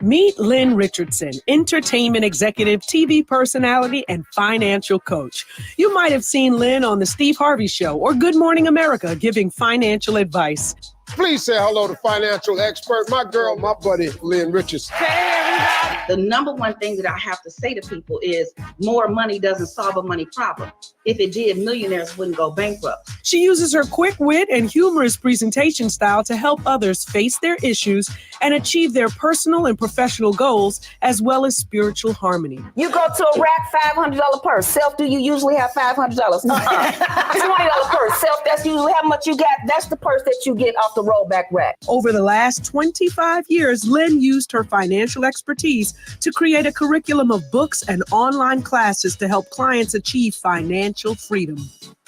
Meet Lynn Richardson, entertainment executive, TV personality, and financial coach. You might have seen Lynn on The Steve Harvey Show or Good Morning America giving financial advice. Please say hello to financial expert, my girl, my buddy, Lynn Richardson. Hey, everybody. The number one thing that I have to say to people is more money doesn't solve a money problem. If it did, millionaires wouldn't go bankrupt. She uses her quick wit and humorous presentation style to help others face their issues and achieve their personal and professional goals, as well as spiritual harmony. You go to a rack, $500 purse. Self, do you usually have $500? $20 purse. Self, that's usually how much you got. That's the purse that you get off the rollback rack. Over the last 25 years, Lynn used her financial expertise to create a curriculum of books and online classes to help clients achieve financial freedom.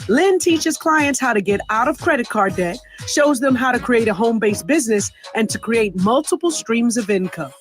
Lynn teaches clients how to get out of credit card debt, shows them how to create a home-based business, and to create multiple streams of income.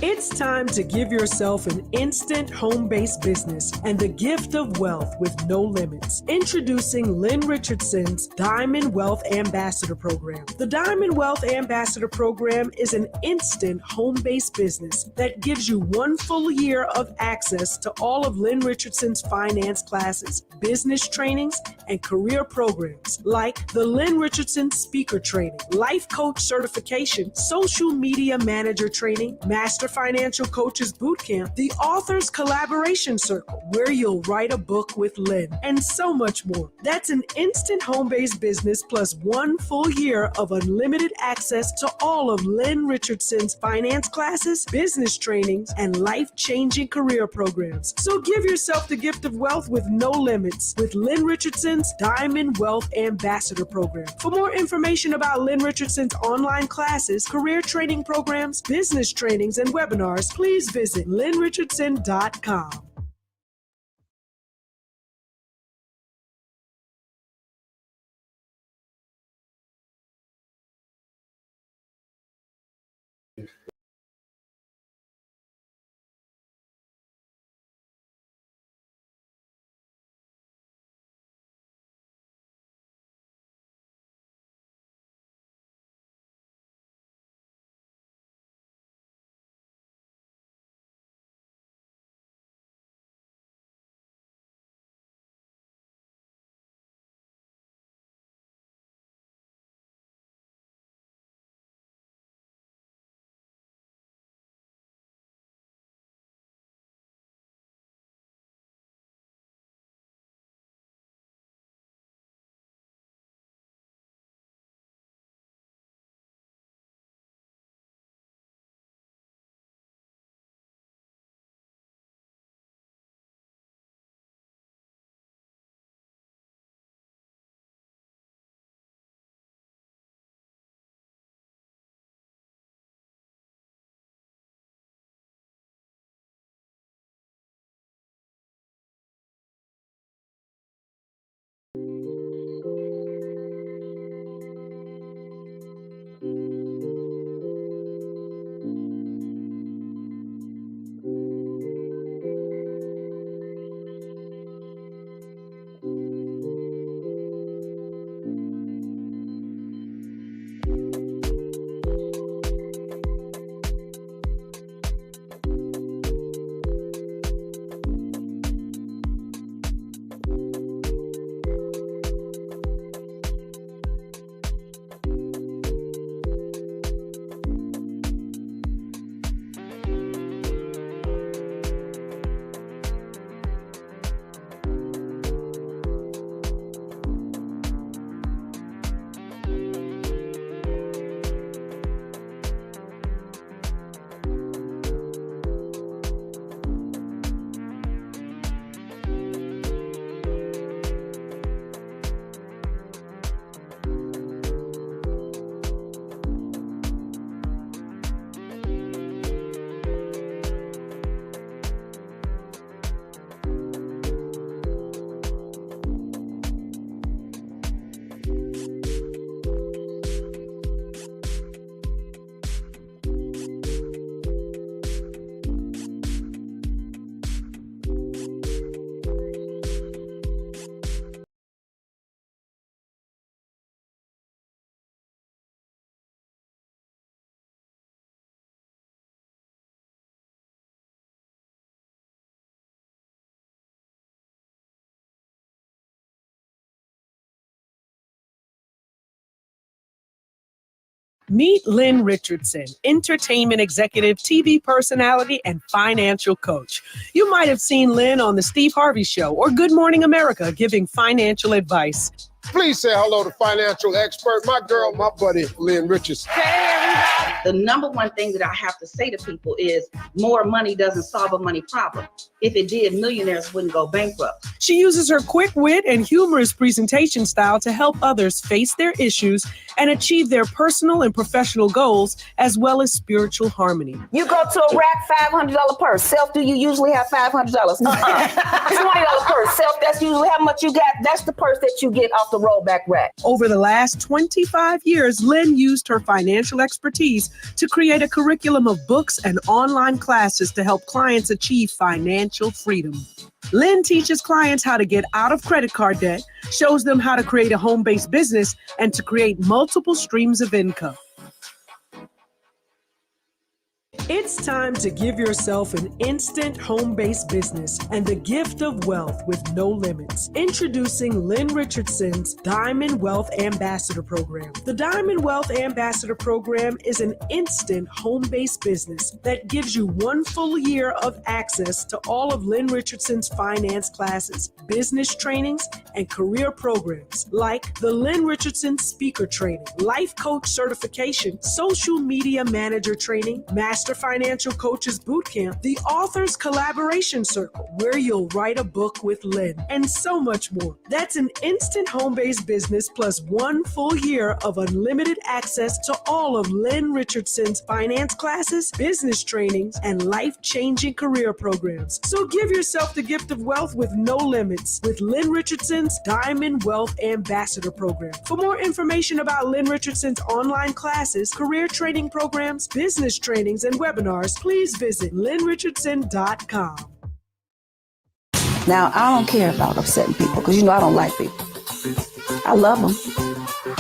It's time to give yourself an instant home-based business and the gift of wealth with no limits. Introducing Lynn Richardson's Diamond Wealth Ambassador Program. The Diamond Wealth Ambassador Program is an instant home-based business that gives you 1 full year of access to all of Lynn Richardson's finance classes, business trainings, and career programs like the Lynn Richardson Speaker Training, Life Coach Certification, Social Media Manager Training, Master Financial Coaches Bootcamp, the Authors Collaboration Circle, where you'll write a book with Lynn, and so much more. That's an instant home-based business plus 1 full year of unlimited access to all of Lynn Richardson's finance classes, business trainings, and life-changing career programs. So give yourself the gift of wealth with no limits with Lynn Richardson's Diamond Wealth Ambassador Program. For more information about Lynn Richardson's online classes, career training programs, business trainings, and webinars, please visit lynnrichardson.com. Meet Lynn Richardson, entertainment executive, TV personality, and financial coach. You might have seen Lynn on The Steve Harvey Show or Good Morning America giving financial advice. Please say hello to financial expert, my girl, my buddy, Lynn Richardson. The number one thing that I have to say to people is more money doesn't solve a money problem. If it did, millionaires wouldn't go bankrupt. She uses her quick wit and humorous presentation style to help others face their issues and achieve their personal and professional goals, as well as spiritual harmony. You go to a rack, $500 purse. Self, do you usually have $500? $20 purse. Self, that's usually how much you got. That's the purse that you get off the rollback rack. Over the last 25 years, Lynn used her financial expertise to create a curriculum of books and online classes to help clients achieve financial freedom. Lynn teaches clients how to get out of credit card debt, shows them how to create a home-based business, and to create multiple streams of income. It's time to give yourself an instant home-based business and the gift of wealth with no limits. Introducing Lynn Richardson's Diamond Wealth Ambassador Program. The Diamond Wealth Ambassador Program is an instant home-based business that gives you 1 full year of access to all of Lynn Richardson's finance classes, business trainings, and career programs like the Lynn Richardson Speaker Training, Life Coach Certification, Social Media Manager Training, Master Financial Coaches Bootcamp, the Authors Collaboration Circle, where you'll write a book with Lynn, and so much more. That's an instant home-based business plus 1 full year of unlimited access to all of Lynn Richardson's finance classes, business trainings, and life-changing career programs. So give yourself the gift of wealth with no limits with Lynn Richardson's Diamond Wealth Ambassador Program. For more information about Lynn Richardson's online classes, career training programs, business trainings, and webinars, please visit lynnrichardson.com. Now, I don't care about upsetting people because, I don't like people. I love them.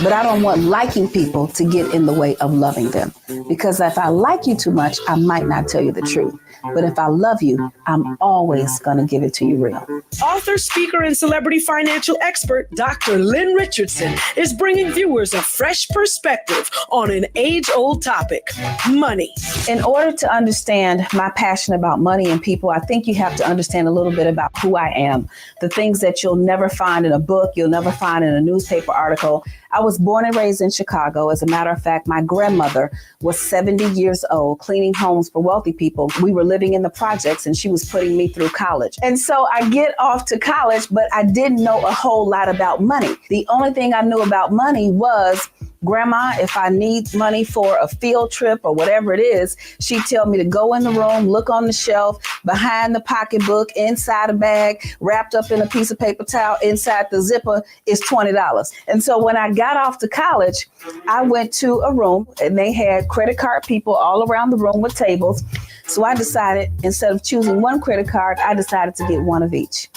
But I don't want liking people to get in the way of loving them. Because if I like you too much, I might not tell you the truth. But if I love you, I'm always going to give it to you real. Author, speaker, and celebrity financial expert Dr. Lynn Richardson is bringing viewers a fresh perspective on an age-old topic, money. In order to understand my passion about money and people, I think you have to understand a little bit about who I am. The things that you'll never find in a book, you'll never find in a newspaper article. I was born and raised in Chicago. As a matter of fact, my grandmother was 70 years old, cleaning homes for wealthy people. We were living in the projects and she was putting me through college. And so I get off to college, but I didn't know a whole lot about money. The only thing I knew about money was, Grandma, if I need money for a field trip or whatever it is, she'd tell me to go in the room, look on the shelf, behind the pocketbook, inside a bag, wrapped up in a piece of paper towel, inside the zipper is $20. And so when I got off to college, I went to a room and they had credit card people all around the room with tables. So I decided, instead of choosing one credit card, I decided to get one of each.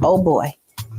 Oh boy.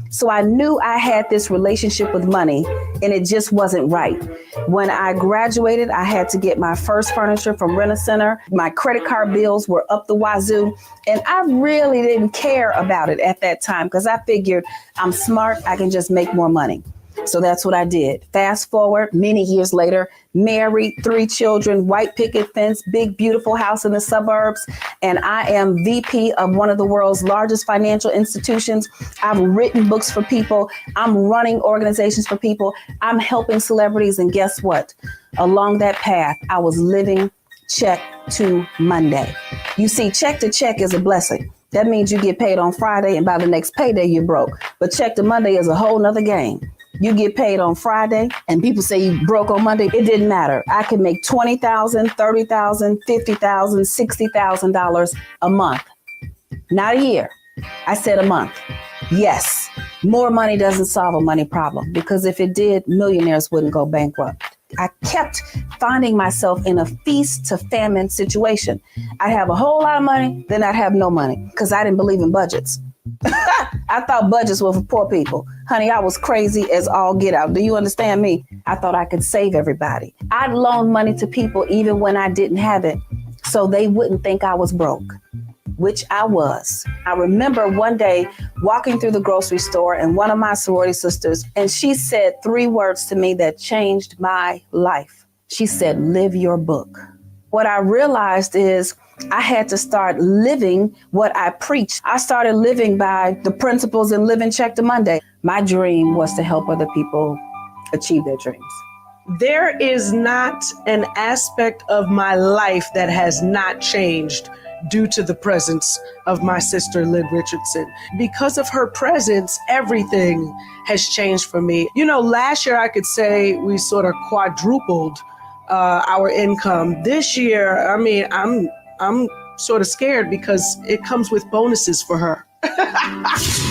So I knew I had this relationship with money and it just wasn't right. When I graduated, I had to get my first furniture from Rent-A-Center. My credit card bills were up the wazoo. And I really didn't care about it at that time because I figured I'm smart. I can just make more money. So that's what I did. Fast forward, many years later, married, 3 children, white picket fence, big, beautiful house in the suburbs. And I am VP of one of the world's largest financial institutions. I've written books for people. I'm running organizations for people. I'm helping celebrities. And guess what? Along that path, I was living check to Monday. You see, check to check is a blessing. That means you get paid on Friday and by the next payday, you're broke. But check to Monday is a whole nother game. You get paid on Friday and people say you broke on Monday. It didn't matter. I could make $20,000, $30,000, $50,000, $60,000 a month. Not a year. I said a month. Yes, more money doesn't solve a money problem because if it did, millionaires wouldn't go bankrupt. I kept finding myself in a feast to famine situation. I'd have a whole lot of money, then I'd have no money because I didn't believe in budgets. I thought budgets were for poor people. Honey, I was crazy as all get out. Do you understand me? I thought I could save everybody. I'd loan money to people even when I didn't have it so they wouldn't think I was broke, which I was. I remember one day walking through the grocery store and one of my sorority sisters, and she said 3 words to me that changed my life. She said, live your book. What I realized is I had to start living what I preached. I started living by the principles in Living Check to Monday. My dream was to help other people achieve their dreams. There is not an aspect of my life that has not changed due to the presence of my sister, Lynn Richardson. Because of her presence, everything has changed for me. You know, last year I could say we sort of quadrupled our income. This year, I mean, I'm sort of scared because it comes with bonuses for her.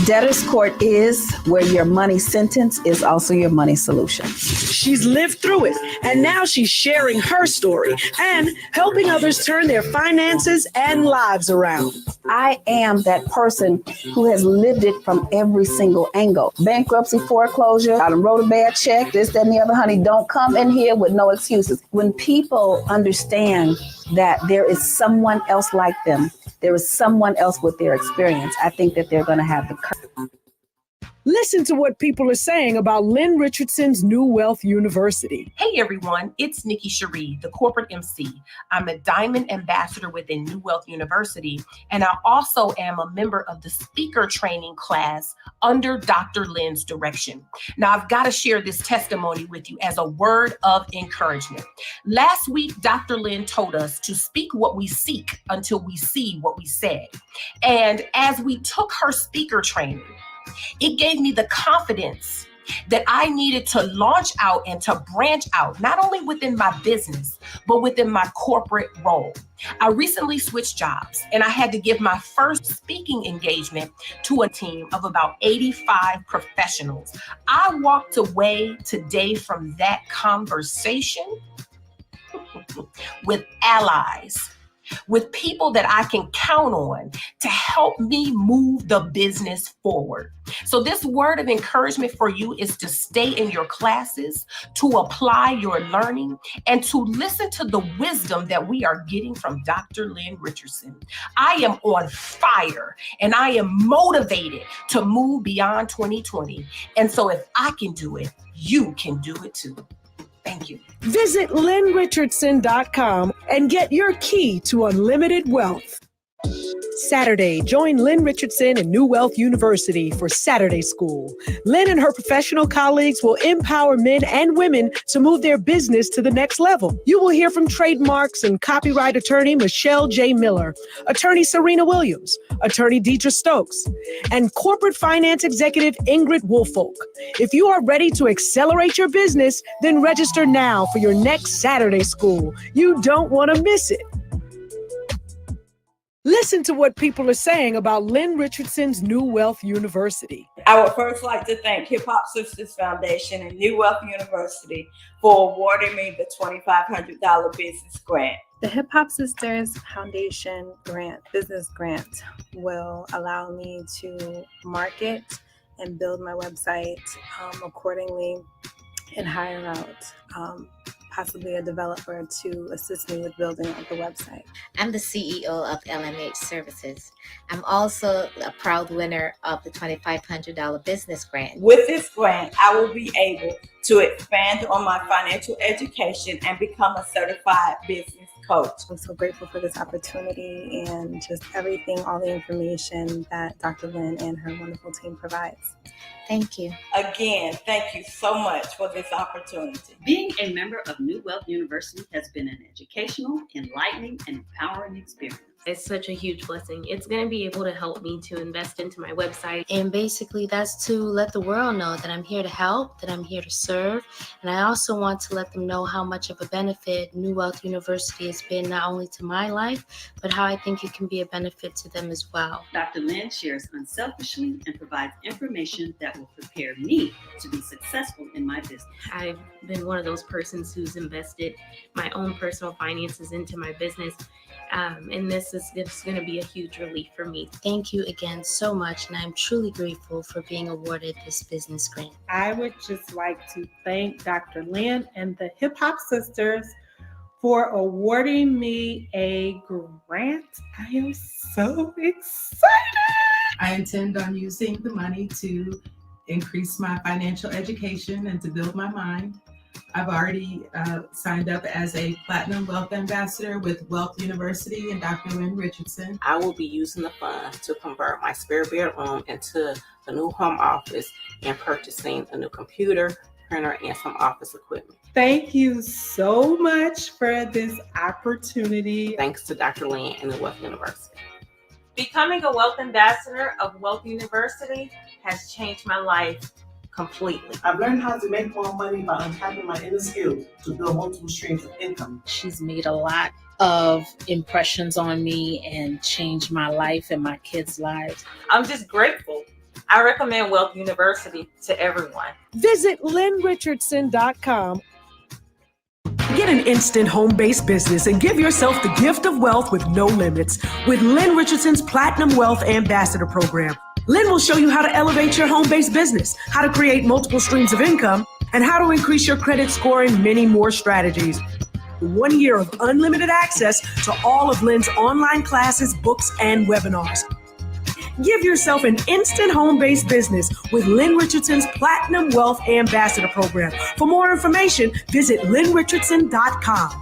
Debtor's court is where your money sentence is also your money solution. She's lived through it, and now she's sharing her story and helping others turn their finances and lives around. I am that person who has lived it from every single angle. Bankruptcy, foreclosure, I done wrote a bad check, this, that, and the other. Honey, don't come in here with no excuses. When people understand that there is someone else like them, there is someone else with their experience, I think that they're going to have the courage. Listen to what people are saying about Lynn Richardson's New Wealth University. Hey everyone, it's Nikki Cherie, the corporate MC. I'm a Diamond Ambassador within New Wealth University, and I also am a member of the speaker training class under Dr. Lynn's direction. Now, I've got to share this testimony with you as a word of encouragement. Last week, Dr. Lynn told us to speak what we seek until we see what we said. And as we took her speaker training, it gave me the confidence that I needed to launch out and to branch out, not only within my business, but within my corporate role. I recently switched jobs and I had to give my first speaking engagement to a team of about 85 professionals. I walked away today from that conversation with allies, with people that I can count on to help me move the business forward. So this word of encouragement for you is to stay in your classes, to apply your learning, and to listen to the wisdom that we are getting from Dr. Lynn Richardson. I am on fire and I am motivated to move beyond 2020. And so if I can do it, you can do it too. Thank you. Visit lynnrichardson.com and get your key to unlimited wealth. Saturday, join Lynn Richardson and New Wealth University for Saturday School. Lynn and her professional colleagues will empower men and women to move their business to the next level. You will hear from trademarks and copyright attorney Michelle J. Miller, attorney Serena Williams, attorney Deidre Stokes, and corporate finance executive Ingrid Woolfolk. If you are ready to accelerate your business, then register now for your next Saturday School. You don't want to miss it. Listen to what people are saying about Lynn Richardson's New Wealth University. I would first like to thank Hip Hop Sisters Foundation and New Wealth University for awarding me the $2,500 business grant. The Hip Hop Sisters Foundation business grant, will allow me to market and build my website accordingly and hire out possibly a developer to assist me with building out the website. I'm the CEO of LMH Services. I'm also a proud winner of the $2,500 business grant. With this grant, I will be able to expand on my financial education and become a certified business coach. I'm so grateful for this opportunity and just everything, all the information that Dr. Lynn and her wonderful team provides. Thank you. Again, thank you so much for this opportunity. Being a member of New Wealth University has been an educational, enlightening, and empowering experience. It's such a huge blessing. It's going to be able to help me to invest into my website. And basically that's to let the world know that I'm here to help, that I'm here to serve. And I also want to let them know how much of a benefit New Wealth University has been, not only to my life, but how I think it can be a benefit to them as well. Dr. Lynn shares unselfishly and provides information that will prepare me to be successful in my business. I've been one of those persons who's invested my own personal finances into my business. And this is going to be a huge relief for me. Thank you again so much. And I'm truly grateful for being awarded this business grant. I would just like to thank Dr. Lynn and the Hip Hop Sisters for awarding me a grant. I am so excited. I intend on using the money to increase my financial education and to build my mind. I've already signed up as a Platinum Wealth Ambassador with Wealth University and Dr. Lynn Richardson. I will be using the funds to convert my spare bedroom into a new home office and purchasing a new computer, printer, and some office equipment. Thank you so much for this opportunity. Thanks to Dr. Lynn and the Wealth University. Becoming a Wealth Ambassador of Wealth University has changed my life completely. I've learned how to make more money by untapping my inner skills to build multiple streams of income. She's made a lot of impressions on me and changed my life and my kids' lives. I'm just grateful. I recommend Wealth University to everyone. Visit lynnrichardson.com. Get an instant home-based business and give yourself the gift of wealth with no limits with Lynn Richardson's Platinum Wealth Ambassador Program. Lynn will show you how to elevate your home-based business, how to create multiple streams of income, and how to increase your credit score and many more strategies. 1 year of unlimited access to all of Lynn's online classes, books, and webinars. Give yourself an instant home-based business with Lynn Richardson's Platinum Wealth Ambassador Program. For more information, visit lynnrichardson.com.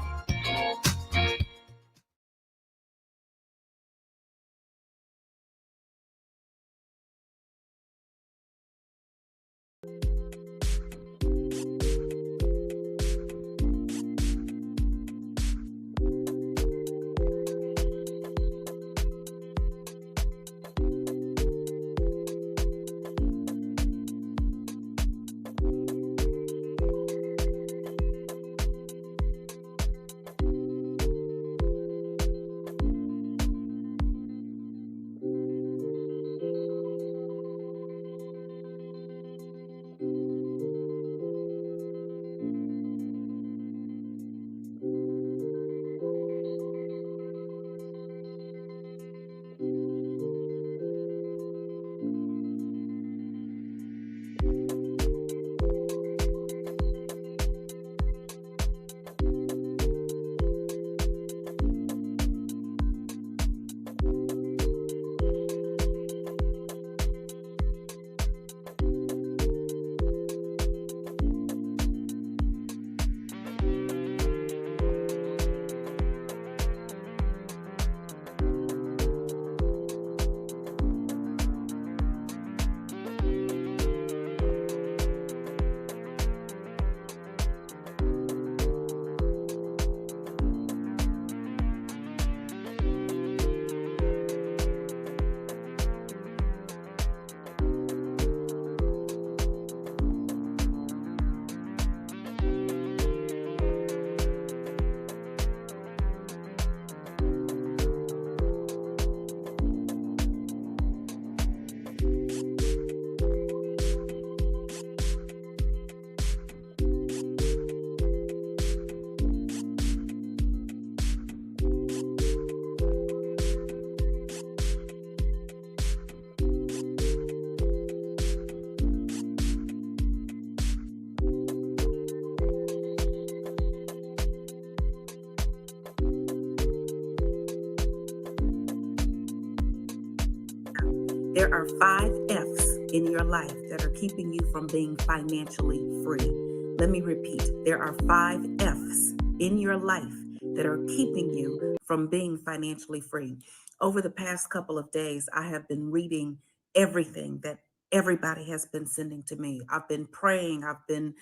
There are 5 F's in your life that are keeping you from being financially free. Let me repeat. There are 5 F's in your life that are keeping you from being financially free. Over the past couple of days, I have been reading everything that everybody has been sending to me. I've been praying. I've been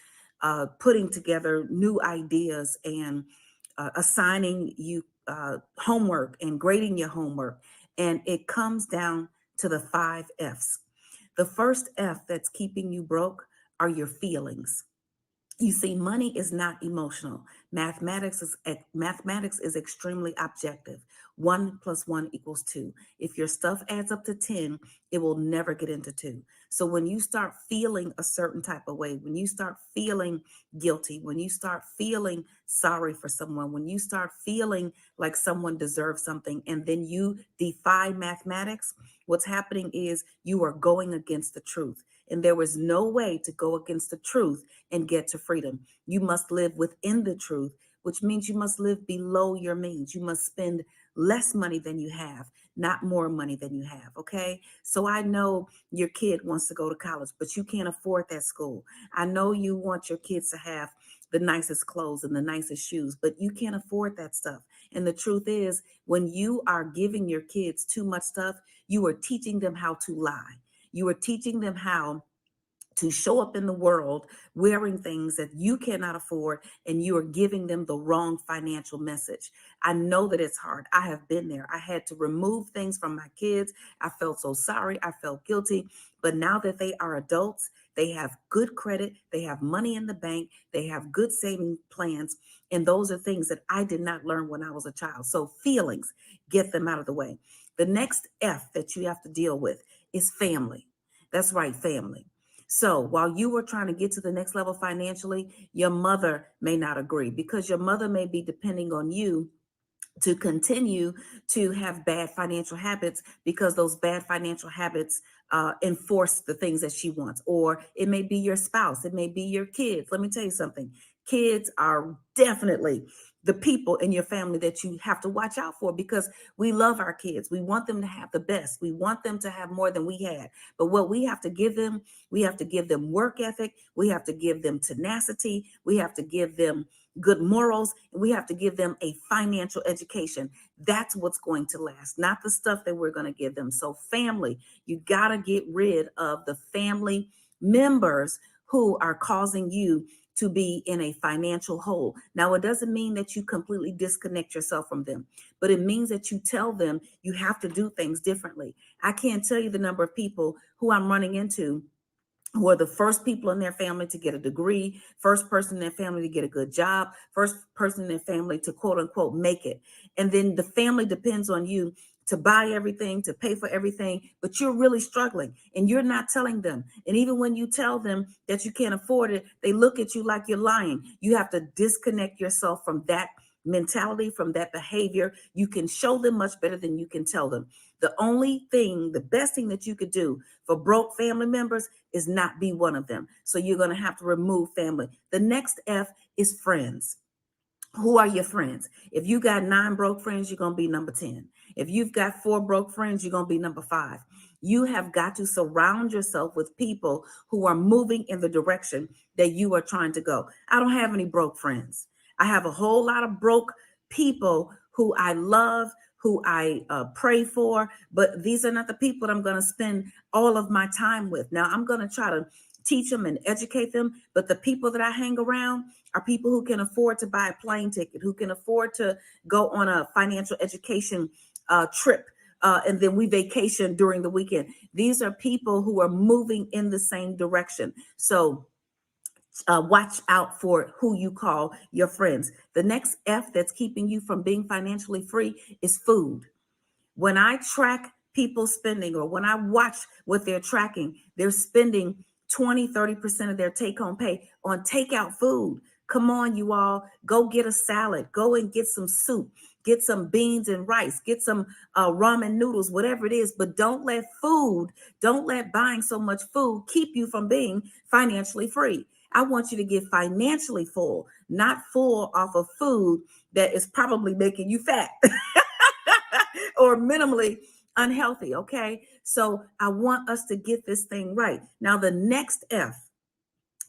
putting together new ideas and assigning you homework and grading your homework. And it comes down to the 5 F's. The first F that's keeping you broke are your feelings. You see, money is not emotional. Mathematics is extremely objective. 1 + 1 = 2. If your stuff adds up to 10, it will never get into 2. So when you start feeling a certain type of way, when you start feeling guilty, when you start feeling sorry for someone, when you start feeling like someone deserves something, and then you defy mathematics, what's happening is you are going against the truth. And there is no way to go against the truth and get to freedom. You must live within the truth, which means you must live below your means. You must spend less money than you have, not more money than you have, okay? So I know your kid wants to go to college, but you can't afford that school. I know you want your kids to have the nicest clothes and the nicest shoes, but you can't afford that stuff. And the truth is, when you are giving your kids too much stuff, you are teaching them how to lie. You are teaching them how to show up in the world wearing things that you cannot afford, and you are giving them the wrong financial message. I know that it's hard. I have been there. I had to remove things from my kids. I felt so sorry. I felt guilty. But now that they are adults, they have good credit, they have money in the bank, they have good saving plans. And those are things that I did not learn when I was a child. So feelings, get them out of the way. The next F that you have to deal with is family. That's right, family. So while you were trying to get to the next level financially, your mother may not agree, because your mother may be depending on you to continue to have bad financial habits, because those bad financial habits enforce the things that she wants. Or it may be your spouse, it may be your kids. Let me tell you something. Kids are definitely the people in your family that you have to watch out for, because we love our kids. We want them to have the best. We want them to have more than we had. But what we have to give them, we have to give them work ethic. We have to give them tenacity. We have to give them good morals, and we have to give them a financial education. That's what's going to last, not the stuff that we're going to give them. So family, you got to get rid of the family members who are causing you to be in a financial hole. Now, it doesn't mean that you completely disconnect yourself from them, but it means that you tell them you have to do things differently. I can't tell you the number of people who I'm running into who are the first people in their family to get a degree, first person in their family to get a good job, first person in their family to quote unquote make it. And then the family depends on you to buy everything, to pay for everything, but you're really struggling and you're not telling them. And even when you tell them that you can't afford it, they look at you like you're lying. You have to disconnect yourself from that mentality, from that behavior. You can show them much better than you can tell them. The only thing, the best thing that you could do for broke family members is not be one of them. So you're going to have to remove family. The next F is friends. Who are your friends? If you got 9 broke friends, you're going to be number 10. If you've got 4 broke friends, you're going to be number 5. You have got to surround yourself with people who are moving in the direction that you are trying to go. I don't have any broke friends. I have a whole lot of broke people who I love, who I pray for, but these are not the people that I'm going to spend all of my time with. Now, I'm going to try to teach them and educate them, but the people that I hang around are people who can afford to buy a plane ticket, who can afford to go on a financial education trip, and then we vacation during the weekend. These are people who are moving in the same direction. So watch out for who you call your friends. The next F that's keeping you from being financially free is food. When I track people spending, or when I watch what they're tracking, they're spending 20-30% of their take-home pay on takeout food. Come on, you all, go get a salad, go and get some soup, get some beans and rice, get some ramen noodles, whatever it is, but don't let buying so much food keep you from being financially free. I want you to get financially full, not full off of food that is probably making you fat or minimally unhealthy, okay? So I want us to get this thing right. Now, the next F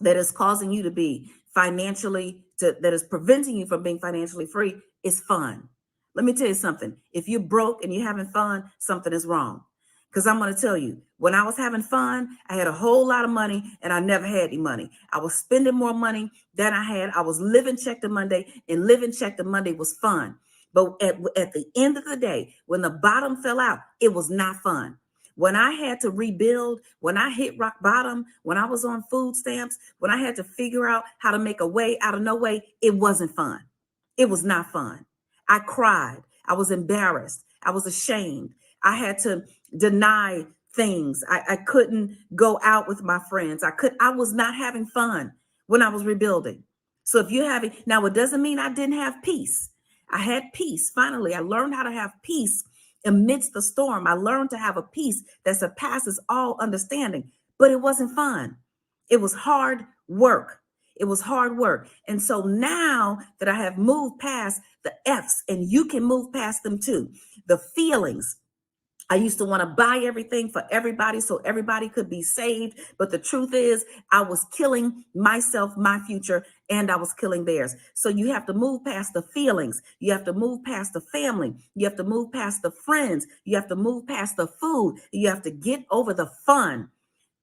that is causing you to be that is preventing you from being financially free is fun. Let me tell you something. If you're broke and you're having fun, something is wrong. Because I'm going to tell you, when I was having fun, I had a whole lot of money and I never had any money. I was spending more money than I had. I was living check to Monday, and living check to Monday was fun. But at the end of the day, when the bottom fell out, it was not fun. When I had to rebuild, when I hit rock bottom, when I was on food stamps, when I had to figure out how to make a way out of no way, it wasn't fun. It was not fun. I cried. I was embarrassed. I was ashamed. I had to deny things. I couldn't go out with my friends. I was not having fun when I was rebuilding. So if you're having, now it doesn't mean I didn't have peace. I had peace. Finally, I learned how to have peace amidst the storm. I learned to have a peace that surpasses all understanding, but it wasn't fun. It was hard work. It was hard work. And so now that I have moved past the F's, and you can move past them too, the feelings, I used to want to buy everything for everybody so everybody could be saved. But the truth is, I was killing myself, my future, and I was killing theirs. So you have to move past the feelings. You have to move past the family. You have to move past the friends. You have to move past the food. You have to get over the fun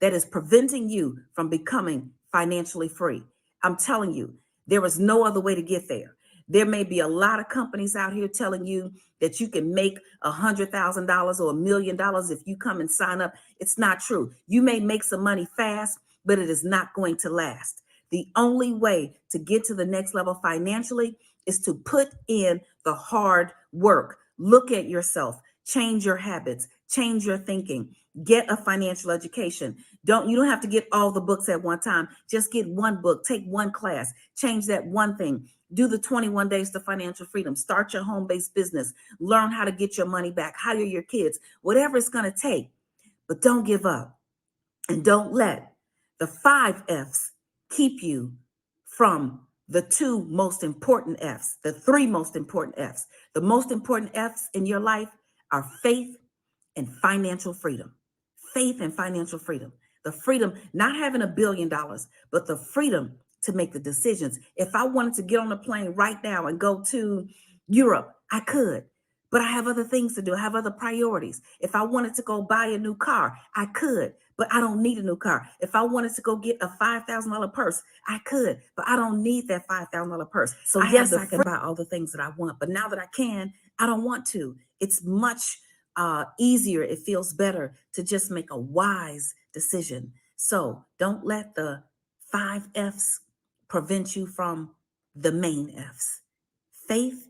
that is preventing you from becoming financially free. I'm telling you, there is no other way to get there. There may be a lot of companies out here telling you that you can make $100,000 or $1 million if you come and sign up. It's not true. You may make some money fast, but it is not going to last. The only way to get to the next level financially is to put in the hard work. Look at yourself, change your habits, change your thinking, get a financial education. You don't have to get all the books at one time. Just get one book, take one class, change that one thing. Do the 21 days to financial freedom. Start your home-based business. Learn how to get your money back. Hire your kids. Whatever it's going to take. But don't give up. And don't let the 5 F's keep you from the 2 most important F's, the 3 most important F's. The most important F's in your life are faith and financial freedom. Faith and financial freedom. The freedom, not having $1 billion, but the freedom to make the decisions. If I wanted to get on a plane right now and go to Europe, I could, but I have other things to do. I have other priorities. If I wanted to go buy a new car, I could, but I don't need a new car. If I wanted to go get a $5,000 purse, I could, but I don't need that $5,000 purse. So yes, I can buy all the things that I want, but now that I can, I don't want to. It's much easier. It feels better to just make a wise decision. So don't let the 5 F's prevent you from the main F's. Faith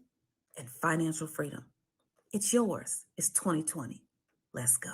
and financial freedom. It's yours. It's 2020. Let's go.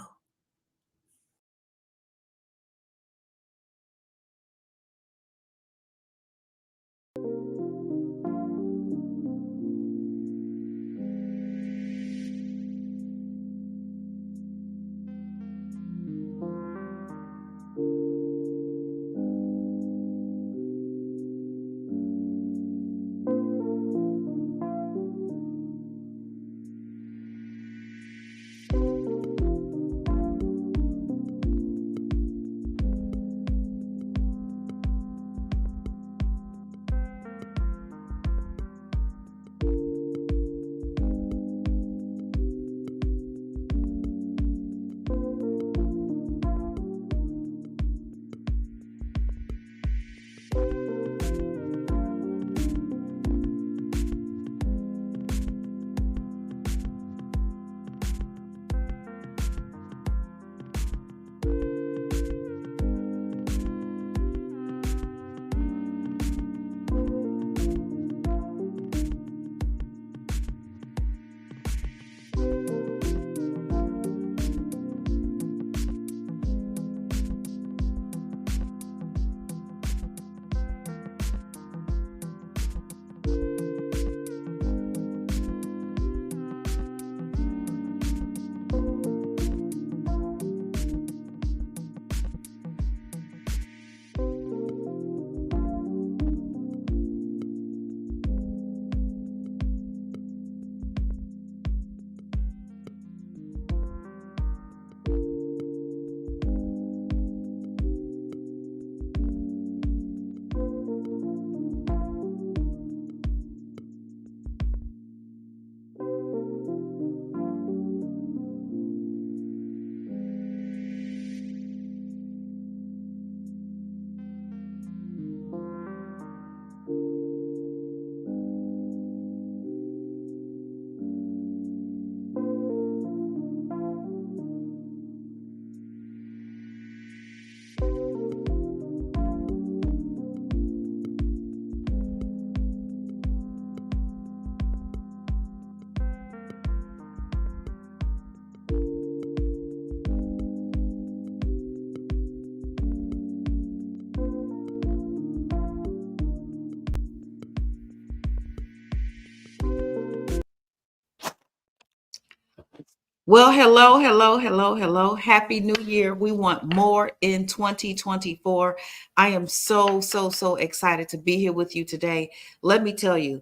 Well, hello. Happy New Year. We want more in 2024. I am so excited to be here with you today. Let me tell you,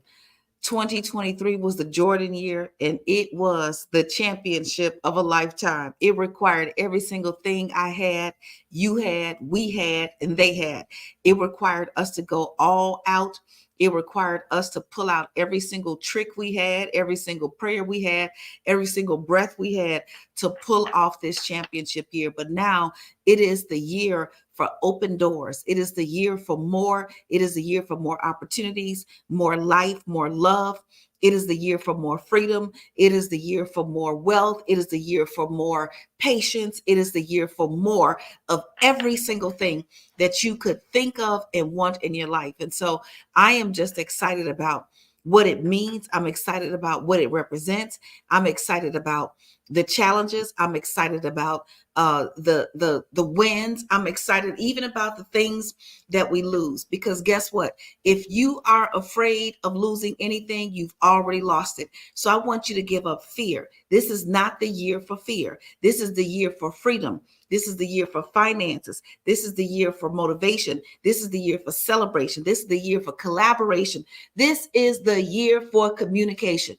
2023 was the Jordan year, and it was the championship of a lifetime. It required every single thing I had, you had, we had, and they had. It required us to go all out. It required us to pull out every single trick we had, every single prayer we had, every single breath we had to pull off this championship year. But now it is the year for open doors. It is the year for more. It is the year for more opportunities, more life, more love. It is the year for more freedom. It is the year for more wealth. It is the year for more patience. It is the year for more of every single thing that you could think of and want in your life. And so I am just excited about what it means. I'm excited about what it represents. I'm excited about the challenges. I'm excited about the wins. I'm excited even about the things that we lose, because guess what? If you are afraid of losing anything, you've already lost it. So I want you to give up fear. This is not the year for fear. This is the year for freedom. This is the year for finances. This is the year for motivation. This is the year for celebration. This is the year for collaboration. This is the year for communication.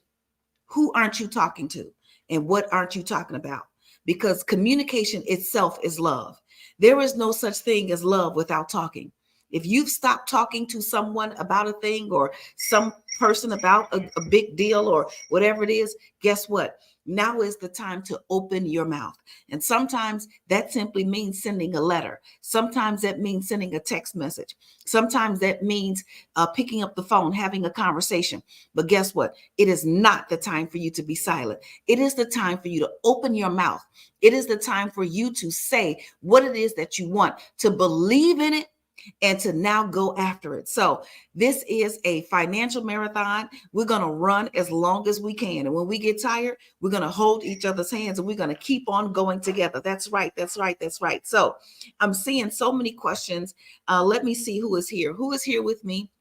Who aren't you talking to? And what aren't you talking about? Because communication itself is love. There is no such thing as love without talking. If you've stopped talking to someone about a thing or some person about a big deal or whatever it is, guess what? Now is the time to open your mouth. And sometimes that simply means sending a letter. Sometimes that means sending a text message. Sometimes that means picking up the phone, having a conversation. But guess what? It is not the time for you to be silent. It is the time for you to open your mouth. It is the time for you to say what it is that you want, to believe in it, and to now go after it. So this is a financial marathon. We're going to run as long as we can. And when we get tired, we're going to hold each other's hands and we're going to keep on going together. That's right. That's right. That's right. So I'm seeing so many questions. Let me see who is here. Who is here with me?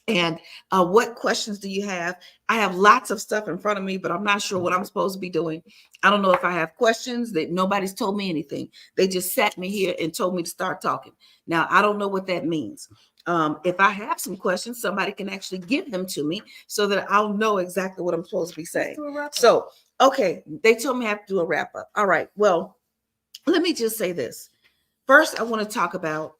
And what questions do you have? I have lots of stuff in front of me, but I'm not sure what I'm supposed to be doing. I don't know if I have questions. That nobody's told me anything. They just sat me here and told me to start talking. Now, I don't know what that means. If I have some questions, somebody can actually give them to me so that I'll know exactly what I'm supposed to be saying. So, okay, they told me I have to do a wrap up. All right, well, let me just say this. First, I want to talk about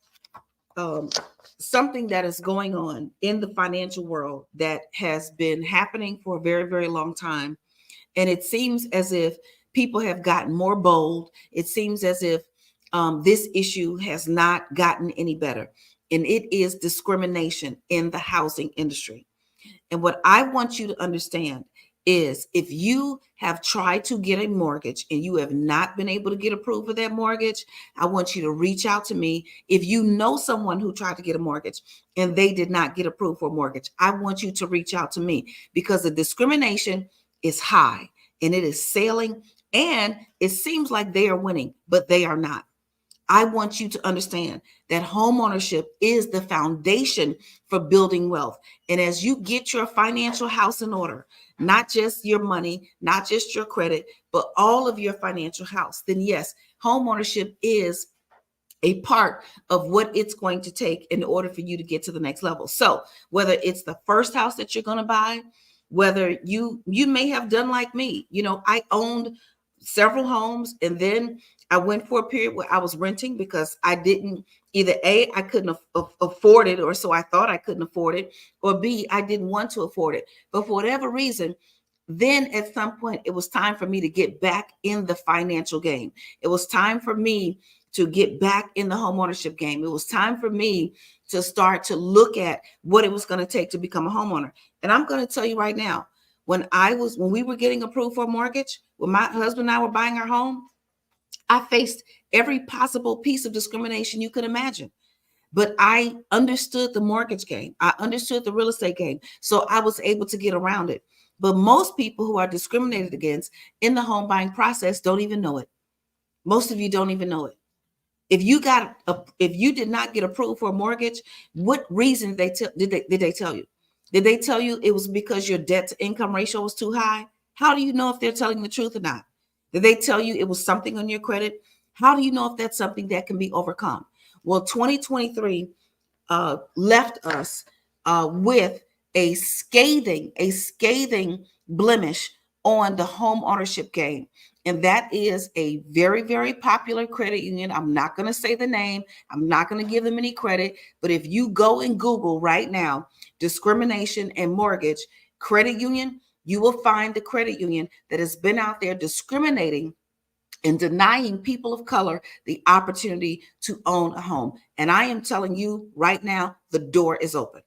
something that is going on in the financial world that has been happening for a very, very long time. And it seems as if people have gotten more bold. It seems as if this issue has not gotten any better. And it is discrimination in the housing industry. And what I want you to understand is if you have tried to get a mortgage and you have not been able to get approved for that mortgage, I want you to reach out to me. If you know someone who tried to get a mortgage and they did not get approved for a mortgage, I want you to reach out to me, because the discrimination is high and it is sailing, and it seems like they are winning, but they are not. I want you to understand that homeownership is the foundation for building wealth. And as you get your financial house in order, not just your money, not just your credit, but all of your financial house, then yes, homeownership is a part of what it's going to take in order for you to get to the next level. So whether it's the first house that you're going to buy, whether you may have done like me, I owned several homes, and then I went for a period where I was renting because I didn't I couldn't afford it, or so I thought I couldn't afford it, or B, I didn't want to afford it. But for whatever reason, then at some point, it was time for me to get back in the financial game. It was time for me to get back in the homeownership game. It was time for me to start to look at what it was going to take to become a homeowner. And I'm going to tell you right now, when we were getting approved for a mortgage, when my husband and I were buying our home, I faced every possible piece of discrimination you could imagine. But I understood the mortgage game. I understood the real estate game. So I was able to get around it. But most people who are discriminated against in the home buying process don't even know it. Most of you don't even know it. If you did not get approved for a mortgage, what reason did they tell you? Did they tell you it was because your debt to income ratio was too high? How do you know if they're telling the truth or not? Did they tell you it was something on your credit? How do you know if that's something that can be overcome? Well, 2023 left us with a scathing blemish on the home ownership game. And that is a very, very popular credit union. I'm not going to say the name. I'm not going to give them any credit. But if you go and Google right now, discrimination and mortgage credit union, you will find the credit union that has been out there discriminating and denying people of color the opportunity to own a home. And I am telling you right now, the door is open.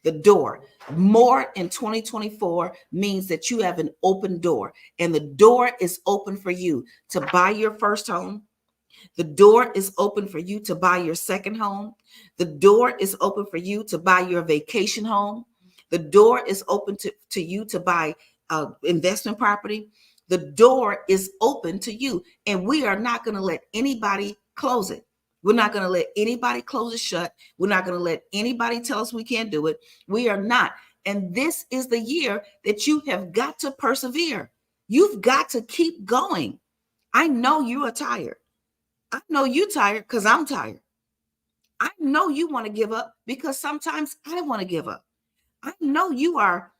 The door. More in 2024 means that you have an open door, and the door is open for you to buy your first home. The door is open for you to buy your second home. The door is open for you to buy your vacation home. The door is open to you to buy investment property. The door is open to you, and we are not going to let anybody close it. We're not going to let anybody close it shut. We're not going to let anybody tell us we can't do it. We are not. And this is the year that you have got to persevere. You've got to keep going. I know you are tired. I know you're tired because I'm tired. I know you want to give up because sometimes I want to give up. I know you are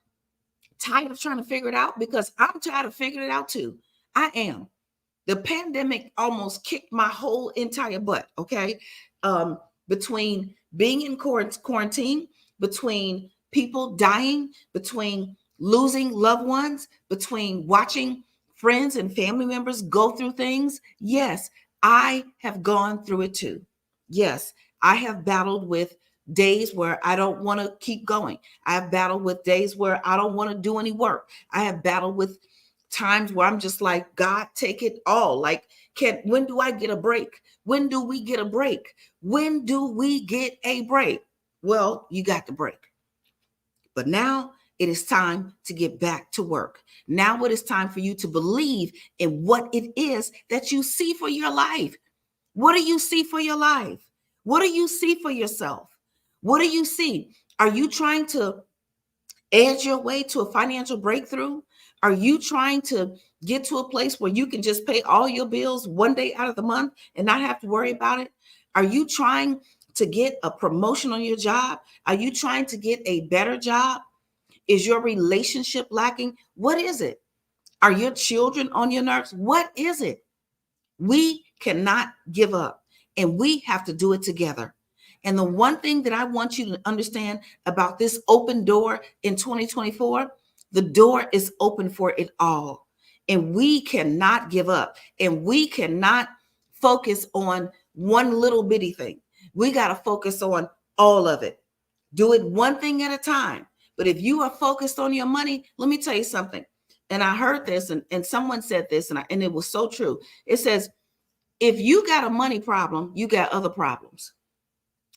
tired of trying to figure it out because I'm tired of figuring it out too. I am. The pandemic almost kicked my whole entire butt, okay? Between being in quarantine, between people dying, between losing loved ones, between watching friends and family members go through things. Yes, I have gone through it too. Yes, I have battled with days where I don't want to keep going. I have battled with days where I don't want to do any work. I have battled with times where I'm just like, God, take it all. Like, when do I get a break? When do we get a break? When do we get a break? Well, you got the break. But now it is time to get back to work. Now it is time for you to believe in what it is that you see for your life. What do you see for your life? What do you see for yourself? What do you see? Are you trying to edge your way to a financial breakthrough? Are you trying to get to a place where you can just pay all your bills one day out of the month and not have to worry about it? Are you trying to get a promotion on your job? Are you trying to get a better job? Is your relationship lacking? What is it? Are your children on your nerves? What is it? We cannot give up, and we have to do it together. And the one thing that I want you to understand about this open door in 2024, the door is open for it all. And we cannot give up, and we cannot focus on one little bitty thing. We got to focus on all of it. Do it one thing at a time. But if you are focused on your money, let me tell you something. And I heard this, and someone said this, and it was so true. It says, if you got a money problem, you got other problems.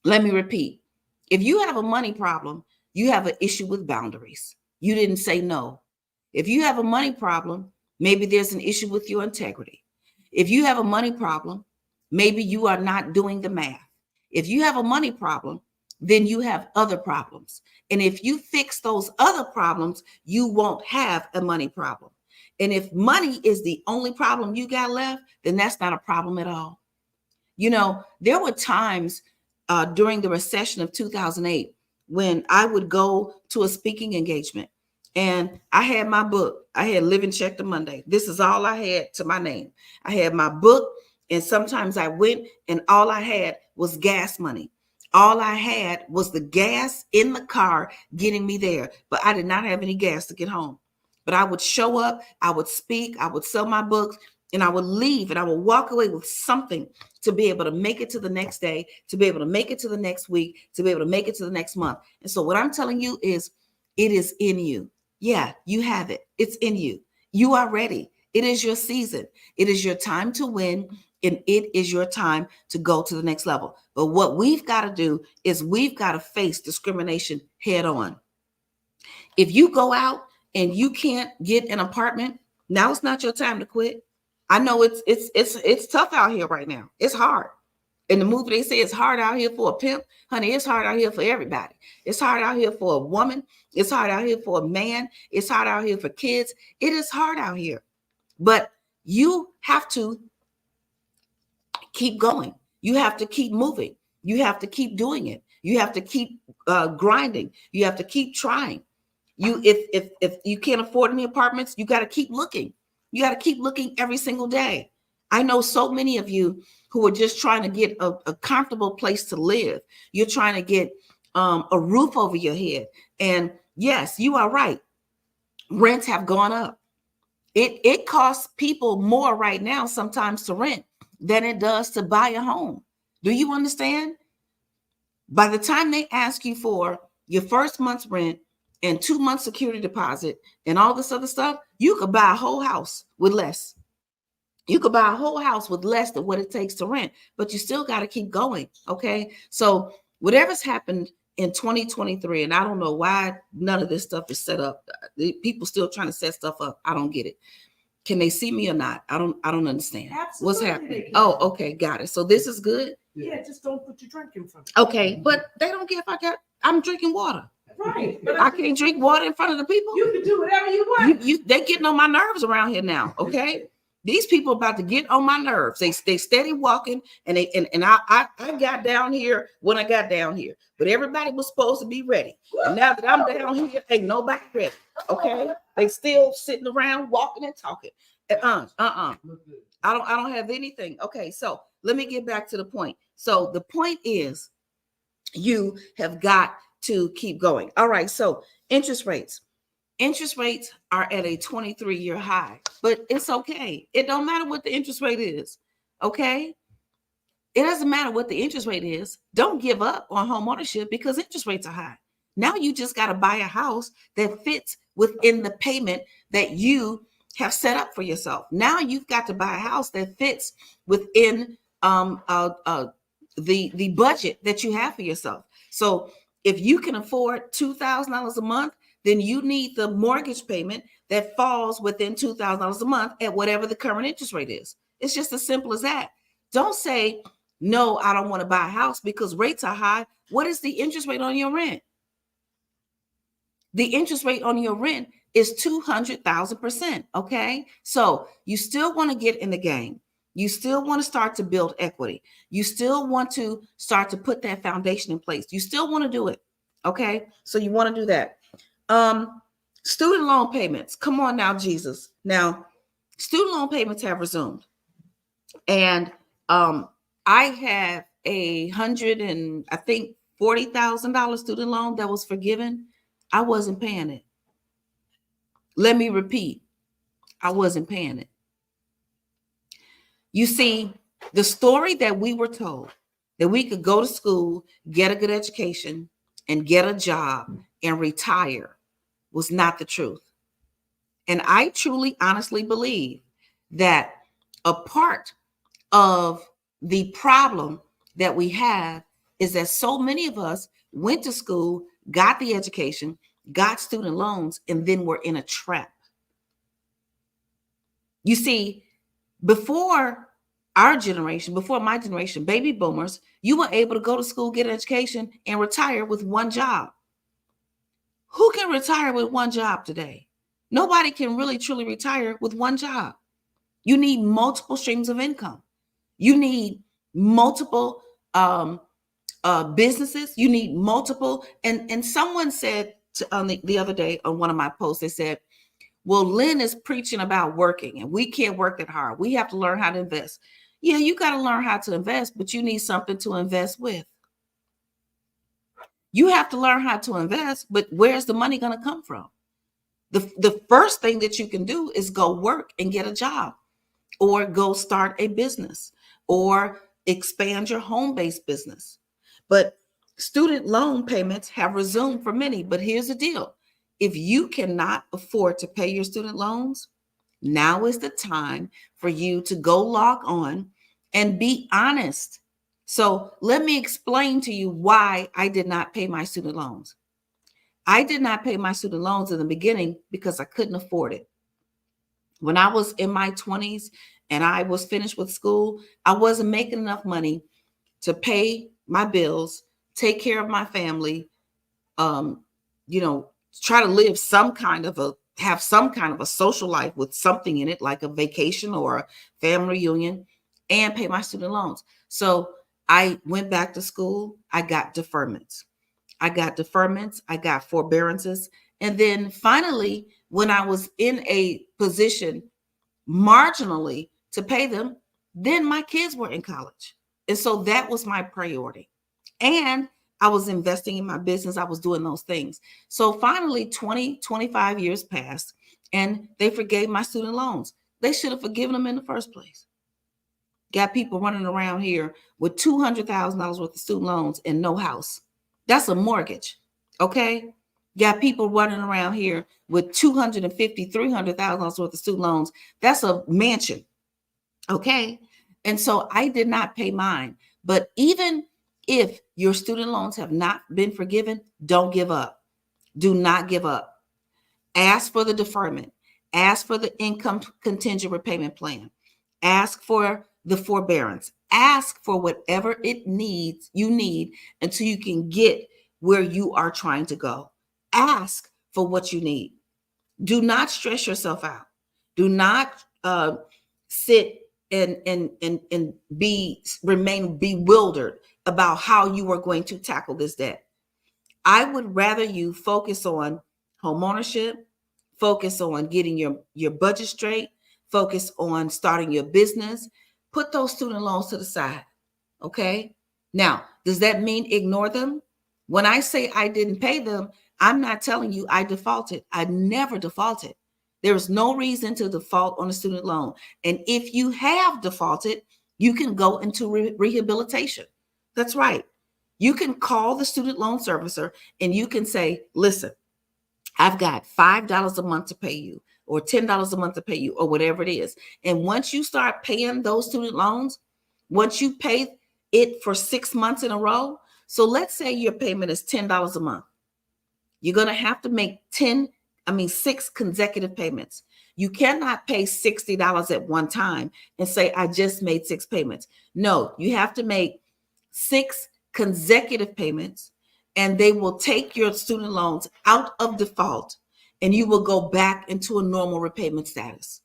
Let me repeat. If you have a money problem, you have an issue with boundaries. You didn't say no. If you have a money problem, maybe there's an issue with your integrity. If you have a money problem, maybe you are not doing the math. If you have a money problem, then you have other problems. And if you fix those other problems, you won't have a money problem. And if money is the only problem you got left, then that's not a problem at all. You know, there were times during the recession of 2008 when I would go to a speaking engagement and I had my book. I had Living Check to Monday. This is all I had to my name. I had my book, and sometimes I went and all I had was gas money. All I had was the gas in the car getting me there, but I did not have any gas to get home. But I would show up, I would speak, I would sell my books, and I would leave, and I would walk away with something to be able to make it to the next day, to be able to make it to the next week, to be able to make it to the next month. And so what I'm telling you is, it is in you. Yeah, you have it. It's in you. You are ready. It is your season. It is your time to win, and it is your time to go to the next level. But what we've got to do is we've got to face discrimination head on. If you go out and you can't get an apartment, now it's not your time to quit. I know it's tough out here right now. It's hard. In the movie, they say it's hard out here for a pimp. Honey, it's hard out here for everybody. It's hard out here for a woman. It's hard out here for a man. It's hard out here for kids. It is hard out here. But you have to keep going. You have to keep moving. You have to keep doing it. You have to keep grinding. You have to keep trying. If you can't afford any apartments, you got to keep looking. You got to keep looking every single day. I know so many of you who are just trying to get a comfortable place to live. You're trying to get a roof over your head. And yes, you are right. Rents have gone up. It costs people more right now sometimes to rent than it does to buy a home. Do you understand? By the time they ask you for your first month's rent and 2 months security deposit and all this other stuff, you could buy a whole house with less. You could buy a whole house with less than what it takes to rent, but you still got to keep going. Okay. So whatever's happened in 2023, and I don't know why none of this stuff is set up. People still trying to set stuff up. I don't get it. Can they see me or not? I don't understand. Absolutely, what's happening. Oh, okay. Got it. So this is good. Yeah, just don't put your drink in front of me. Okay. But they don't care if I'm drinking water. Right. But I can't drink water in front of the people. You can do whatever you want. They getting on my nerves around here now. Okay. These people about to get on my nerves. They steady walking, and I got down here when I got down here, but everybody was supposed to be ready. And now that I'm down here, ain't nobody ready. Okay, they still sitting around walking and talking. I don't have anything. Okay, so let me get back to the point. So the point is, you have got to keep going. All right. So interest rates. Interest rates are at a 23-year high, but it's okay. It don't matter what the interest rate is, okay? It doesn't matter what the interest rate is. Don't give up on home ownership because interest rates are high. Now you just got to buy a house that fits within the payment that you have set up for yourself. Now you've got to buy a house that fits within the budget that you have for yourself. So if you can afford $2,000 a month, then you need the mortgage payment that falls within $2,000 a month at whatever the current interest rate is. It's just as simple as that. Don't say, no, I don't want to buy a house because rates are high. What is the interest rate on your rent? The interest rate on your rent is 200,000%. Okay. So you still want to get in the game. You still want to start to build equity. You still want to start to put that foundation in place. You still want to do it. Okay. So you want to do that. Student loan payments. Come on now, Jesus. Now, student loan payments have resumed. And I have $140,000 student loan that was forgiven. I wasn't paying it. Let me repeat. I wasn't paying it. You see, the story that we were told that we could go to school, get a good education, and get a job and retire was not the truth. And I truly, honestly believe that a part of the problem that we have is that so many of us went to school, got the education, got student loans, and then we're in a trap. You see, before our generation, before my generation, baby boomers, you were able to go to school, get an education, and retire with one job. Who can retire with one job today? Nobody can really truly retire with one job. You need multiple streams of income. You need multiple businesses. You need multiple. And someone said the other day on one of my posts, they said, well, Lynn is preaching about working and we can't work that hard. We have to learn how to invest. Yeah, you got to learn how to invest, but you need something to invest with. You have to learn how to invest, but where's the money going to come from? The first thing that you can do is go work and get a job, or go start a business, or expand your home-based business. But student loan payments have resumed for many. But here's the deal. If you cannot afford to pay your student loans, now is the time for you to go log on and be honest. So let me explain to you why I did not pay my student loans. I did not pay my student loans in the beginning because I couldn't afford it. When I was in my 20s and I was finished with school, I wasn't making enough money to pay my bills, take care of my family, try to live have some kind of a social life with something in it, like a vacation or a family reunion, and pay my student loans. So I went back to school. I got deferments. I got forbearances. And then finally, when I was in a position marginally to pay them, then my kids were in college. And so that was my priority. And I was investing in my business. I was doing those things. So finally, 25 years passed and they forgave my student loans. They should have forgiven them in the first place. Got people running around here with $200,000 worth of student loans and no house. That's a mortgage. Okay. Got people running around here with $250,000, $300,000 worth of student loans. That's a mansion. Okay. And so I did not pay mine. But even if your student loans have not been forgiven, don't give up. Do not give up. Ask for the deferment. Ask for the income contingent repayment plan. Ask for the forbearance. Ask for whatever you need until you can get where you are trying to go. Ask for what you need. Do not stress yourself out. Do not sit and remain bewildered about how you are going to tackle this debt. I would rather you focus on home ownership, focus on getting your budget straight, focus on starting your business. Put those student loans to the side. Okay. Now, does that mean ignore them? When I say I didn't pay them, I'm not telling you I defaulted. I never defaulted. There is no reason to default on a student loan. And if you have defaulted, you can go into rehabilitation. That's right. You can call the student loan servicer and you can say, listen, I've got $5 a month to pay you or $10 a month to pay you or whatever it is. And once you start paying those student loans, once you pay it for 6 months in a row, so let's say your payment is $10 a month. You're going to have to make 6 consecutive payments. You cannot pay $60 at one time and say, I just made 6 payments. No, you have to make 6 consecutive payments, and they will take your student loans out of default and you will go back into a normal repayment status.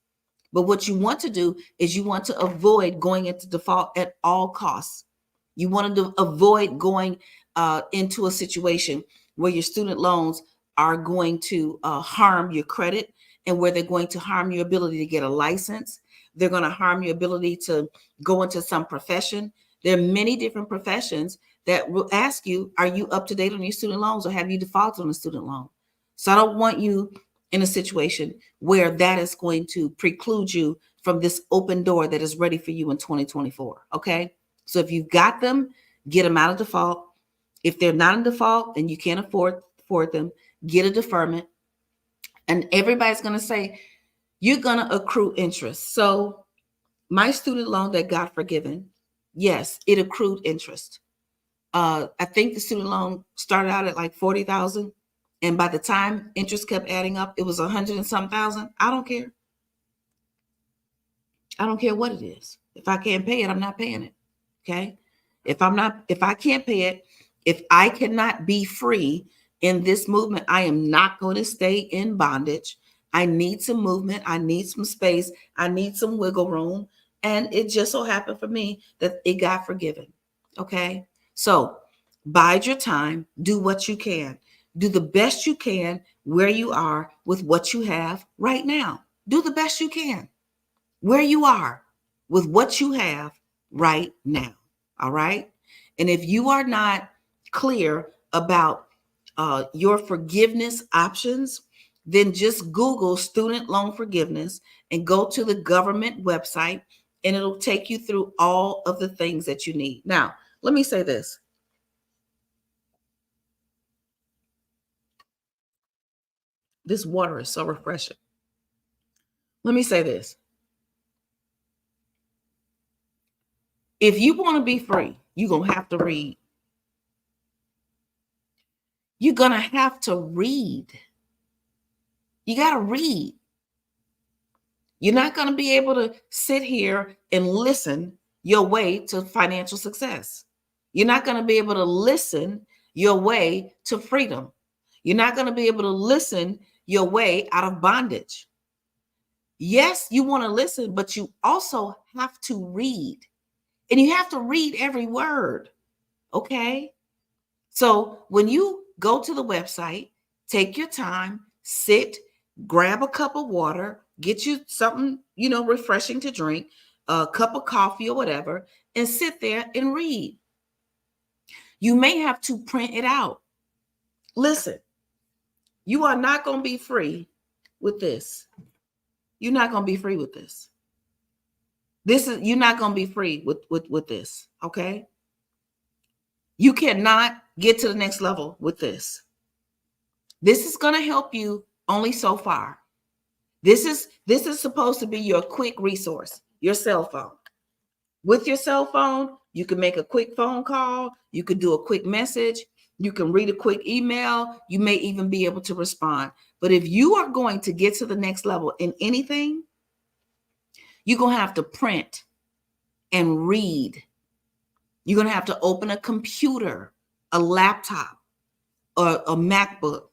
But what you want to do is you want to avoid going into default at all costs. You want to avoid going into a situation where your student loans are going to harm your credit and where they're going to harm your ability to get a license. They're going to harm your ability to go into some profession. There are many different professions that will ask you, are you up to date on your student loans or have you defaulted on a student loan? So I don't want you in a situation where that is going to preclude you from this open door that is ready for you in 2024. Okay. So if you've got them, get them out of default. If they're not in default and you can't afford them, get a deferment. And everybody's going to say, you're going to accrue interest. So my student loan that got forgiven, yes, it accrued interest. I think the student loan started out at like 40,000. And by the time interest kept adding up, it was 100 and some thousand. I don't care. I don't care what it is. If I can't pay it, I'm not paying it. Okay. If I can't pay it, if I cannot be free in this movement, I am not going to stay in bondage. I need some movement. I need some space. I need some wiggle room. And it just so happened for me that it got forgiven. Okay. So bide your time, do what you can. Do the best you can where you are with what you have right now. Do the best you can where you are with what you have right now. All right. And if you are not clear about your forgiveness options, then just Google student loan forgiveness and go to the government website and it'll take you through all of the things that you need. Now, let me say this. This water is so refreshing. Let me say this. If you want to be free, you're going to have to read. You're going to have to read. You got to read. You're not going to be able to sit here and listen your way to financial success. You're not going to be able to listen your way to freedom. You're not going to be able to listen your way out of bondage. Yes, you want to listen, but you also have to read. And you have to read every word. Okay. So when you go to the website, take your time, sit, grab a cup of water, get you something, refreshing to drink, a cup of coffee or whatever, and sit there and read. You may have to print it out. Listen, you are not going to be free with this. You're not going to be free with this. You're not going to be free with this. Okay. You cannot get to the next level with this. This is going to help you only so far. This is supposed to be your quick resource, your cell phone. With your cell phone, you can make a quick phone call. You can do a quick message. You can read a quick email. You may even be able to respond. But if you are going to get to the next level in anything, you're going to have to print and read. You're going to have to open a computer, a laptop, or a MacBook,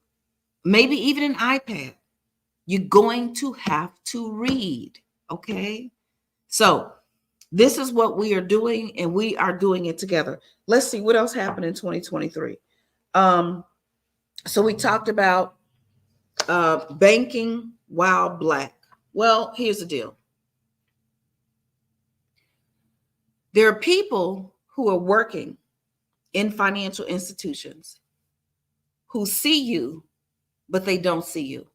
maybe even an iPad. You're going to have to read. Okay. So this is what we are doing, and we are doing it together. Let's see what else happened in 2023. So we talked about banking while Black. Well, here's the deal. There are people who are working in financial institutions who see you, but they don't see you.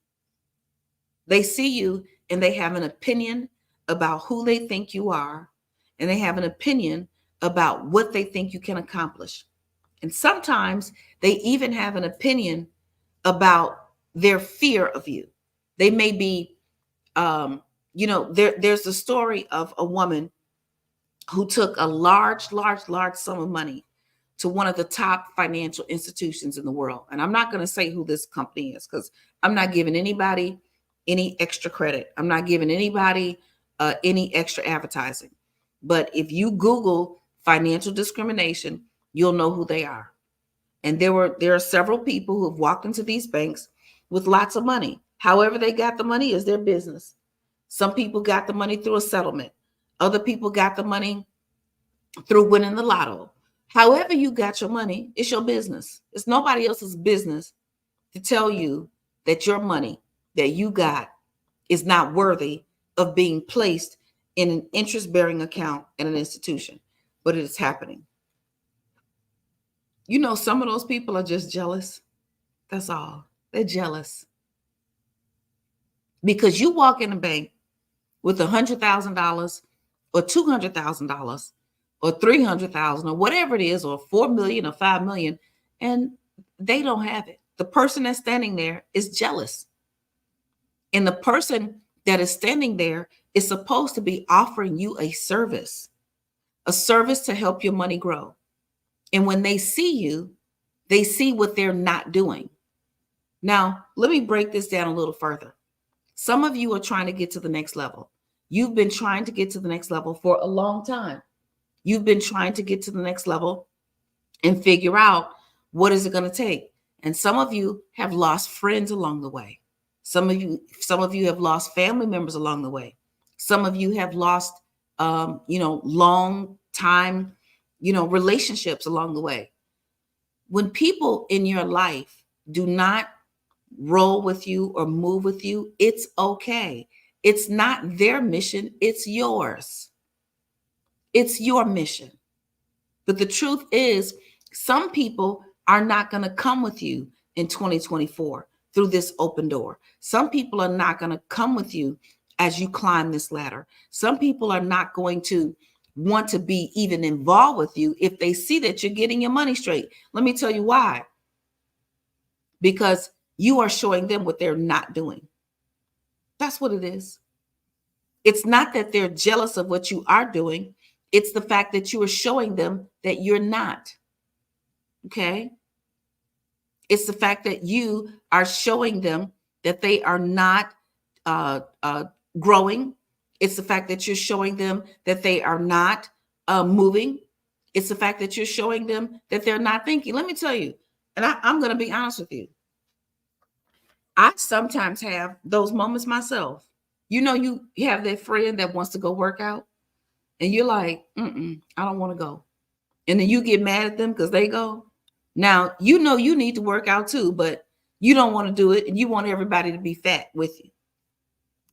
They see you and they have an opinion about who they think you are, and they have an opinion about what they think you can accomplish. And sometimes they even have an opinion about their fear of you. They may be, there's a story of a woman who took a large sum of money to one of the top financial institutions in the world. And I'm not going to say who this company is, because I'm not giving anybody any extra credit. I'm not giving anybody any extra advertising. But if you Google financial discrimination, you'll know who they are. And there are several people who have walked into these banks with lots of money. However they got the money is their business. Some people got the money through a settlement. Other people got the money through winning the lotto. However you got your money, it's your business. It's nobody else's business to tell you that your money that you got is not worthy of being placed in an interest-bearing account in an institution. But it is happening. Some of those people are just jealous. That's all. They're jealous. Because you walk in a bank with $100,000 or $200,000 or $300,000 or whatever it is, or $4 million or $5 million, and they don't have it. The person that's standing there is jealous. And the person that is standing there is supposed to be offering you a service to help your money grow. And when they see you, they see what they're not doing. Now, let me break this down a little further. Some of you are trying to get to the next level. You've been trying to get to the next level for a long time. You've been trying to get to the next level and figure out what is it going to take. And some of you have lost friends along the way. Some of you have lost family members along the way. Some of you have lost, long time, relationships along the way. When people in your life do not roll with you or move with you, it's okay. It's not their mission, it's yours. It's your mission. But the truth is, some people are not going to come with you in 2024 through this open door. Some people are not going to come with you as you climb this ladder. Some people are not going to want to be even involved with you if they see that you're getting your money straight. Let me tell you why. Because you are showing them what they're not doing. That's what it is. It's not that they're jealous of what you are doing. It's the fact that you are showing them that you're not. Okay? It's the fact that you are showing them that they are not growing. It's the fact that you're showing them that they are not moving. It's the fact that you're showing them that they're not thinking. Let me tell you, and I'm going to be honest with you. I sometimes have those moments myself. You have that friend that wants to go work out, and you're like, I don't want to go. And then you get mad at them because they go. Now, you know you need to work out too, but you don't want to do it, and you want everybody to be fat with you.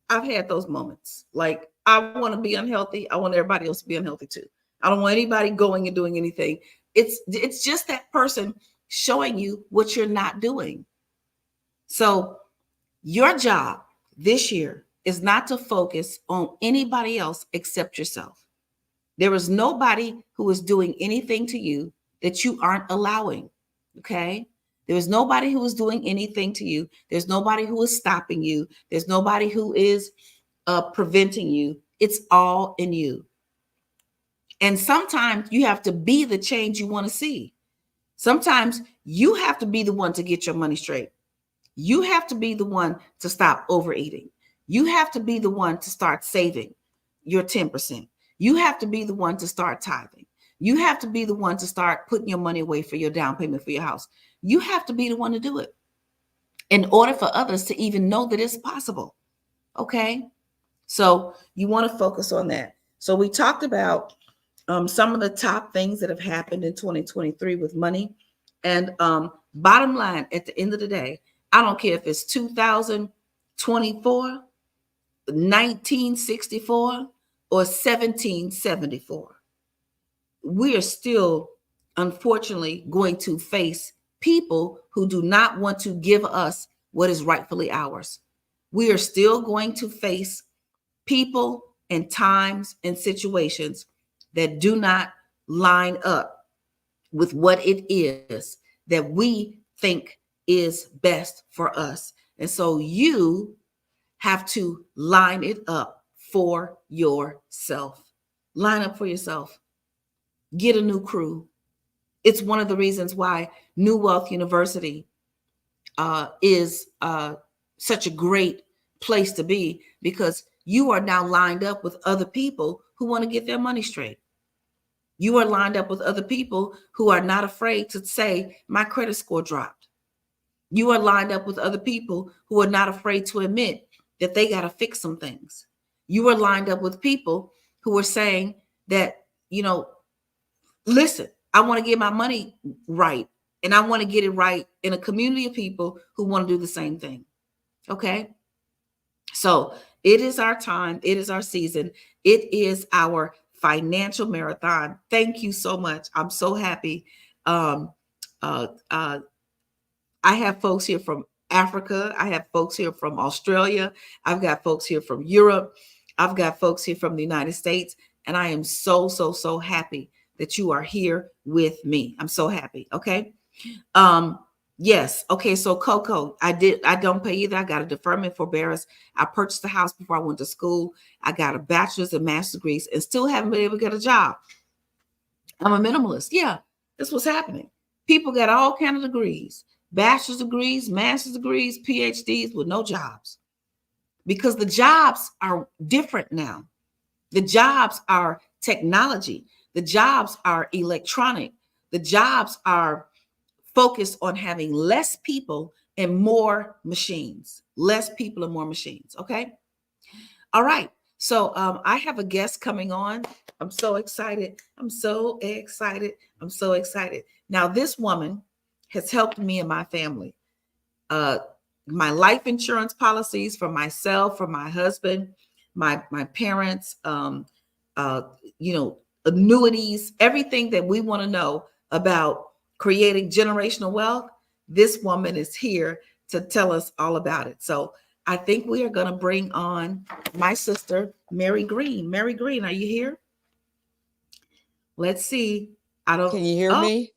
I've had those moments. Like, I want to be unhealthy. I want everybody else to be unhealthy too. I don't want anybody going and doing anything. It's just that person showing you what you're not doing. So your job this year is not to focus on anybody else except yourself. There is nobody who is doing anything to you that you aren't allowing. Okay? There is nobody who is doing anything to you. There's nobody who is stopping you. There's nobody who is preventing you. It's all in you. And sometimes you have to be the change you want to see. Sometimes you have to be the one to get your money straight. You have to be the one to stop overeating. You have to be the one to start saving your 10%. You have to be the one to start tithing. You have to be the one to start putting your money away for your down payment for your house. You have to be the one to do it in order for others to even know that it's possible. Okay? So you want to focus on that. So we talked about some of the top things that have happened in 2023 with money. And bottom line, at the end of the day, I don't care if it's 2024, 1964, or 1774. We are still, unfortunately, going to face people who do not want to give us what is rightfully ours. We are still going to face people and times and situations that do not line up with what it is that we think is best for us. And so you have to line it up for yourself. Line up for yourself. Get a new crew. It's one of the reasons why New Wealth University is such a great place to be, because you are now lined up with other people who want to get their money straight. You are lined up with other people who are not afraid to say, my credit score dropped. You are lined up with other people who are not afraid to admit that they got to fix some things. You are lined up with people who are saying that, listen, I want to get my money right, and I want to get it right in a community of people who want to do the same thing. Okay? So it is our time. It is our season. It is our financial marathon. Thank you so much. I'm so happy. I have folks here from Africa. I have folks here from Australia. I've got folks here from Europe. I've got folks here from the United States. And I am so, so, so happy that you are here with me. I'm so happy. Okay. Yes. Okay. So Coco, I don't pay either. I got a deferment forbearance. I purchased a house before I went to school. I got a bachelor's and master's degrees and still haven't been able to get a job. I'm a minimalist. Yeah. That's what's happening. People got all kinds of degrees, bachelor's degrees, master's degrees, PhDs with no jobs, because the jobs are different now. The jobs are technology. The jobs are electronic. The jobs are focused on having less people and more machines. Less people and more machines. Okay. All right. So I have a guest coming on. I'm so excited. I'm so excited. I'm so excited. Now, this woman has helped me and my family. My life insurance policies for myself, for my husband, my parents, annuities, everything that we want to know about creating generational wealth. This woman is here to tell us all about it. So I think we are going to bring on my sister, Mary Green. Mary Green, are you here? Let's see. Can you hear me?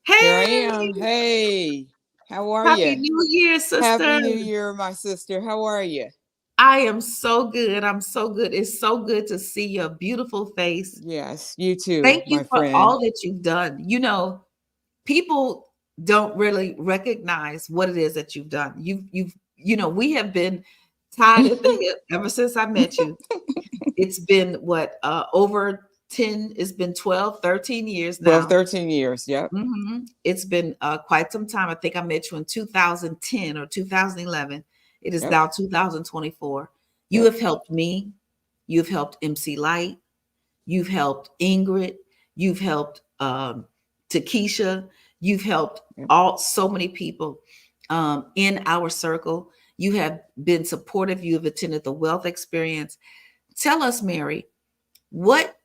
Hey, here I am. Hey, how are you? Happy New Year, sister. Happy New Year, my sister. How are you? I am so good. I'm so good. It's so good to see your beautiful face. Yes, you too. Thank you my for friend. all that you've done. People don't really recognize what it is that you've done. We have been tied at the hip ever since I met you. It's been over 10, it's been 12, 13 years now. 12, 13 years, yep. Mm-hmm. It's been quite some time. I think I met you in 2010 or 2011. It is now 2024. You have helped me. You've helped MC Light. You've helped Ingrid. You've helped Takesha. You've helped so many people in our circle. You have been supportive. You have attended the wealth experience. Tell us, Mary, what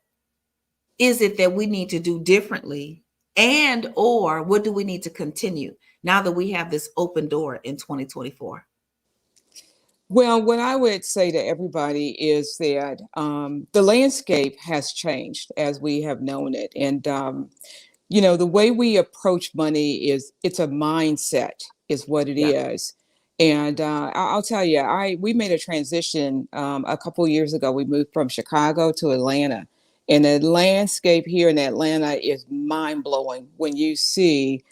is it that we need to do differently, and or what do we need to continue now that we have this open door in 2024? Well, what I would say to everybody is that the landscape has changed as we have known it. And, the way we approach money it's a mindset is what it is. And I'll tell you, we made a transition a couple of years ago. We moved from Chicago to Atlanta. And the landscape here in Atlanta is mind blowing when you see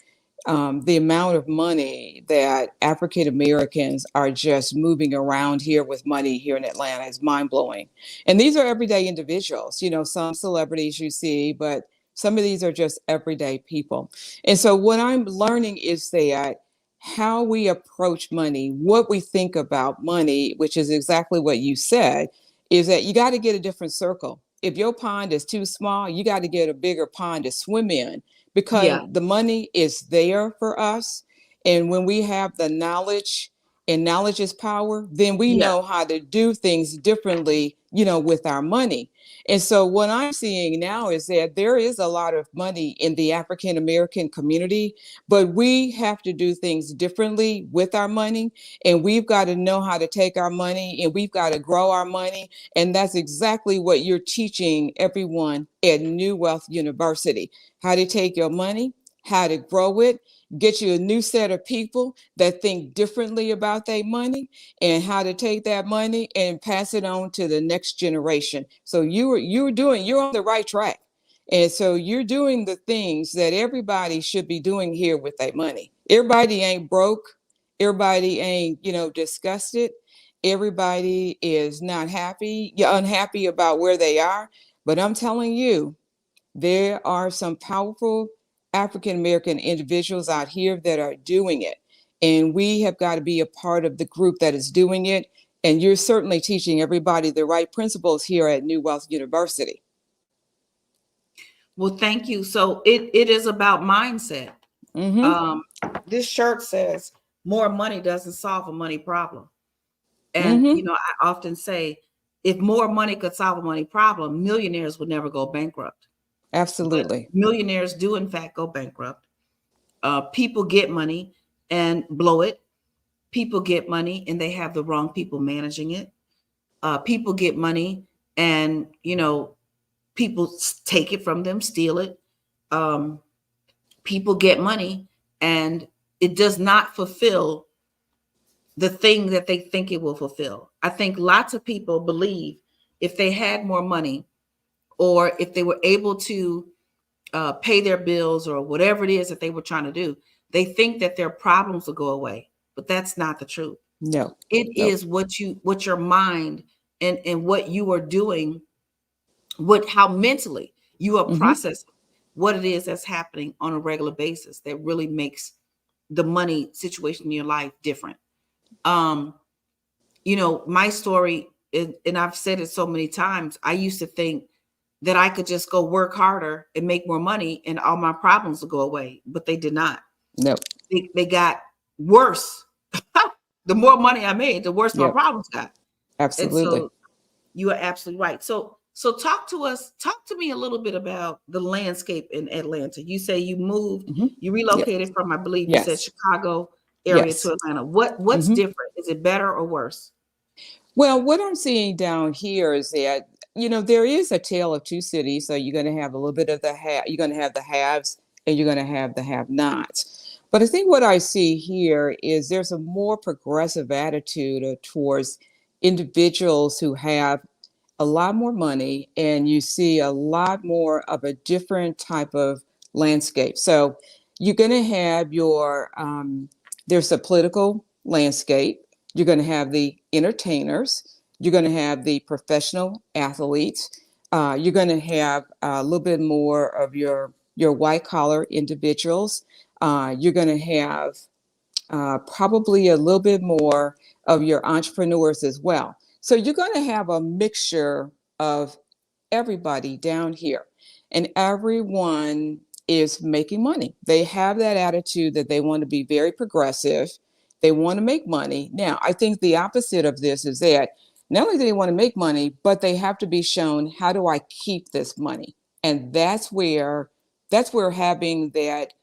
the amount of money that African Americans are just moving around here with money here in Atlanta is mind blowing. And these are everyday individuals, some celebrities you see, but some of these are just everyday people. And so what I'm learning is that how we approach money, what we think about money, which is exactly what you said, is that you got to get a different circle. If your pond is too small, you got to get a bigger pond to swim in, because the money is there for us. And when we have the knowledge, and knowledge is power, then we know how to do things differently, with our money. And so what I'm seeing now is that there is a lot of money in the African American community, but we have to do things differently with our money. And we've got to know how to take our money, and we've got to grow our money. And that's exactly what you're teaching everyone at New Wealth University: how to take your money, how to grow it, get you a new set of people that think differently about their money, and how to take that money and pass it on to the next generation. So you're on the right track. And so you're doing the things that everybody should be doing here with their money. Everybody ain't broke. Everybody ain't, disgusted. Everybody is not happy, unhappy about where they are. But I'm telling you, there are some powerful African American individuals out here that are doing it. And we have got to be a part of the group that is doing it. And you're certainly teaching everybody the right principles here at New Wealth University. Well, thank you. So it is about mindset. This shirt says more money doesn't solve a money problem. And, I often say, if more money could solve a money problem, millionaires would never go bankrupt. Absolutely. But millionaires do, in fact, go bankrupt. People get money and blow it. People get money and they have the wrong people managing it. People get money and, people take it from them, steal it. People get money and it does not fulfill the thing that they think it will fulfill. I think lots of people believe if they had more money, or if they were able to pay their bills or whatever it is that they were trying to do, they think that their problems will go away. But that's not the truth. No. It is what your mind and what you are doing, how mentally you are processing what it is that's happening on a regular basis that really makes the money situation in your life different. My story, and I've said it so many times, I used to think that I could just go work harder and make more money and all my problems will go away, but they did not. No. They got worse. The more money I made, the worse my problems got. Absolutely. And so you are absolutely right. So talk to me a little bit about the landscape in Atlanta. You say you moved, you relocated from, I believe you said Chicago area to Atlanta. What's different? Is it better or worse? Well, what I'm seeing down here is that, there is a tale of two cities. So you're going to have a little bit of you're going to have the haves and you're going to have the have-nots. But I think what I see here is there's a more progressive attitude towards individuals who have a lot more money, and you see a lot more of a different type of landscape. So you're going to have there's a political landscape. You're going to have the entertainers. You're going to have the professional athletes. You're going to have a little bit more of your white collar individuals. You're going to have probably a little bit more of your entrepreneurs as well. So you're going to have a mixture of everybody down here, and everyone is making money. They have that attitude that they want to be very progressive. They want to make money. Now, I think the opposite of this is that not only do they want to make money, but they have to be shown, how do I keep this money? And that's where having that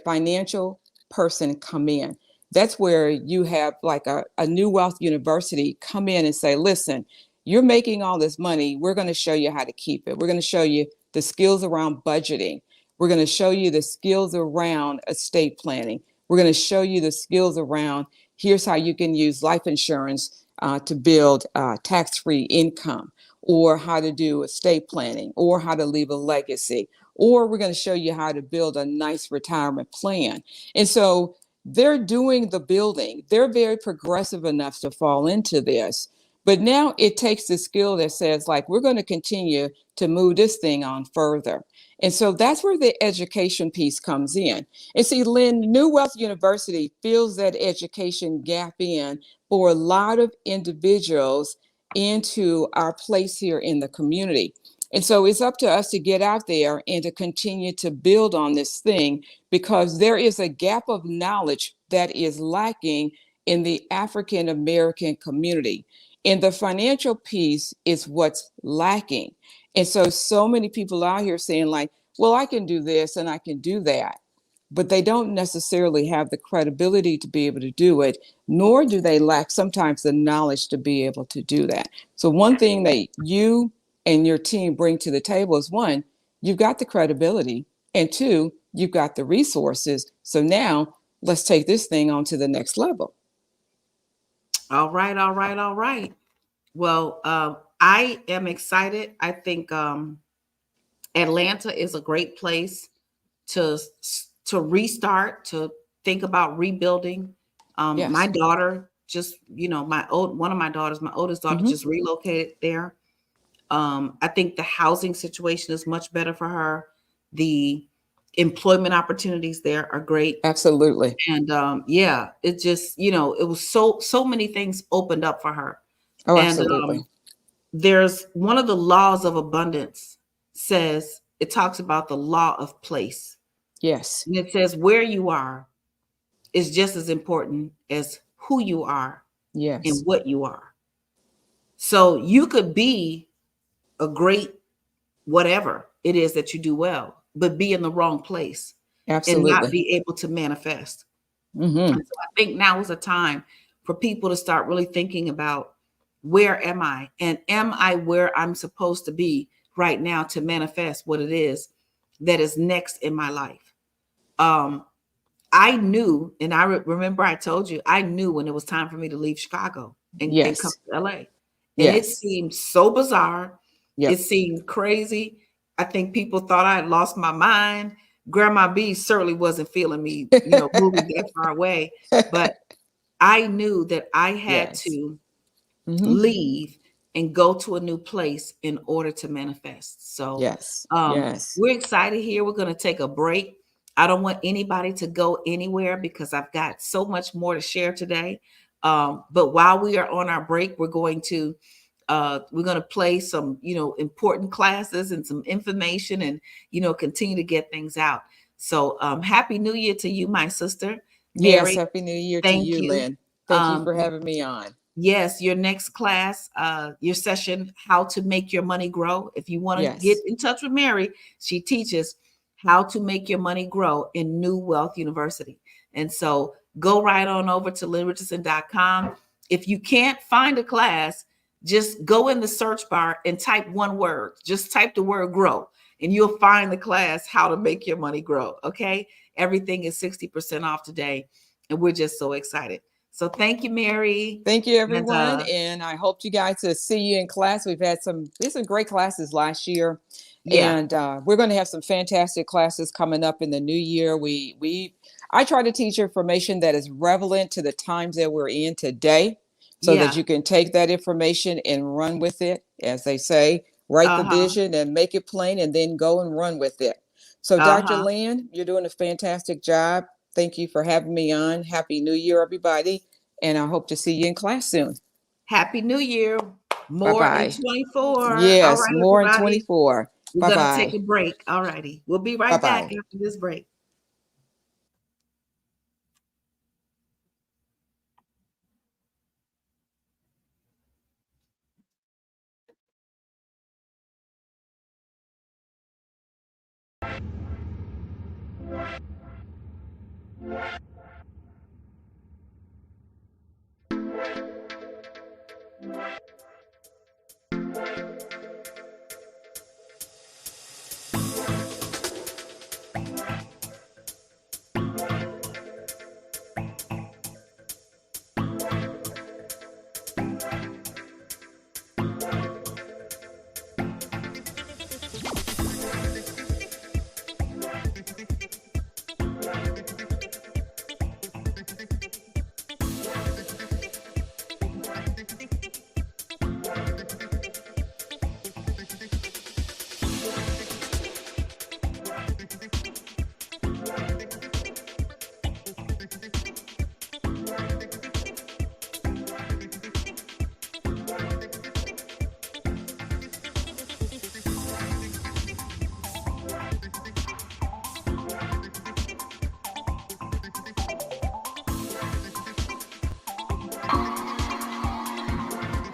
financial person come in. That's where you have like a New Wealth University come in and say, listen, you're making all this money. We're going to show you how to keep it. We're going to show you the skills around budgeting. We're going to show you the skills around estate planning. We're going to show you the skills around, here's how you can use life insurance to build tax-free income, or how to do estate planning, or how to leave a legacy, or we're going to show you how to build a nice retirement plan. And so they're doing the building. They're very progressive enough to fall into this. But now it takes the skill that says, like, we're going to continue to move this thing on further. And so that's where the education piece comes in. And see, Lynn, New Wealth University fills that education gap in for a lot of individuals into our place here in the community. And so it's up to us to get out there and to continue to build on this thing, because there is a gap of knowledge that is lacking in the African American community. And the financial piece is what's lacking. And so many people out here saying, like, well, I can do this and I can do that, but they don't necessarily have the credibility to be able to do it, nor do they lack sometimes the knowledge to be able to do that. So one thing that you and your team bring to the table is, one, you've got the credibility, and two, you've got the resources. So now let's take this thing on to the next level. All right, all right, all right. Well, I am excited. I think Atlanta is a great place to restart, to think about rebuilding. Yes. My daughter just, one of my daughters, my oldest daughter, just relocated there. I think the housing situation is much better for her. The employment opportunities there are great. Absolutely. And yeah, it just, it was so many things opened up for her. Oh, And absolutely. there's one of the laws of abundance says, it talks about the law of place. Yes. And it says where you are is just as important as who you are. Yes. And what you are. So you could be a great whatever it is that you do well, but be in the wrong place. Absolutely. And not be able to manifest. Mm-hmm. And so I think now is a time for people to start really thinking about, where am I? And am I where I'm supposed to be right now to manifest what it is that is next in my life? I knew, and I remember I told you, I knew when it was time for me to leave Chicago and come to LA. And it seemed so bizarre. Yep. It seemed crazy. I think people thought I had lost my mind. Grandma B certainly wasn't feeling me, moving that far away. But I knew that I had to leave and go to a new place in order to manifest. So we're excited here. We're going to take a break. I don't want anybody to go anywhere because I've got so much more to share today. But while we are on our break, we're going to play some, important classes and some information and, continue to get things out. So Happy New Year to you, my sister. Mary, yes, Happy New Year to you, Lynn. Thank you for having me on. Yes, your next class, your session, How to Make Your Money Grow. If you want to get in touch with Mary, she teaches how to make your money grow in New Wealth University. And so go right on over to lynnrichardson.com. If you can't find a class, just go in the search bar and type one word. Just type the word grow, and you'll find the class, How to Make Your Money Grow. Okay. Everything is 60% off today. And we're just so excited. So thank you, Mary. Thank you, everyone. And I hope you guys to see you in class. We've had these are great classes last year. And we're going to have some fantastic classes coming up in the new year. I try to teach information that is relevant to the times that we're in today, so that you can take that information and run with it. As they say, write the vision and make it plain, and then go and run with it. So Dr. Lynn, you're doing a fantastic job. Thank you for having me on. Happy New Year, everybody. And I hope to see you in class soon. Happy New Year. More in Bye-bye. 24. All Yes, right, more in everybody. 24. We're going to take Bye-bye. a break. All righty. We'll be right back Bye-bye. after this break.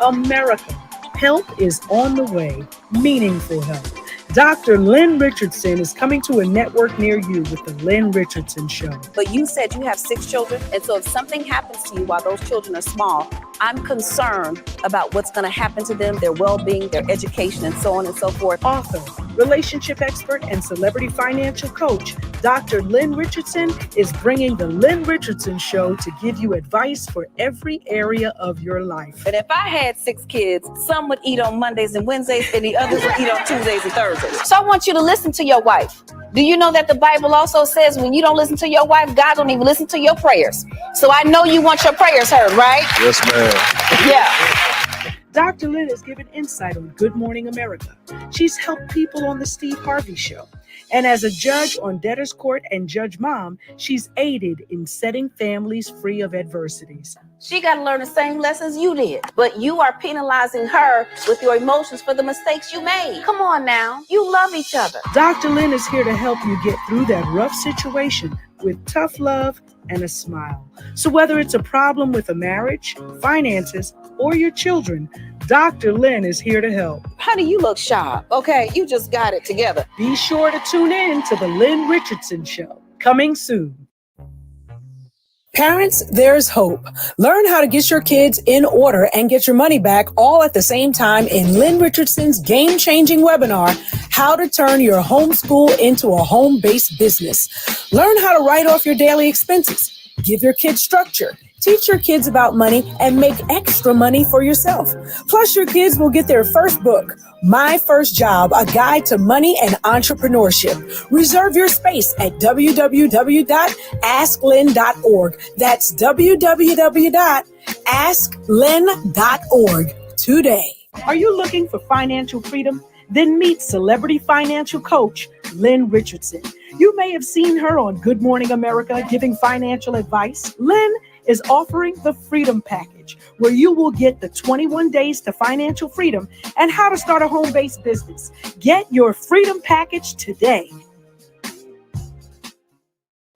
America, help is on the way. Meaningful help. Dr. Lynn Richardson is coming to a network near you with the Lynn Richardson Show. But you said you have 6 children, and so if something happens to you while those children are small, I'm concerned about what's going to happen to them, their well-being, their education, and so on and so forth. Author, relationship expert, and celebrity financial coach, Dr. Lynn Richardson is bringing the Lynn Richardson Show to give you advice for every area of your life. But if I had 6 kids, some would eat on Mondays and Wednesdays, and the others would eat on Tuesdays and Thursdays. So I want you to listen to your wife. Do you know that the Bible also says when you don't listen to your wife, God don't even listen to your prayers? So I know you want your prayers heard, right? Yes, ma'am. Yeah. Dr. Lynn has given insight on Good Morning America. She's helped people on the Steve Harvey Show. And as a judge on Debtor's Court and Judge Mom, she's aided in setting families free of adversities. She got to learn the same lessons you did, but you are penalizing her with your emotions for the mistakes you made. Come on now. You love each other. Dr. Lynn is here to help you get through that rough situation with tough love and a smile. So whether it's a problem with a marriage, finances, or your children, Dr. Lynn is here to help. Honey, you look sharp. Okay, you just got it together. Be sure to tune in to the Lynn Richardson Show, coming soon. Parents, there's hope. Learn how to get your kids in order and get your money back all at the same time in Lynn Richardson's game-changing webinar, How to Turn Your Homeschool into a Home-Based Business. Learn how to write off your daily expenses, give your kids structure, teach your kids about money, and make extra money for yourself. Plus, your kids will get their first book, My First Job, A Guide to Money and Entrepreneurship. Reserve your space at www.asklynn.org. That's www.asklynn.org today. Are you looking for financial freedom? Then meet celebrity financial coach, Lynn Richardson. You may have seen her on Good Morning America giving financial advice. Lynn is offering the Freedom Package, where you will get the 21 days to financial freedom and how to start a home-based business. Get your Freedom Package today.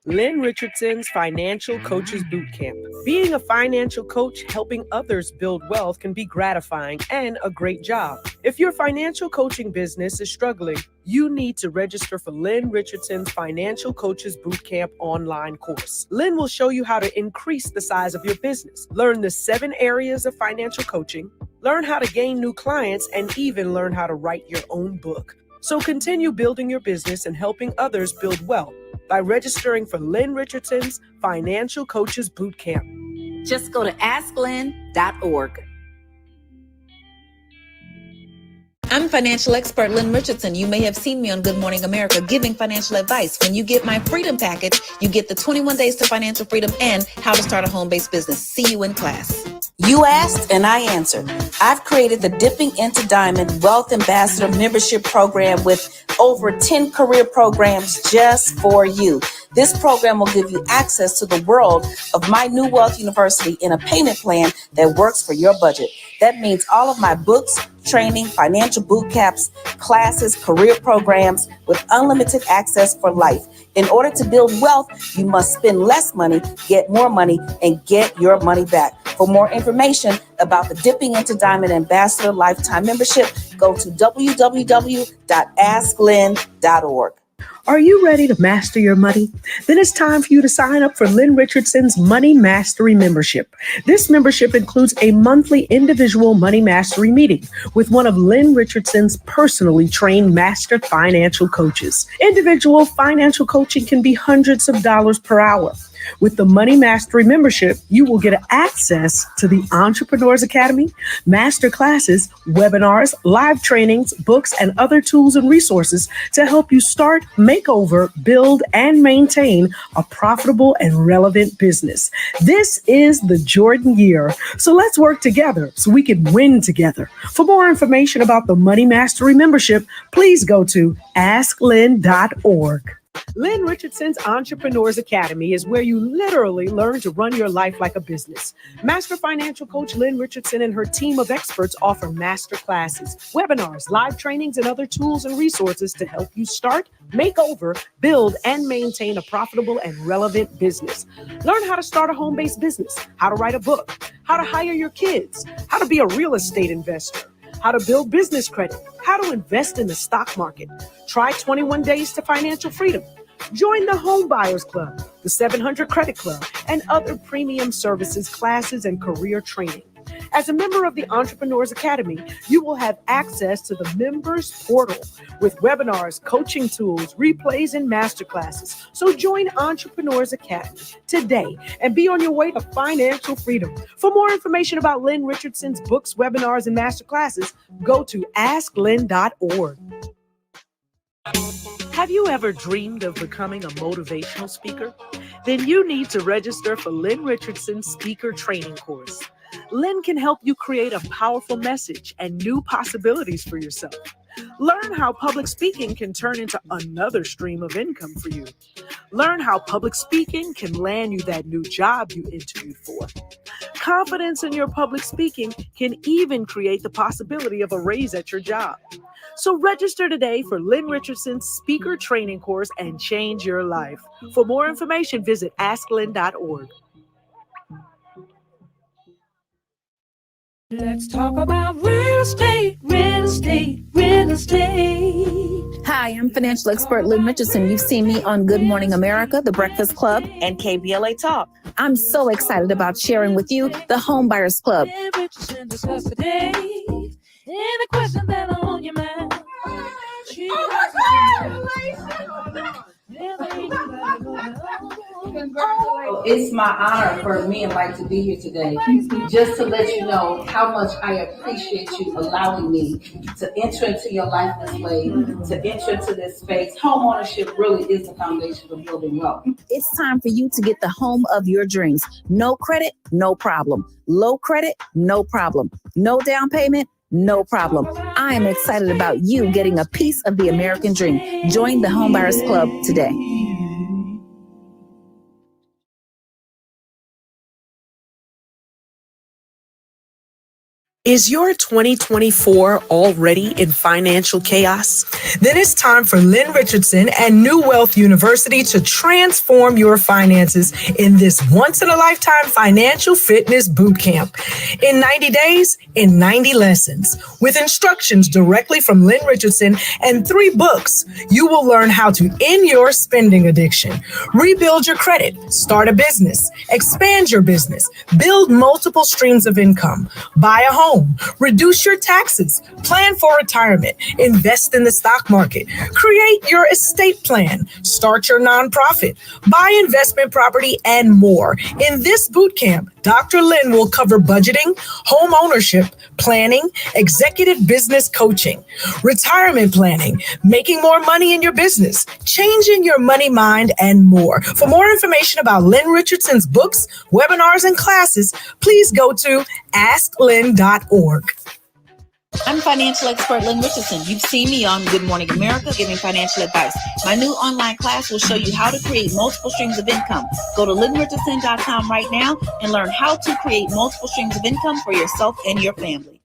Lynn Richardson's Financial Coaches Bootcamp. Being a financial coach helping others build wealth can be gratifying and a great job. If your financial coaching business is struggling, you need to register for Lynn Richardson's Financial Coaches Bootcamp online course. Lynn will show you how to increase the size of your business, learn the 7 areas of financial coaching, learn how to gain new clients, and even learn how to write your own book. So continue building your business and helping others build wealth by registering for Lynn Richardson's Financial Coaches Bootcamp. Just go to asklynn.org. I'm financial expert Lynn Richardson. You may have seen me on Good Morning America giving financial advice. When you get my Freedom Package, you get the 21 Days to Financial Freedom and How to Start a Home-Based Business. See you in class. You asked and I answered. I've created the Dipping into Diamond Wealth Ambassador Membership Program with over 10 career programs just for you. This program will give you access to the world of my New Wealth University in a payment plan that works for your budget. That means all of my books, training, financial boot camps, classes, career programs with unlimited access for life. In order to build wealth, you must spend less money, get more money, and get your money back. For more information about the Dipping into Diamond Ambassador Lifetime Membership, go to www.asklynn.org. Are you ready to master your money? Then it's time for you to sign up for Lynn Richardson's Money Mastery Membership. This membership includes a monthly individual money mastery meeting with one of Lynn Richardson's personally trained master financial coaches. Individual financial coaching can be hundreds of dollars per hour. With the Money Mastery membership, you will get access to the Entrepreneurs Academy, master classes, webinars, live trainings, books, and other tools and resources to help you start, make over, build, and maintain a profitable and relevant business. This is the Jordan year, so let's work together so we can win together. For more information about the Money Mastery membership, please go to asklynn.org. Lynn Richardson's Entrepreneurs Academy is where you literally learn to run your life like a business. Master financial coach Lynn Richardson and her team of experts offer master classes, webinars, live trainings, and other tools and resources to help you start, make over, build, and maintain a profitable and relevant business. Learn how to start a home-based business, how to write a book, how to hire your kids, how to be a real estate investor, how to build business credit, how to invest in the stock market. Try 21 Days to Financial Freedom. Join the Home Buyers Club, the 700 Credit Club, and other premium services, classes, and career training. As a member of the Entrepreneurs Academy, you will have access to the members portal with webinars, coaching tools, replays, and masterclasses. So join Entrepreneurs Academy today and be on your way to financial freedom. For more information about Lynn Richardson's books, webinars, and masterclasses, go to asklynn.org. Have you ever dreamed of becoming a motivational speaker? Then you need to register for Lynn Richardson's speaker training course. Lynn can help you create a powerful message and new possibilities for yourself. Learn how public speaking can turn into another stream of income for you. Learn how public speaking can land you that new job you interviewed for. Confidence in your public speaking can even create the possibility of a raise at your job. So register today for Lynn Richardson's speaker training course and change your life. For more information, visit asklynn.org. Let's talk about real estate, real estate, real estate. Hi, I'm financial expert Lynn Richardson. You've seen me on Good Morning America, The Breakfast Club, and KBLA Talk. I'm so excited about sharing with you the Home Buyers Club. Lynn Richardson discuss today. Any question that are on your mind. It's my honor for me and Mike to be here today, just to let you know how much I appreciate you allowing me to enter into your life this way, to enter into this space. Home ownership really is the foundation of building wealth. It's time for you to get the home of your dreams. No credit, no problem. Low credit, no problem. No down payment, no problem. I am excited about you getting a piece of the American dream. Join the Home Buyers Club today. Is your 2024 already in financial chaos? Then it's time for Lynn Richardson and New Wealth University to transform your finances in this once-in-a-lifetime financial fitness boot camp. In 90 days, in 90 lessons, with instructions directly from Lynn Richardson and 3 books, you will learn how to end your spending addiction, rebuild your credit, start a business, expand your business, build multiple streams of income, buy a home, reduce your taxes, plan for retirement, invest in the stock market, create your estate plan, start your nonprofit, buy investment property, and more. In this boot camp, Dr. Lynn will cover budgeting, home ownership, planning, executive business coaching, retirement planning, making more money in your business, changing your money mind, and more. For more information about Lynn Richardson's books, webinars, and classes, please go to asklynn.org. I'm financial expert Lynn Richardson. You've seen me on Good Morning America giving financial advice. My new online class will show you how to create multiple streams of income. Go to lynnrichardson.com right now and learn how to create multiple streams of income for yourself and your family.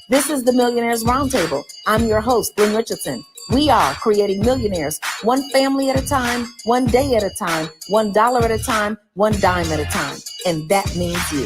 This is the Millionaires Roundtable. I'm your host, Lynn Richardson. We are creating millionaires, one family at a time, one day at a time, $1 at a time, one dime at a time. And that means you.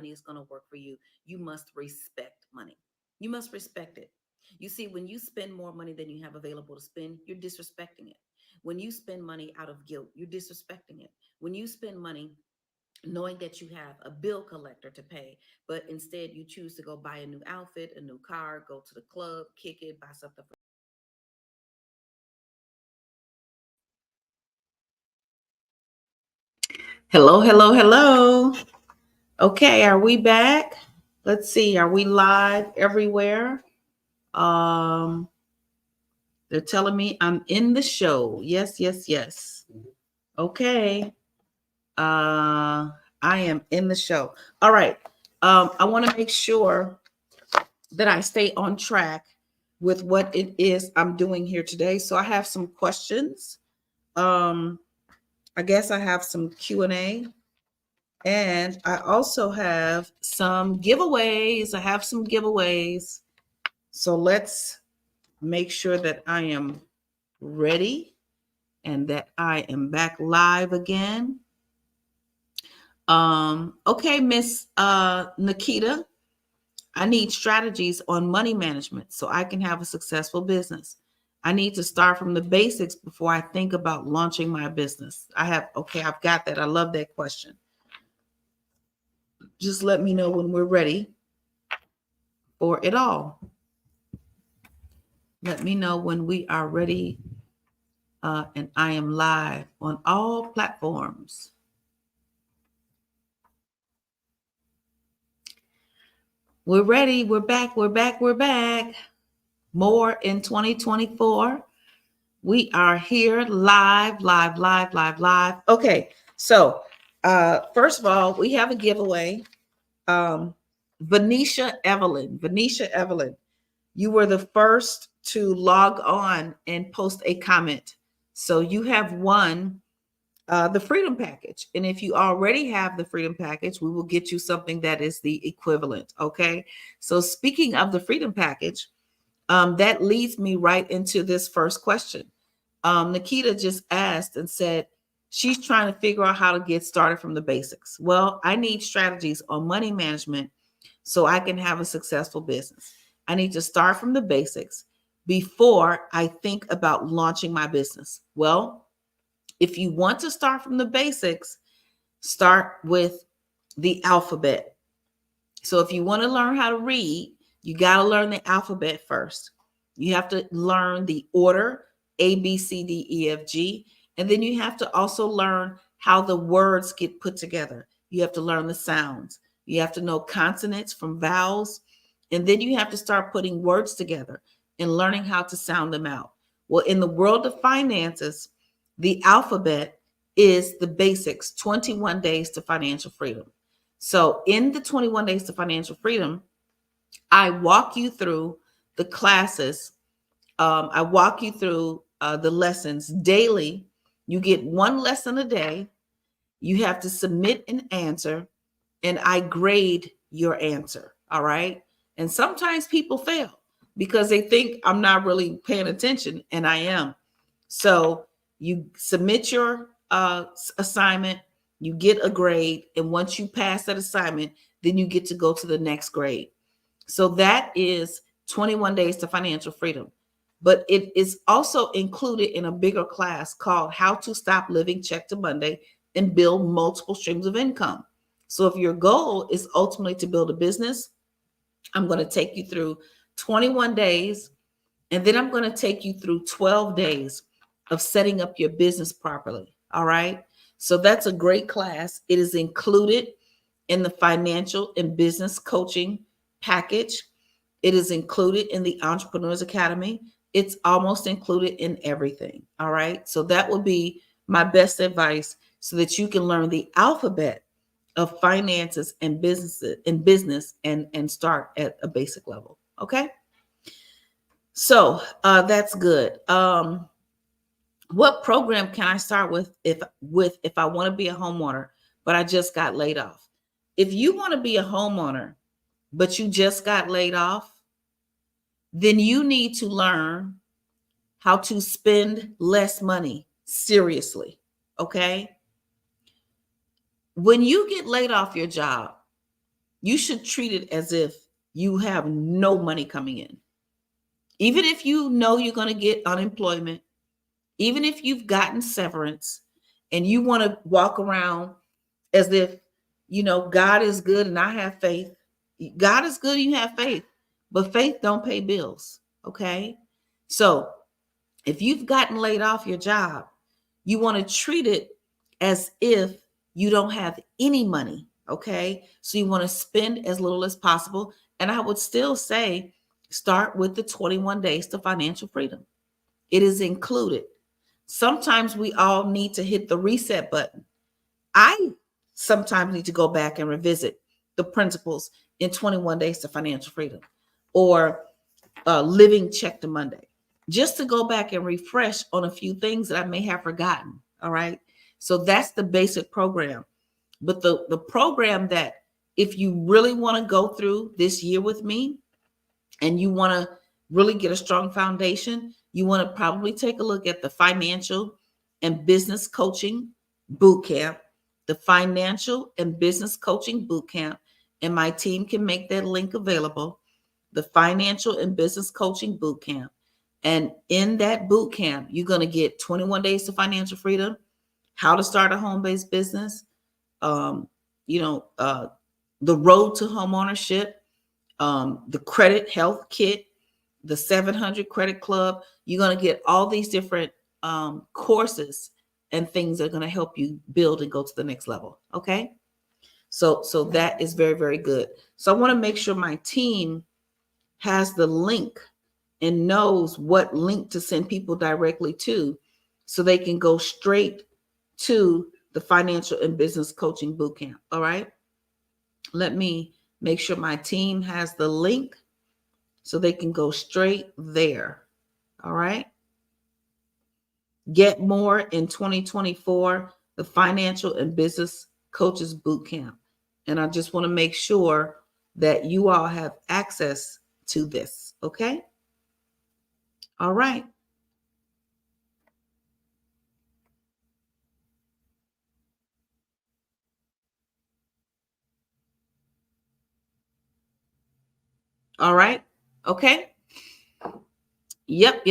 Is going to work for you, you must respect money. You must respect it. You see, when you spend more money than you have available to spend, you're disrespecting it. When you spend money out of guilt, you're disrespecting it. When you spend money knowing that you have a bill collector to pay, but instead you choose to go buy a new outfit, a new car, go to the club, kick it, buy something for Hello, hello, hello. Okay, are we back? Let's see. Are we live everywhere? They're telling me I'm in the show. Yes, yes, yes. Okay. I am in the show. All right. I want to make sure that I stay on track with what it is I'm doing here today. So I have some questions. I guess I have some Q&A. And I also have some giveaways. I have some giveaways. So let's make sure that I am ready and that I am back live again. Okay, Miss Nikita, I need strategies on money management so I can have a successful business. I need to start from the basics before I think about launching my business. I've got that. I love that question. Just let me know when we're ready for it all. Let me know when we are ready. And I am live on all platforms. We're ready. We're back. We're back. We're back. More in 2024. We are here live. Okay. So, first of all, we have a giveaway. Venetia Evelyn, you were the first to log on and post a comment. So you have won the Freedom Package. And if you already have the Freedom Package, we will get you something that is the equivalent. Okay. So speaking of the Freedom Package, that leads me right into this first question. Nikita just asked and said she's trying to figure out how to get started from the basics. Well, I need strategies on money management so I can have a successful business. I need to start from the basics before I think about launching my business. Well, if you want to start from the basics, start with the alphabet. So if you want to learn how to read, you got to learn the alphabet first. You have to learn the order, A, B, C, D, E, F, G. And then you have to also learn how the words get put together. You have to learn the sounds. You have to know consonants from vowels. And then you have to start putting words together and learning how to sound them out. Well, in the world of finances, the alphabet is the basics, 21 days to financial freedom. So in the 21 days to financial freedom, I walk you through the classes. I walk you through the lessons daily. You get one lesson a day. You have to submit an answer, and I grade your answer. All right. And sometimes people fail because they think I'm not really paying attention, and I am. So you submit your assignment, you get a grade, and once you pass that assignment, then you get to go to the next grade. So that is 21 days to financial freedom. But it is also included in a bigger class called How to Stop Living Check to Monday and Build Multiple Streams of Income. So if your goal is ultimately to build a business, I'm going to take you through 21 days, and then I'm going to take you through 12 days of setting up your business properly. All right. So that's a great class. It is included in the financial and business coaching package. It is included in the Entrepreneurs Academy. It's almost included in everything. All right. So that would be my best advice so that you can learn the alphabet of finances and business and start at a basic level. Okay. So that's good. What program can I start with if I want to be a homeowner, but I just got laid off? If you want to be a homeowner, but you just got laid off, then you need to learn how to spend less money seriously. Okay. When you get laid off your job, you should treat it as if you have no money coming in. Even if you know you're going to get unemployment, even if you've gotten severance and you want to walk around as if, God is good and I have faith. God is good and you have faith, but faith don't pay bills. Okay. So if you've gotten laid off your job, you want to treat it as if you don't have any money. Okay. So you want to spend as little as possible. And I would still say, start with the 21 days to financial freedom. It is included. Sometimes we all need to hit the reset button. I sometimes need to go back and revisit the principles in 21 days to financial freedom or living check to Monday, just to go back and refresh on a few things that I may have forgotten. All right. So that's the basic program. But the program that if you really want to go through this year with me and you want to really get a strong foundation, you want to probably take a look at the Financial and Business Coaching Bootcamp, the Financial and Business Coaching Bootcamp, and my team can make that link available, the Financial and Business Coaching Bootcamp. And in that bootcamp, you're going to get 21 days to financial freedom, how to start a home-based business, the road to home ownership, the credit health kit, the 700 credit club. You're going to get all these different courses and things that are going to help you build and go to the next level. Okay. So that is very, very good. So I want to make sure my team has the link and knows what link to send people directly to, so they can go straight to the Financial and Business Coaching Bootcamp. All right. Let me make sure my team has the link so they can go straight there. All right. Get more in 2024, the Financial and Business Coaches Bootcamp. And I just want to make sure that you all have access to this. Okay. All right. All right. Okay. Yep.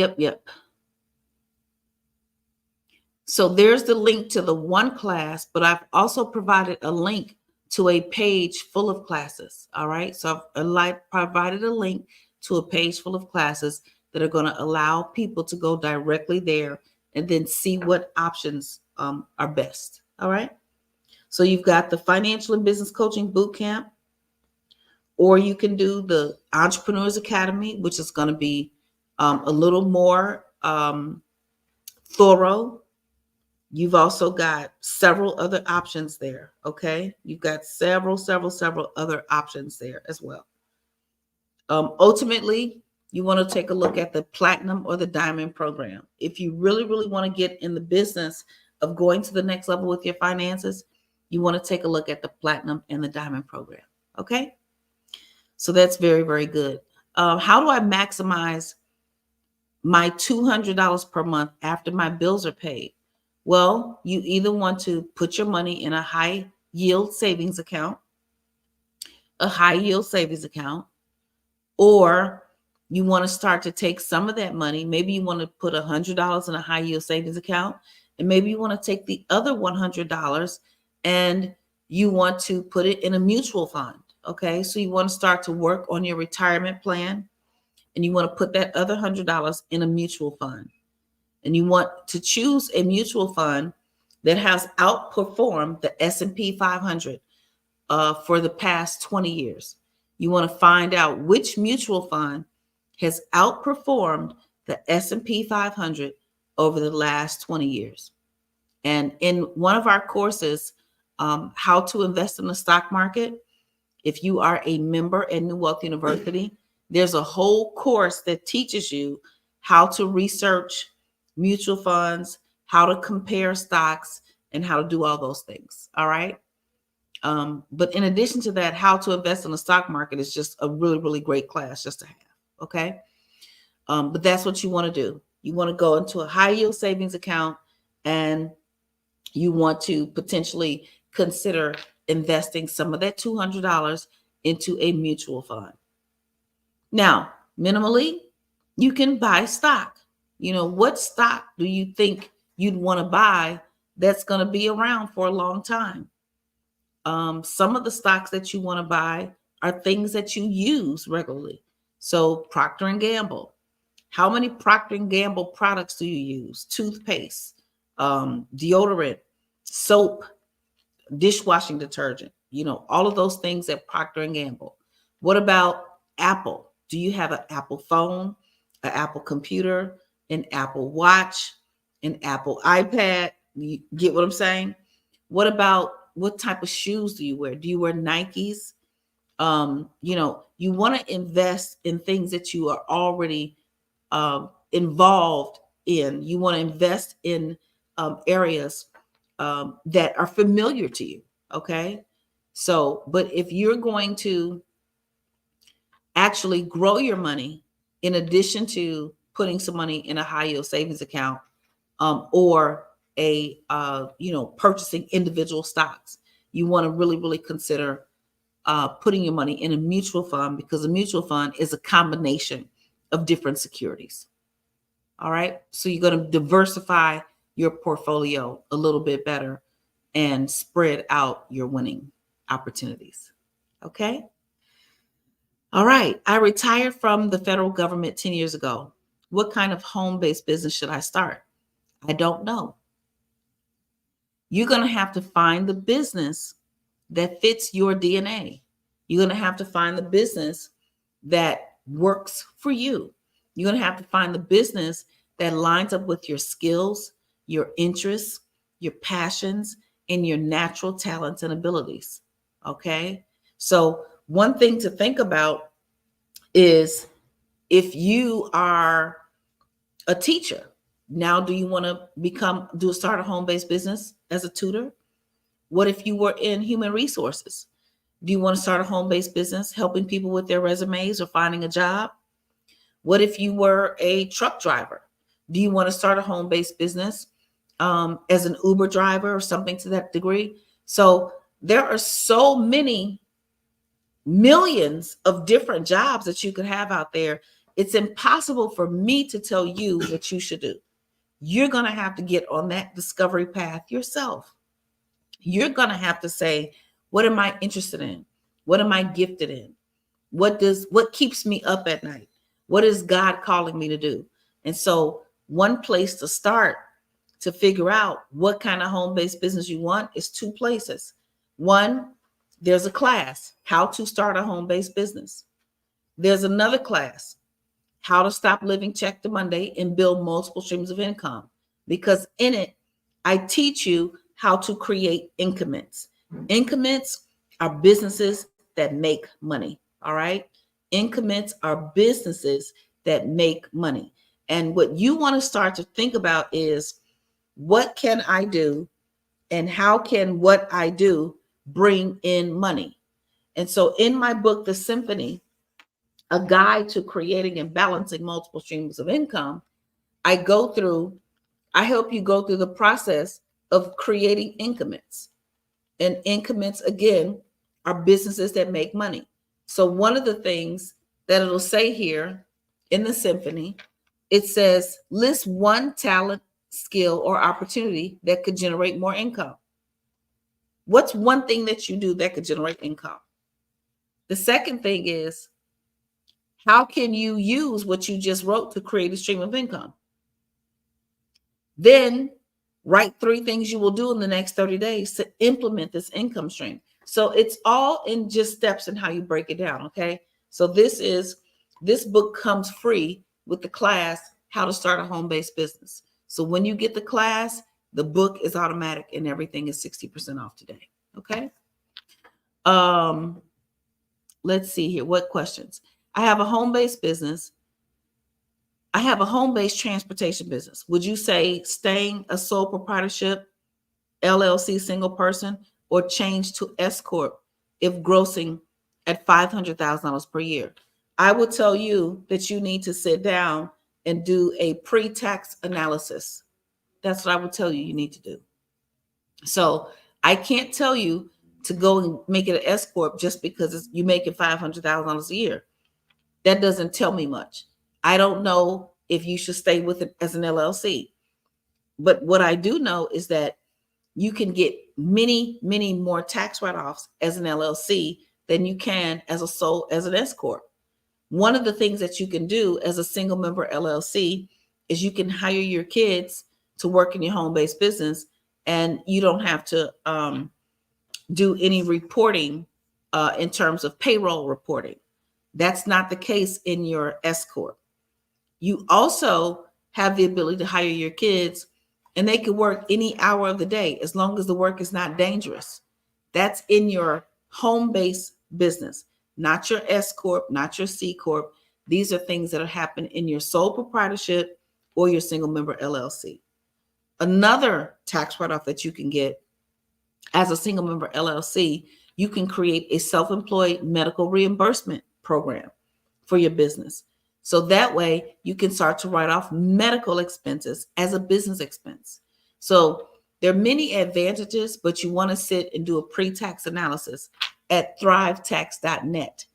So there's the link to the one class, but I've also provided a link to a page full of classes. All right. So I've provided a link to a page full of classes that are going to allow people to go directly there and then see what options are best. All right. So you've got the Financial and Business Coaching Bootcamp, or you can do the Entrepreneurs Academy, which is going to be a little more thorough. You've also got several other options there. Okay. You've got several other options there as well. Ultimately, you want to take a look at the Platinum or the Diamond program. If you really, really want to get in the business of going to the next level with your finances, you want to take a look at the Platinum and the Diamond program. Okay. So that's very, very good. How do I maximize my $200 per month after my bills are paid? Well, you either want to put your money in a high yield savings account, or you want to start to take some of that money. Maybe you want to put $100 in a high yield savings account, and maybe you want to take the other $100 and you want to put it in a mutual fund. Okay. So you want to start to work on your retirement plan, and you want to put that other $100 in a mutual fund. And you want to choose a mutual fund that has outperformed the S&P 500 for the past 20 years. You want to find out which mutual fund has outperformed the S&P 500 over the last 20 years. And in one of our courses, How to Invest in the Stock Market, if you are a member at New Wealth University, there's a whole course that teaches you how to research mutual funds, how to compare stocks, and how to do all those things. All right. But in addition to that, how to invest in the stock market is just a really, really great class just to have. Okay. But that's what you want to do. You want to go into a high yield savings account, and you want to potentially consider investing some of that $200 into a mutual fund. Now, minimally, You can buy stock. What stock do you think you'd want to buy that's going to be around for a long time? Some of the stocks that you want to buy are things that you use regularly. So Procter and Gamble. How many Procter and Gamble products do you use? Toothpaste, deodorant, soap, dishwashing detergent, all of those things at Procter and Gamble. What about Apple? Do you have an Apple phone, an Apple computer, an Apple Watch, an Apple iPad? You get what I'm saying? What type of shoes do you wear? Do you wear Nikes? You want to invest in things that you are already involved in. You want to invest in areas that are familiar to you. Okay. So, but if you're going to actually grow your money, in addition to putting some money in a high yield savings account, or purchasing individual stocks, you want to really, really consider putting your money in a mutual fund, because a mutual fund is a combination of different securities. All right. So you're going to diversify your portfolio a little bit better and spread out your winning opportunities. Okay. All right. I retired from the federal government 10 years ago. What kind of home-based business should I start? I don't know. You're going to have to find the business that fits your DNA. You're going to have to find the business that works for you. You're going to have to find the business that lines up with your skills, your interests, your passions, and your natural talents and abilities. Okay. So one thing to think about is, if you are a teacher, now do you want to start a home-based business as a tutor? What if you were in human resources? Do you want to start a home-based business helping people with their resumes or finding a job? What if you were a truck driver? Do you want to start a home-based business as an Uber driver or something to that degree? So there are so many millions of different jobs that you could have out there. It's impossible for me to tell you what you should do. You're going to have to get on that discovery path yourself. You're going to have to say, what am I interested in? What am I gifted in? What keeps me up at night? What is God calling me to do? And so one place to start to figure out what kind of home-based business you want is two places. One, there's a class, how to start a home-based business. There's another class, how to stop living check to Monday and build multiple streams of income. Because in it, I teach you how to create increments. Increments are businesses that make money. All right. Increments are businesses that make money. And what you want to start to think about is, what can I do and how can what I do bring in money? And so in my book, The Symphony, a guide to creating and balancing multiple streams of income, I help you go through the process of creating increments. And increments, again, are businesses that make money. So one of the things that it'll say here in the symphony, it says, list one talent, skill, or opportunity that could generate more income. What's one thing that you do that could generate income? The second thing is, how can you use what you just wrote to create a stream of income? Then write 3 things you will do in the next 30 days to implement this income stream. So it's all in just steps and how you break it down. Okay. So this book comes free with the class, How to Start a Home-Based Business. So when you get the class, the book is automatic and everything is 60% off today. Okay. Let's see here. What questions? I have a home-based business. I have a home-based transportation business. Would you say staying a sole proprietorship, LLC, single person, or change to S Corp if grossing at $500,000 per year? I will tell you that you need to sit down and do a pre-tax analysis. That's what I would tell you need to do. So I can't tell you to go and make it an S Corp just because you make it $500,000 a year. That doesn't tell me much. I don't know if you should stay with it as an LLC. But what I do know is that you can get many, many more tax write-offs as an LLC than you can as an S corp. One of the things that you can do as a single member LLC is you can hire your kids to work in your home-based business, and you don't have to do any reporting in terms of payroll reporting. That's not the case in your S corp. You also have the ability to hire your kids, and they can work any hour of the day as long as the work is not dangerous. That's in your home-based business, not your S corp, not your C corp. These are things that happen in your sole proprietorship or your single member LLC. Another tax write-off that you can get as a single member LLC, you can create a self-employed medical reimbursement program for your business. So that way you can start to write off medical expenses as a business expense. So there are many advantages, but you want to sit and do a pre-tax analysis at thrivetax.net.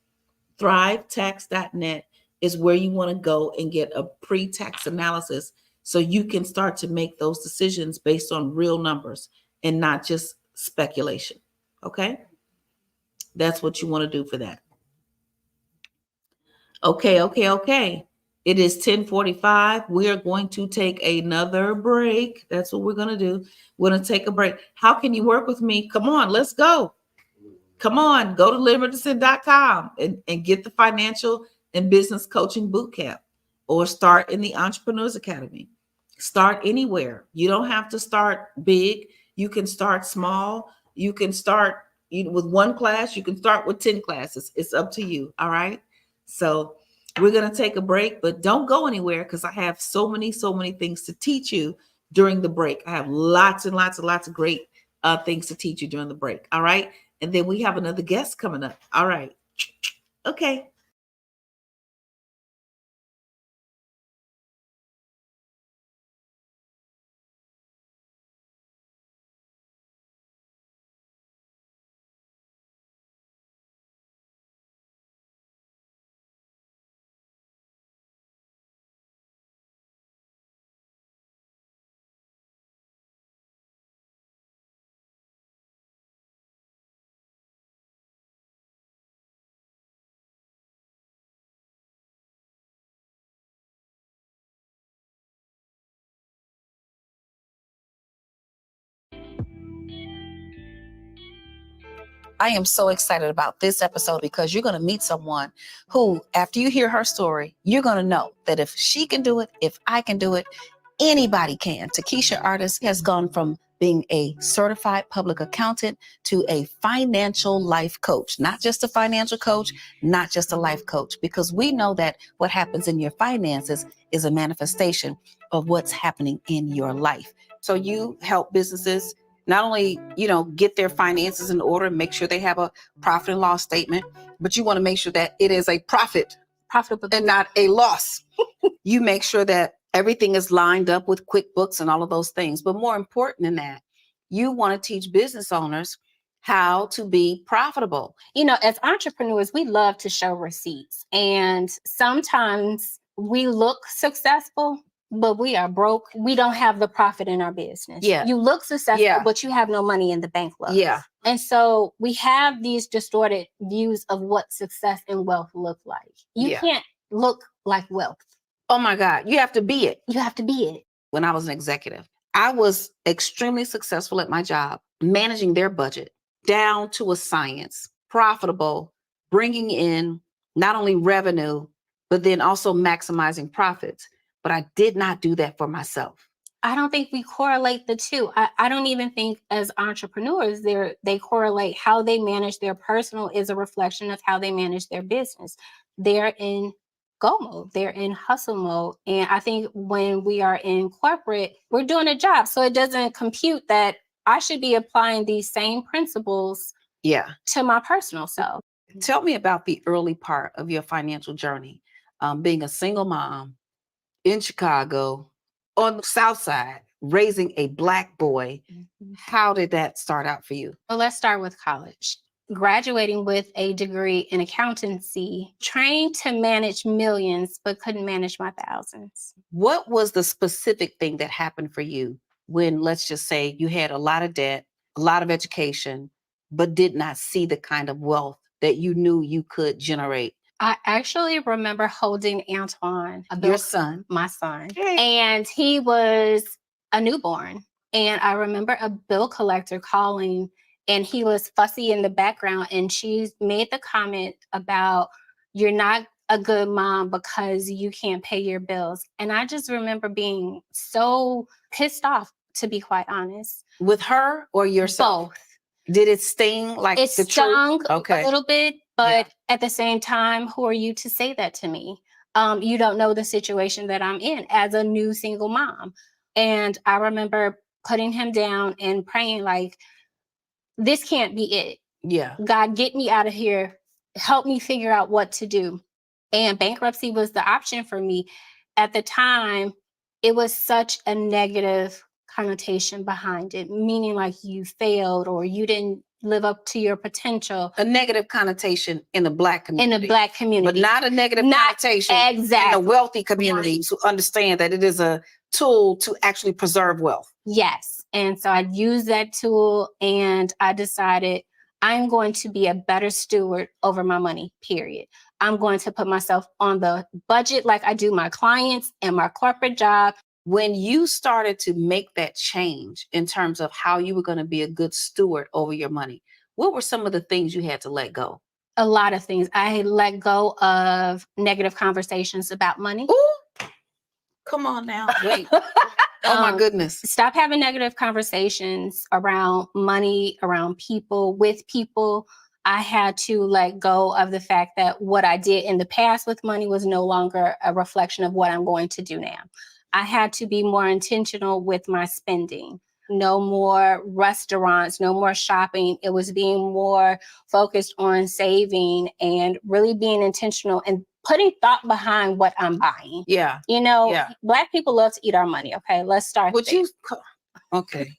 Thrivetax.net is where you want to go and get a pre-tax analysis so you can start to make those decisions based on real numbers and not just speculation. Okay? That's what you want to do for that. Okay. It is 10:45. We are going to take another break. That's what we're going to do. We're going to take a break. How can you work with me? Come on, let's go. Come on, go to LynnRichardson.com and get the financial and business coaching boot camp, or start in the Entrepreneurs Academy. Start anywhere. You don't have to start big. You can start small. You can start with one class. You can start with 10 classes. It's up to you. All right. So we're going to take a break, but don't go anywhere because I have so many things to teach you during the break. I have lots and lots of great things to teach you during the break. All right. And then we have another guest coming up. All right. Okay. I am so excited about this episode because you're going to meet someone who, after you hear her story, you're going to know that if she can do it, if I can do it, anybody can. Takesha Artist has gone from being a certified public accountant to a financial life coach, not just a financial coach, not just a life coach, because we know that what happens in your finances is a manifestation of what's happening in your life. So you help businesses not only, get their finances in order and make sure they have a profit and loss statement, but you want to make sure that it is a profitable and not a loss. You make sure that everything is lined up with QuickBooks and all of those things. But more important than that, you want to teach business owners how to be profitable. As entrepreneurs, we love to show receipts. And sometimes we look successful, but we are broke. We don't have the profit in our business. Yeah. You look successful, Yeah. but you have no money in the bank loans. Yeah. And so we have these distorted views of what success and wealth look like. You Yeah. can't look like wealth. Oh my God, you have to be it. You have to be it. When I was an executive, I was extremely successful at my job, managing their budget down to a science, profitable, bringing in not only revenue, but then also maximizing profits. But I did not do that for myself. I don't think we correlate the two. I don't even think as entrepreneurs, they correlate. How they manage their personal is a reflection of how they manage their business. They're in go mode. They're in hustle mode. And I think when we are in corporate, we're doing a job. So it doesn't compute that I should be applying these same principles to my personal self. Tell me about the early part of your financial journey, being a single mom in Chicago on the South Side, raising a Black boy. How did that start out for you? Well, let's start with college. graduating with a degree in accountancy, trained to manage millions, but couldn't manage my thousands. What was the specific thing that happened for you when, let's just say, you had a lot of debt, a lot of education, but did not see the kind of wealth that you knew you could generate? I actually remember holding Antoine, Your son. my son, Okay. and he was a newborn. And I remember a bill collector calling, and he was fussy in the background, and she made the comment about, you're not a good mom because you can't pay your bills. And I just remember being so pissed off, to be quite honest. With her or yourself? Both. Did it sting like It the truth? stung Okay. a little bit, but at the same time, who are you to say that to me? You don't know the situation that I'm in as a new single mom. And I remember putting him down and praying like, this can't be it. Yeah. God, get me out of here. Help me figure out what to do. And bankruptcy was the option for me. At the time, it was such a negative connotation behind it, meaning like you failed or you didn't live up to your potential. A negative connotation in the Black community. In the Black community. But not a negative connotation in the wealthy communities who understand that it is a tool to actually preserve wealth. Yes. And so I used that tool and I decided I'm going to be a better steward over my money, period. I'm going to put myself on the budget like I do my clients and my corporate job. When you started to make that change in terms of how you were going to be a good steward over your money, what were some of the things you had to let go? A lot of things. I let go of negative conversations about money. Ooh, come on now. Wait. Oh my goodness. Stop having negative conversations around money, around people, with people. I had to let go of the fact that what I did in the past with money was no longer a reflection of what I'm going to do now. I had to be more intentional with my spending. No more restaurants, no more shopping. It was being more focused on saving and really being intentional and putting thought behind what I'm buying. Yeah. You know, Black people love to eat our money. Okay, let's start there. Okay.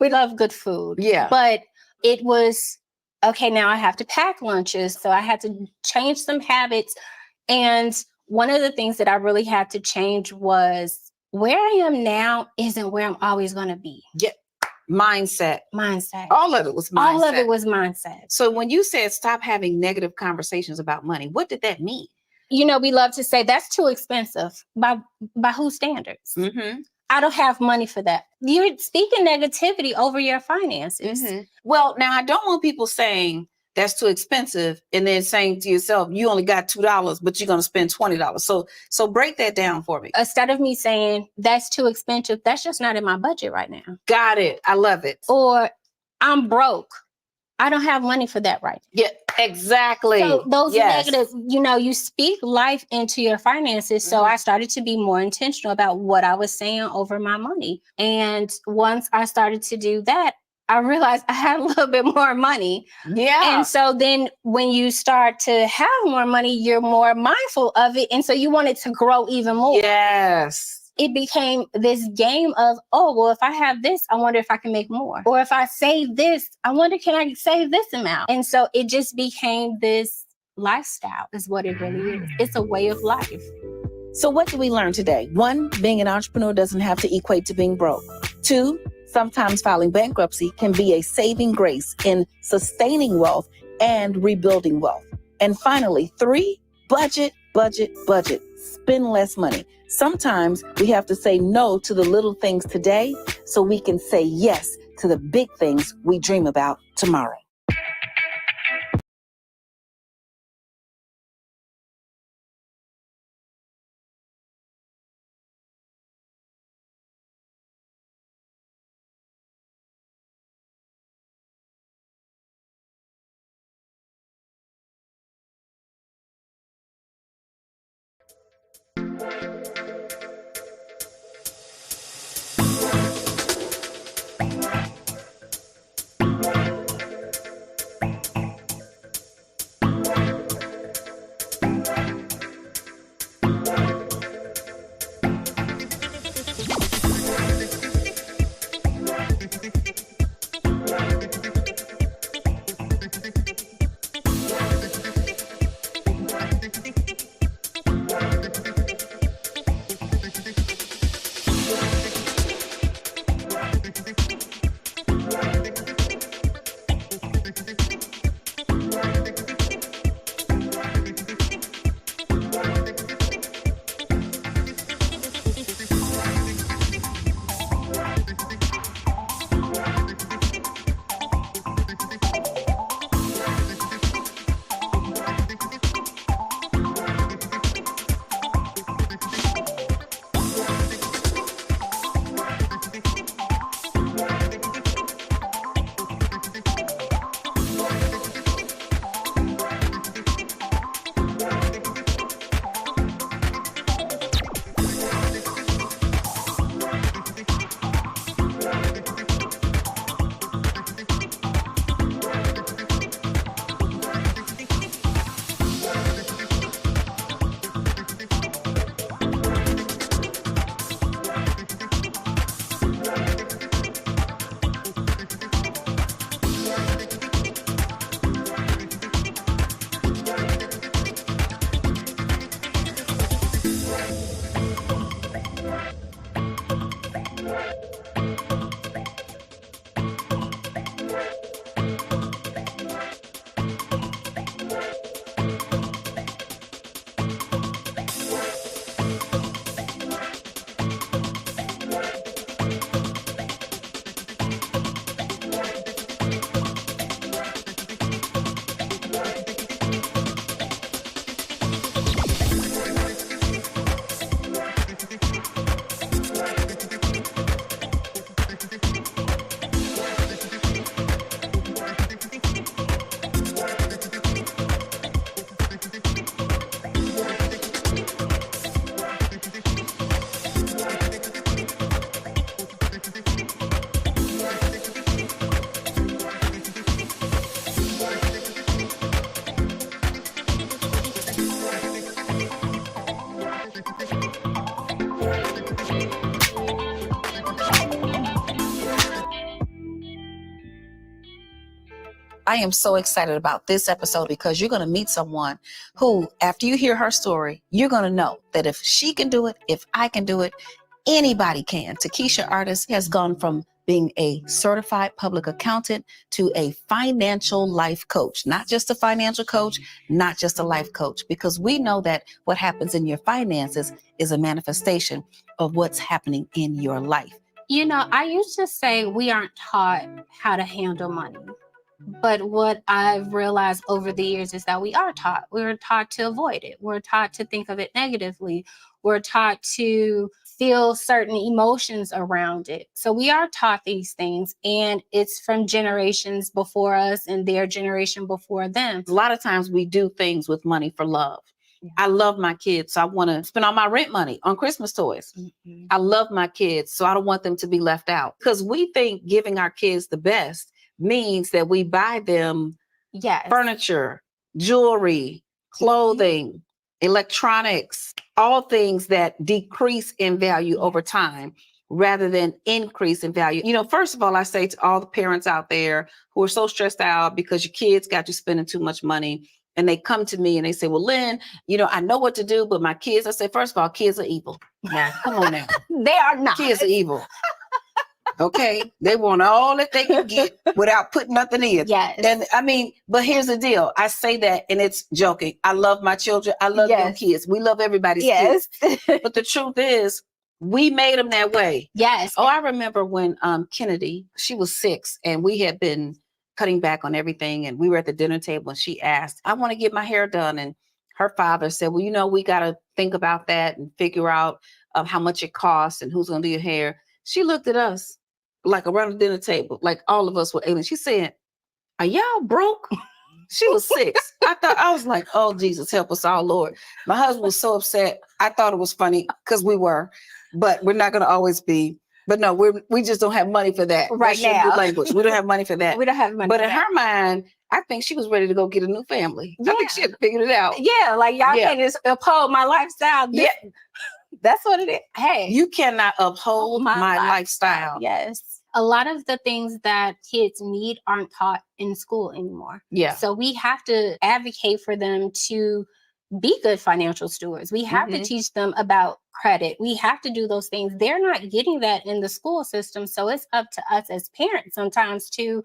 We love good food. Yeah. But it was, okay, now I have to pack lunches. So I had to change some habits. And one of the things that I really had to change was where I am now isn't where I'm always going to be. Yeah. Mindset. All of it was mindset. All of it was mindset. So when you said stop having negative conversations about money, what did that mean? You know, we love to say that's too expensive. By whose standards? Mm-hmm. I don't have money for that. You're speaking negativity over your finances. Mm-hmm. Well, now I don't want people saying that's too expensive and then saying to yourself, you only got $2, but you're going to spend $20. So break that down for me. Instead of me saying that's too expensive, that's just not in my budget right now. Got it. I love it. Or I'm broke. I don't have money for that right now. Yeah, exactly. So those negative, you know, you speak life into your finances. So I started to be more intentional about what I was saying over my money. And once I started to do that, I realized I had a little bit more money. Yeah. And so then when you start to have more money, you're more mindful of it. And so you want it to grow even more. Yes. It became this game of, oh, well, if I have this, I wonder if I can make more. Or if I save this, I wonder, can I save this amount? And so it just became this lifestyle is what it really is. It's a way of life. So what did we learn today? 1, being an entrepreneur doesn't have to equate to being broke. 2, sometimes filing bankruptcy can be a saving grace in sustaining wealth and rebuilding wealth. And finally, 3, budget, budget, budget. Spend less money. Sometimes we have to say no to the little things today so we can say yes to the big things we dream about tomorrow. I am so excited about this episode because you're going to meet someone who, after you hear her story, you're going to know that if she can do it, if I can do it, anybody can. Takesha Artist has gone from being a certified public accountant to a financial life coach, not just a financial coach, not just a life coach, because we know that what happens in your finances is a manifestation of what's happening in your life. You know, I used to say we aren't taught how to handle money. But what I've realized over the years is that we are taught. We're taught to avoid it. We're taught to think of it negatively. We're taught to feel certain emotions around it. So we are taught these things, and it's from generations before us and their generation before them. A lot of times we do things with money for love. I love my kids, so I want to spend all my rent money on Christmas toys. Mm-hmm. I love my kids, so I don't want them to be left out. Because we think giving our kids the best means that we buy them furniture, jewelry, clothing, electronics, all things that decrease in value over time rather than increase in value. You know, first of all, I say to all the parents out there who are so stressed out because your kids got you spending too much money, and they come to me and they say, well, Lynn, you know, I know what to do, but my kids, I say, first of all, kids are evil. Now, come on now. They are not. Kids are evil. Okay, they want all that they can get without putting nothing in. Yes. And I mean, but here's the deal. I say that and it's joking. I love my children. I love your kids. We love everybody's kids. But the truth is, we made them that way. Yes. Oh, I remember when Kennedy, she was 6 and we had been cutting back on everything. And we were at the dinner table and she asked, I want to get my hair done. And her father said, well, you know, we got to think about that and figure out how much it costs and who's going to do your hair. She looked at us like around the dinner table, like all of us were alien. She said, are y'all broke? She was 6. I was like, oh, Jesus, help us all, Lord. My husband was so upset. I thought it was funny because we were, but we're not going to always be. But no, we just don't have money for that. Right That's now. your language. We don't have money for that. We don't have money But for in that. her mind, I think she was ready to go get a new family. I think she had figured it out. Yeah, like y'all can't just uphold my lifestyle. That's what it is. Hey. You cannot uphold my lifestyle. Yes. A lot of the things that kids need aren't taught in school anymore. Yeah. So we have to advocate for them to be good financial stewards. We have to teach them about credit. We have to do those things. They're not getting that in the school system. So it's up to us as parents sometimes to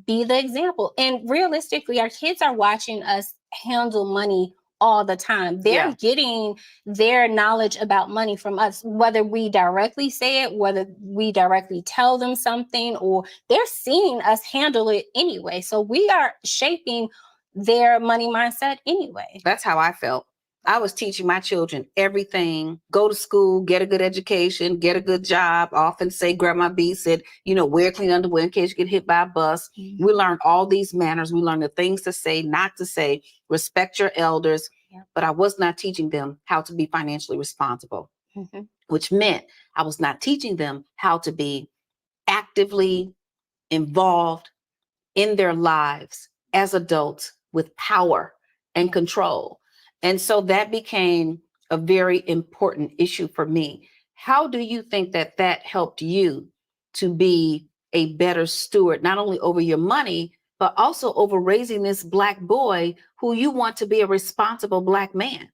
be the example. And realistically, our kids are watching us handle money all the time. They're getting their knowledge about money from us, whether we directly say it, whether we directly tell them something, or they're seeing us handle it anyway. So we are shaping their money mindset anyway. That's how I felt. I was teaching my children everything. Go to school, get a good education, get a good job. Often say, Grandma B said, you know, wear clean underwear in case you get hit by a bus. We learn all these manners. We learn the things to say, not to say, respect your elders. But I was not teaching them how to be financially responsible, which meant I was not teaching them how to be actively involved in their lives as adults with power and control. And so that became a very important issue for me. How do you think that that helped you to be a better steward, not only over your money, but also over raising this Black boy who you want to be a responsible Black man?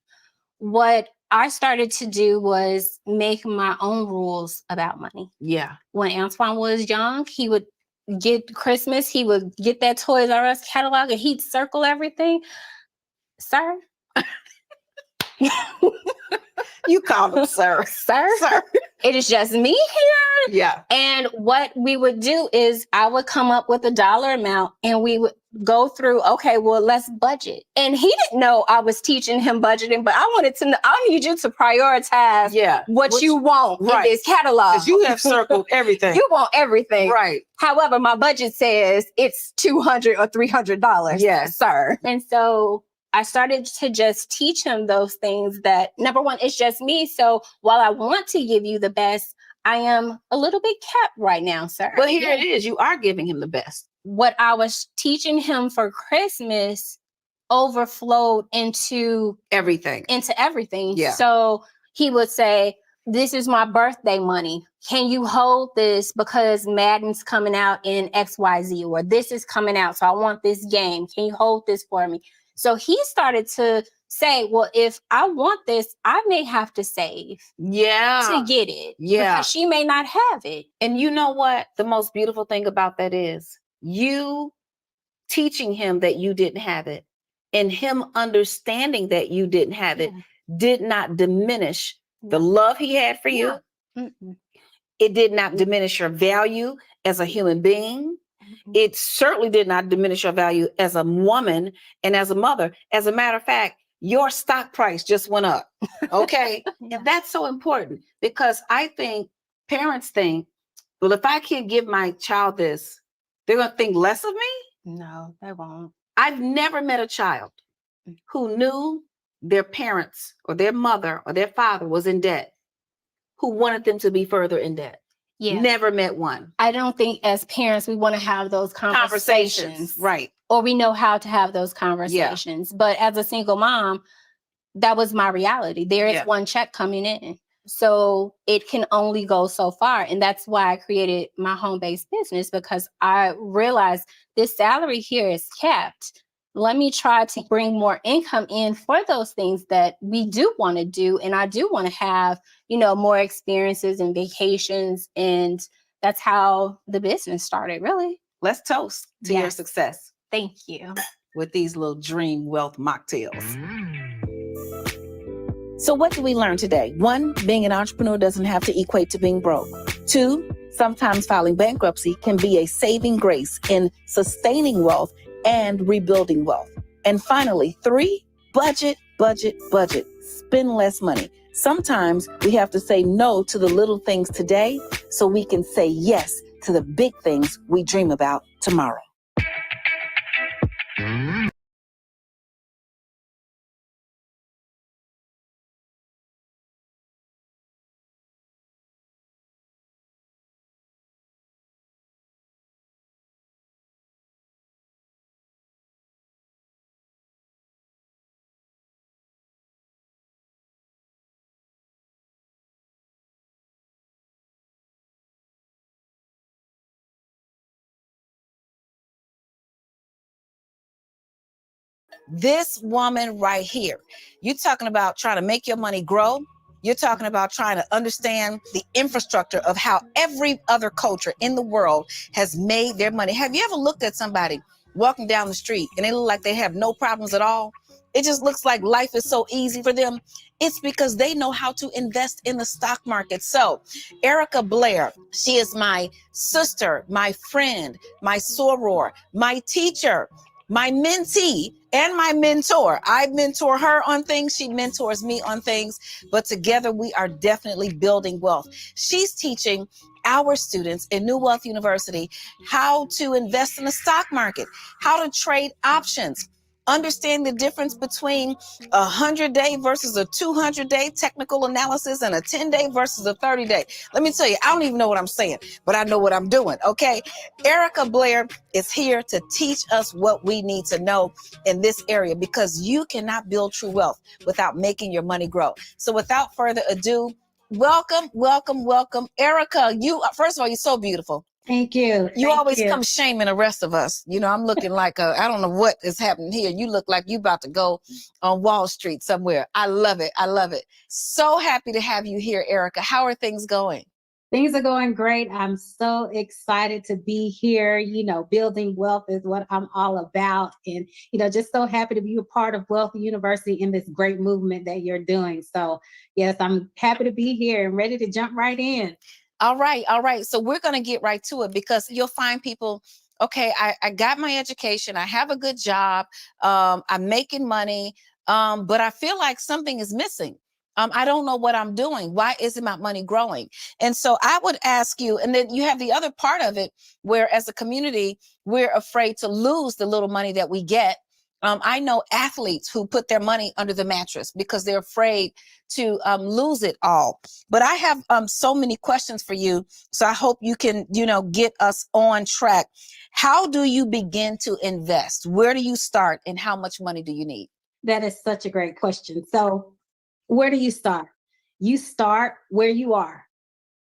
What I started to do was make my own rules about money. Yeah. When Antoine was young, he would get Christmas, he would get that Toys R Us catalog and he'd circle everything. Sir? You called him sir. Sir? It is just me here. Yeah. And what we would do is I would come up with a dollar amount and we would go through, okay, well, let's budget. And he didn't know I was teaching him budgeting, but I wanted to know, I need you to prioritize what you want in this catalog. Because you have circled everything. You want everything. Right. However, my budget says it's $200 or $300. Yes. Sir. And so I started to just teach him those things that, number one, it's just me. So while I want to give you the best, I am a little bit capped right now, sir. But here it is. You are giving him the best. What I was teaching him for Christmas overflowed into everything. Yeah. So he would say, this is my birthday money. Can you hold this because Madden's coming out in XYZ, or this is coming out, so I want this game. Can you hold this for me? So he started to say, well, if I want this, I may have to save to get it. Yeah. Because she may not have it. And you know what? The most beautiful thing about that is you teaching him that you didn't have it and him understanding that you didn't have it did not diminish the love he had for you. It did not diminish your value as a human being. It certainly did not diminish your value as a woman and as a mother. As a matter of fact, your stock price just went up. Okay. And that's so important because I think parents think, well, if I can't give my child this, they're going to think less of me. No, they won't. I've never met a child who knew their parents or their mother or their father was in debt, who wanted them to be further in debt. Yeah. Never met one. I don't think as parents, we want to have those conversations. Right. Or we know how to have those conversations. But as a single mom, that was my reality. There is one check coming in. So it can only go so far. And that's why I created my home-based business, because I realized this salary here is capped. Let me try to bring more income in for those things that we do want to do. And I do want to have, more experiences and vacations. And that's how the business started, really. Let's toast to your success. Thank you. With these little dream wealth mocktails. So what did we learn today? 1, being an entrepreneur doesn't have to equate to being broke. 2, sometimes filing bankruptcy can be a saving grace in sustaining wealth and rebuilding wealth. And finally, 3, budget, budget, budget. Spend less money. Sometimes we have to say no to the little things today so we can say yes to the big things we dream about tomorrow. This woman right here, you're talking about trying to make your money grow. You're talking about trying to understand the infrastructure of how every other culture in the world has made their money. Have you ever looked at somebody walking down the street and they look like they have no problems at all? It just looks like life is so easy for them. It's because they know how to invest in the stock market. So Erica Blair, she is my sister, my friend, my soror, my teacher, my mentee, and my mentor. I mentor her on things. She mentors me on things. But together we are definitely building wealth. She's teaching our students in New Wealth University how to invest in the stock market, how to trade options, understand the difference between a 100-day versus a 200-day technical analysis and a 10-day versus a 30-day. Let me tell you, I don't even know what I'm saying, but I know what I'm doing, okay? Erica Blair is here to teach us what we need to know in this area, because you cannot build true wealth without making your money grow. So without further ado, welcome, welcome, welcome, Erica. You, first of all, you're so beautiful. Thank you. You Thank always you. come shaming the rest of us. You know, I'm looking like I don't know what is happening here. You look like you about to go on Wall Street somewhere. I love it. I love it. So happy to have you here, Erica. How are things going? Things are going great. I'm so excited to be here. You know, building wealth is what I'm all about. And, you know, just so happy to be a part of Wealth University in this great movement that you're doing. So, yes, I'm happy to be here and ready to jump right in. All right. All right. So we're going to get right to it because you'll find people, okay, I got my education. I have a good job. I'm making money. But I feel like something is missing. I don't know what I'm doing. Why isn't my money growing? And so I would ask you, and then you have the other part of it where as a community, we're afraid to lose the little money that we get. I know athletes who put their money under the mattress because they're afraid to lose it all. But I have so many questions for you. So I hope you can, you know, get us on track. How do you begin to invest? Where do you start and how much money do you need? That is such a great question. So, where do you start? You start where you are.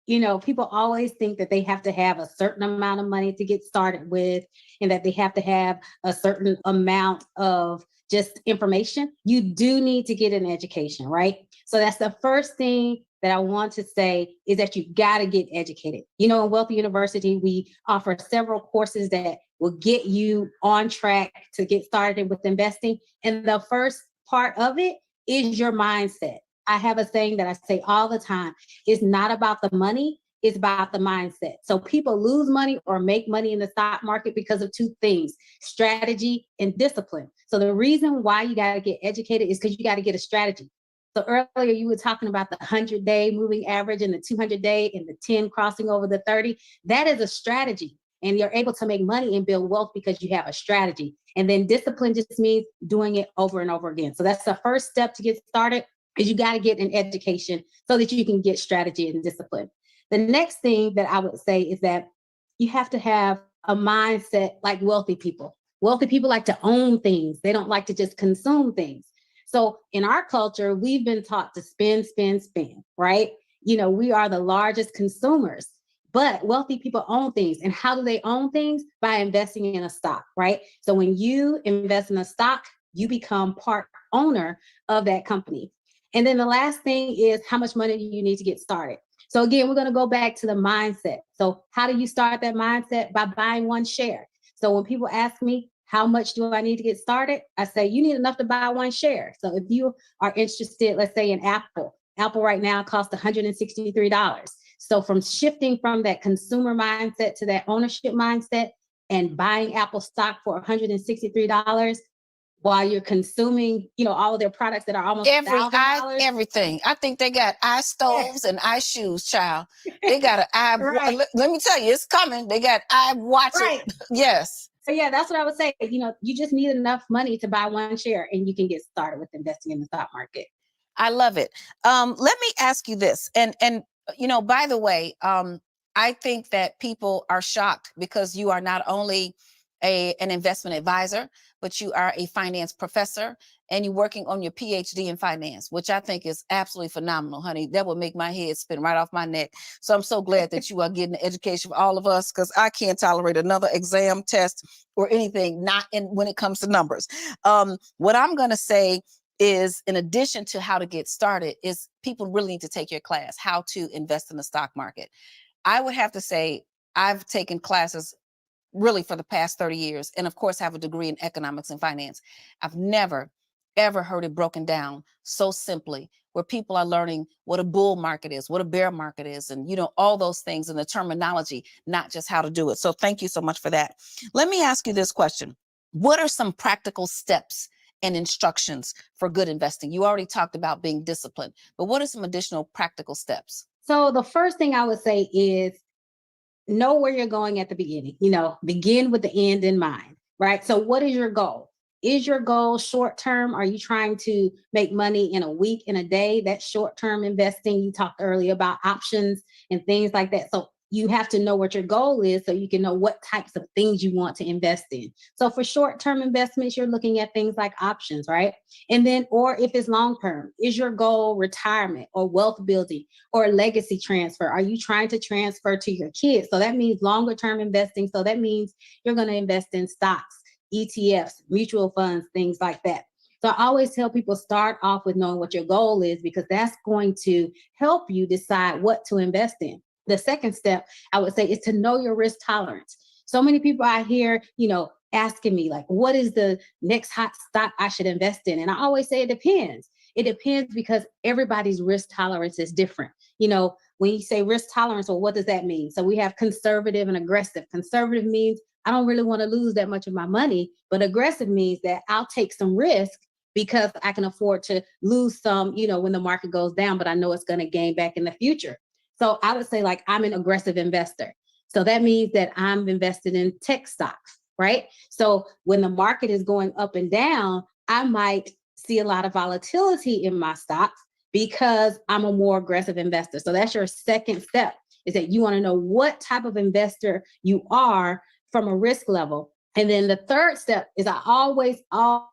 You know, people always think that they have to have a certain amount of money to get started with, and that they have to have a certain amount of just information. You do need to get an education, right? So that's the first thing that I want to say is that you got to get educated. You know, in Wealth University, we offer several courses that will get you on track to get started with investing. And the first part of it is your mindset. I have a saying that I say all the time. It's not about the money, it's about the mindset. So people lose money or make money in the stock market because of two things, strategy and discipline. So the reason why you got to get educated is because you got to get a strategy. So earlier you were talking about the 100-day moving average and the 200-day and the 10 crossing over the 30. That is a strategy. And you're able to make money and build wealth because you have a strategy. And then discipline just means doing it over and over again. So that's the first step to get started. Is you got to get an education so that you can get strategy and discipline. The next thing that I would say is that you have to have a mindset like wealthy people. Wealthy people like to own things. They don't like to just consume things. So in our culture, we've been taught to spend, spend, spend, right? You know, we are the largest consumers, but wealthy people own things. And how do they own things? By investing in a stock, right? So when you invest in a stock, you become part owner of that company. And then the last thing is how much money do you need to get started? So again, we're going to go back to the mindset. So how do you start that mindset? By buying one share. So when people ask me, how much do I need to get started? I say, you need enough to buy one share. So if you are interested, let's say in Apple right now costs $163. So from shifting from that consumer mindset to that ownership mindset and buying Apple stock for $163, while you're consuming, you know, all of their products that are almost $1,000. Everything. I think they got eye stoves and eye shoes, child. They got an eye. Right. Let me tell you, it's coming. They got eye watches. Right. Yes. So yeah, that's what I would say. You know, you just need enough money to buy one share and you can get started with investing in the stock market. I love it. Let me ask you this. And you know, by the way, I think that people are shocked because you are not only an investment advisor, but you are a finance professor and you're working on your PhD in finance, which I think is absolutely phenomenal, honey. That would make my head spin right off my neck. So I'm so glad that you are getting the education for all of us because I can't tolerate another exam, test, or anything, not when it comes to numbers. What I'm going to say is, in addition to how to get started, is people really need to take your class, how to invest in the stock market. I would have to say I've taken classes really for the past 30 years. And of course, have a degree in economics and finance. I've never, ever heard it broken down so simply, where people are learning what a bull market is, what a bear market is, and, you know, all those things and the terminology, not just how to do it. So thank you so much for that. Let me ask you this question. What are some practical steps and instructions for good investing? You already talked about being disciplined, but what are some additional practical steps? So the first thing I would say is know where you're going at the beginning. You know, begin with the end in mind, right? So what is your goal? Is your goal short term? Are you trying to make money in a week, in a day? That's short term investing. You talked earlier about options and things like that. So you have to know what your goal is so you can know what types of things you want to invest in. So for short-term investments, you're looking at things like options, right? And then, or if it's long-term, is your goal retirement or wealth building or legacy transfer? Are you trying to transfer to your kids? So that means longer-term investing. So that means you're going to invest in stocks, ETFs, mutual funds, things like that. So I always tell people start off with knowing what your goal is, because that's going to help you decide what to invest in. The second step, I would say, is to know your risk tolerance. So many people out here, asking me like, what is the next hot stock I should invest in? And I always say it depends. It depends because everybody's risk tolerance is different. When you say risk tolerance, well, what does that mean? So we have conservative and aggressive. Conservative means I don't really want to lose that much of my money, but aggressive means that I'll take some risk because I can afford to lose some, when the market goes down, but I know it's going to gain back in the future. So I would say like I'm an aggressive investor. So that means that I'm invested in tech stocks, right? So when the market is going up and down, I might see a lot of volatility in my stocks because I'm a more aggressive investor. So that's your second step, is that you want to know what type of investor you are from a risk level. And then the third step is I always talk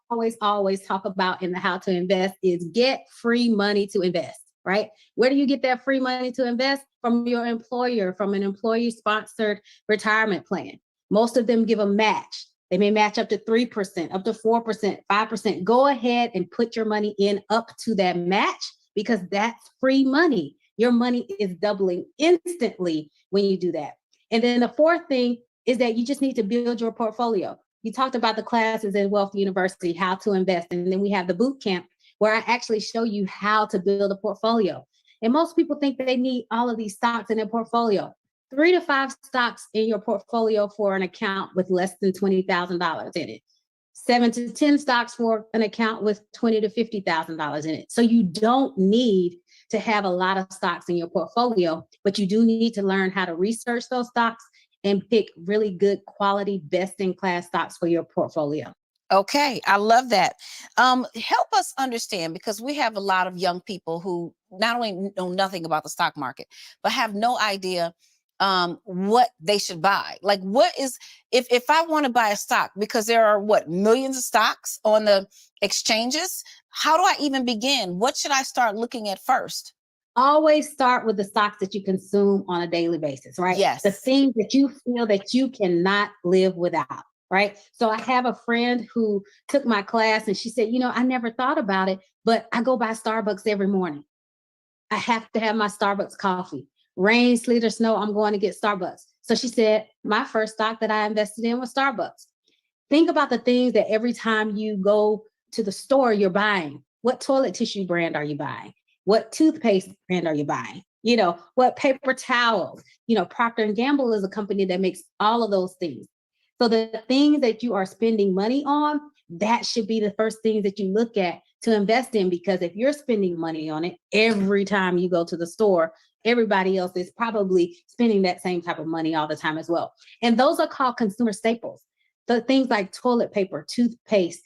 about in the how to invest is get free money to invest. Right? Where do you get that free money to invest? From your employer, from an employee-sponsored retirement plan. Most of them give a match. They may match up to 3%, up to 4%, 5%. Go ahead and put your money in up to that match, because that's free money. Your money is doubling instantly when you do that. And then the fourth thing is that you just need to build your portfolio. You talked about the classes at Wealth University, how to invest. And then we have the boot camp, where I actually show you how to build a portfolio. And most people think that they need all of these stocks in their portfolio. 3 to 5 stocks in your portfolio for an account with less than $20,000 in it. 7 to 10 stocks for an account with $20,000 to $50,000 in it. So you don't need to have a lot of stocks in your portfolio, but you do need to learn how to research those stocks and pick really good quality, best-in-class stocks for your portfolio. Okay, I love that. Help us understand, because we have a lot of young people who not only know nothing about the stock market, but have no idea what they should buy. Like, what is, if I want to buy a stock, because there are millions of stocks on the exchanges, how do I even begin? What should I start looking at first? Always start with the stocks that you consume on a daily basis, right? Yes. The things that you feel that you cannot live without. Right. So I have a friend who took my class and she said, I never thought about it, but I go by Starbucks every morning. I have to have my Starbucks coffee. Rain, sleet, or snow, I'm going to get Starbucks. So she said, my first stock that I invested in was Starbucks. Think about the things that every time you go to the store, you're buying. What toilet tissue brand are you buying? What toothpaste brand are you buying? What paper towels? Procter & Gamble is a company that makes all of those things. So the things that you are spending money on, that should be the first things that you look at to invest in, because if you're spending money on it every time you go to the store, everybody else is probably spending that same type of money all the time as well. And those are called consumer staples. The things like toilet paper, toothpaste,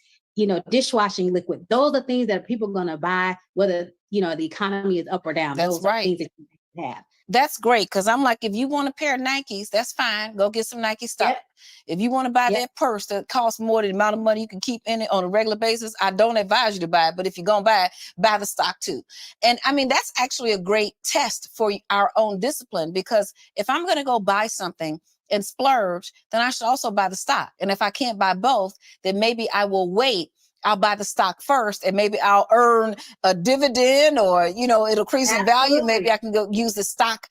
dishwashing liquid, those are things that people are going to buy, whether, the economy is up or down. That's those right. Are things that you have. That's great, because I'm like, if you want a pair of Nikes, that's fine. Go get some Nike stock. Yep. If you want to buy that purse that costs more than the amount of money you can keep in it on a regular basis, I don't advise you to buy it. But if you're going to buy it, buy the stock too. And I mean, that's actually a great test for our own discipline, because if I'm going to go buy something and splurge, then I should also buy the stock. And if I can't buy both, then maybe I will wait. I'll buy the stock first, and maybe I'll earn a dividend, or, it'll increase in value. Maybe I can go use the stock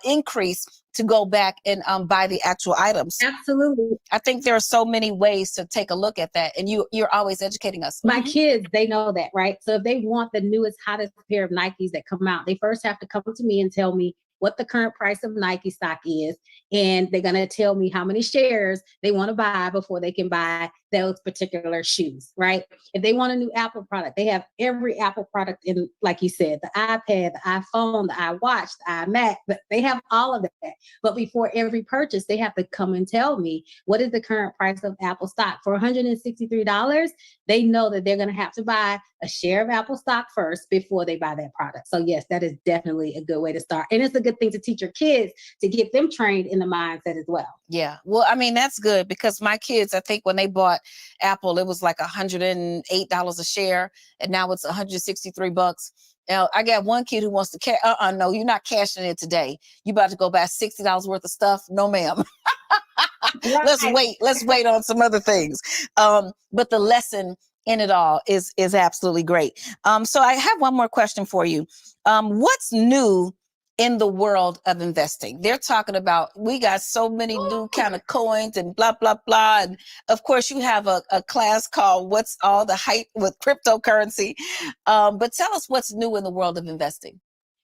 increase to go back and buy the actual items. Absolutely. I think there are so many ways to take a look at that. And you're always educating us. My kids, they know that, right? So if they want the newest, hottest pair of Nikes that come out, they first have to come to me and tell me what the current price of Nike stock is. And they're going to tell me how many shares they want to buy before they can buy those particular shoes, right? If they want a new Apple product, they have every Apple product in, like you said, the iPad, the iPhone, the iWatch, the iMac, but they have all of that. But before every purchase, they have to come and tell me, what is the current price of Apple stock? For $163, they know that they're going to have to buy a share of Apple stock first before they buy that product. So yes, that is definitely a good way to start. And it's a good thing to teach your kids to get them trained in the mindset as well. Yeah. Well, I mean, that's good because my kids, I think when they bought Apple, it was like $108 a share, and now it's $163. Now, I got one kid who wants to no, you're not cashing it today. You about to go buy $60 worth of stuff? No, ma'am. Let's wait on some other things. But the lesson in it all is absolutely great. So I have one more question for you. What's new in the world of investing? They're talking about, we got so many new kind of coins and blah, blah, blah. And of course you have a class called What's All the Hype with Cryptocurrency. But tell us what's new in the world of investing.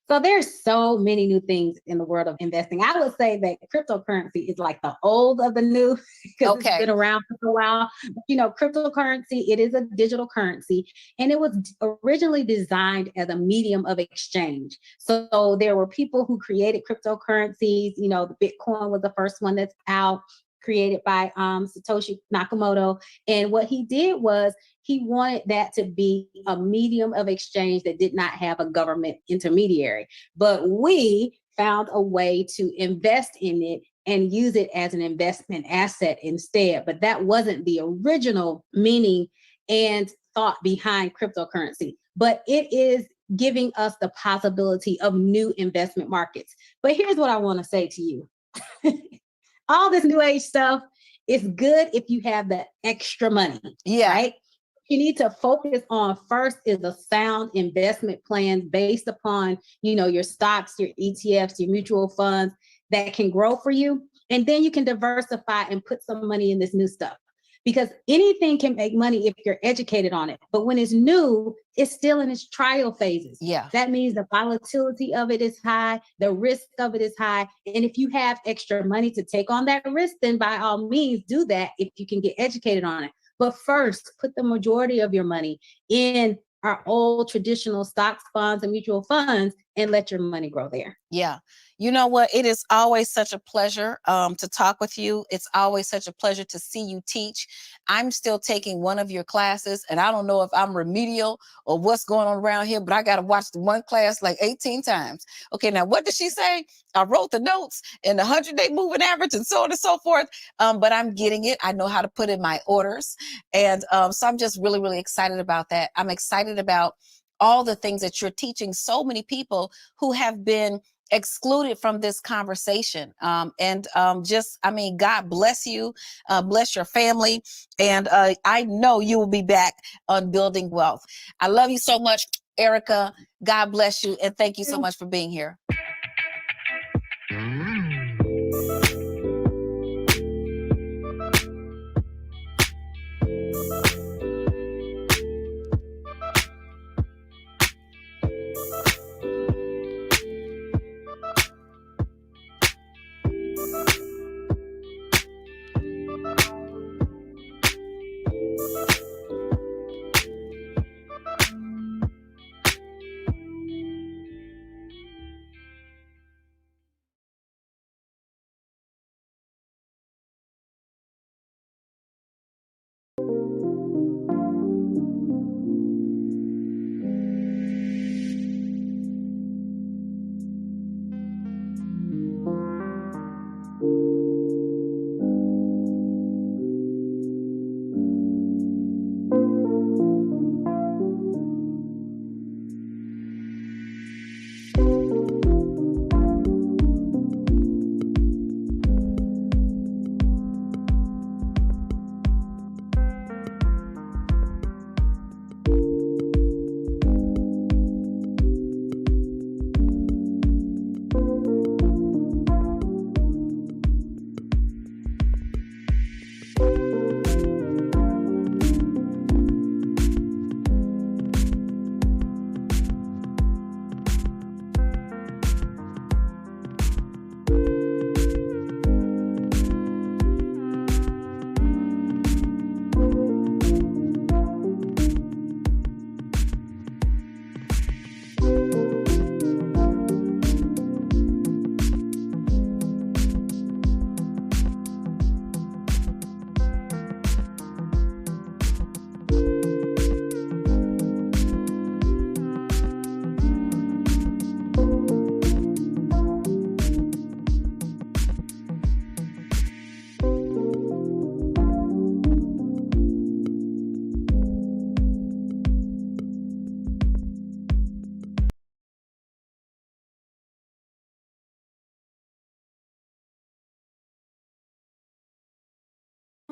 So there's so many new things in the world of investing. I would say that cryptocurrency is like the old of the new because it's been around for a while. You know, cryptocurrency, it is a digital currency, and it was originally designed as a medium of exchange. So there were people who created cryptocurrencies. You know, the Bitcoin was the first one that's out, created by Satoshi Nakamoto. And what he did was he wanted that to be a medium of exchange that did not have a government intermediary. But we found a way to invest in it and use it as an investment asset instead. But that wasn't the original meaning and thought behind cryptocurrency. But it is giving us the possibility of new investment markets. But here's what I want to say to you. All this new age stuff is good if you have the extra money, right? You need to focus on first is a sound investment plan based upon, you know, your stocks, your ETFs, your mutual funds that can grow for you. And then you can diversify and put some money in this new stuff. Because anything can make money if you're educated on it. But when it's new, it's still in its trial phases. Yeah. That means the volatility of it is high, the risk of it is high. And if you have extra money to take on that risk, then by all means do that if you can get educated on it. But first, put the majority of your money in our old traditional stocks, bonds, and mutual funds and let your money grow there. Yeah. You know what? It is always such a pleasure to talk with you. It's always such a pleasure to see you teach. I'm still taking one of your classes, and I don't know if I'm remedial or what's going on around here, but I got to watch the one class like 18 times. Okay, now what did she say? I wrote the notes and the 100-day moving average and so on and so forth. But I'm getting it. I know how to put in my orders. And so I'm just really, really excited about that. I'm excited about all the things that you're teaching so many people who have been excluded from this conversation. Just, I mean, God bless you, bless your family. And I know you will be back on Building Wealth. I love you so much, Erica. God bless you. And thank you so much for being here.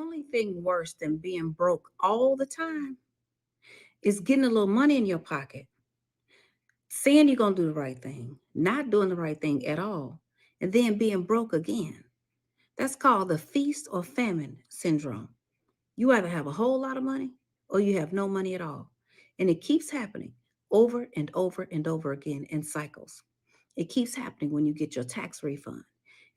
only thing worse than being broke all the time is getting a little money in your pocket, saying you're going to do the right thing, not doing the right thing at all, and then being broke again. That's called the feast or famine syndrome. You either have a whole lot of money or you have no money at all. And it keeps happening over and over and over again in cycles. It keeps happening when you get your tax refund.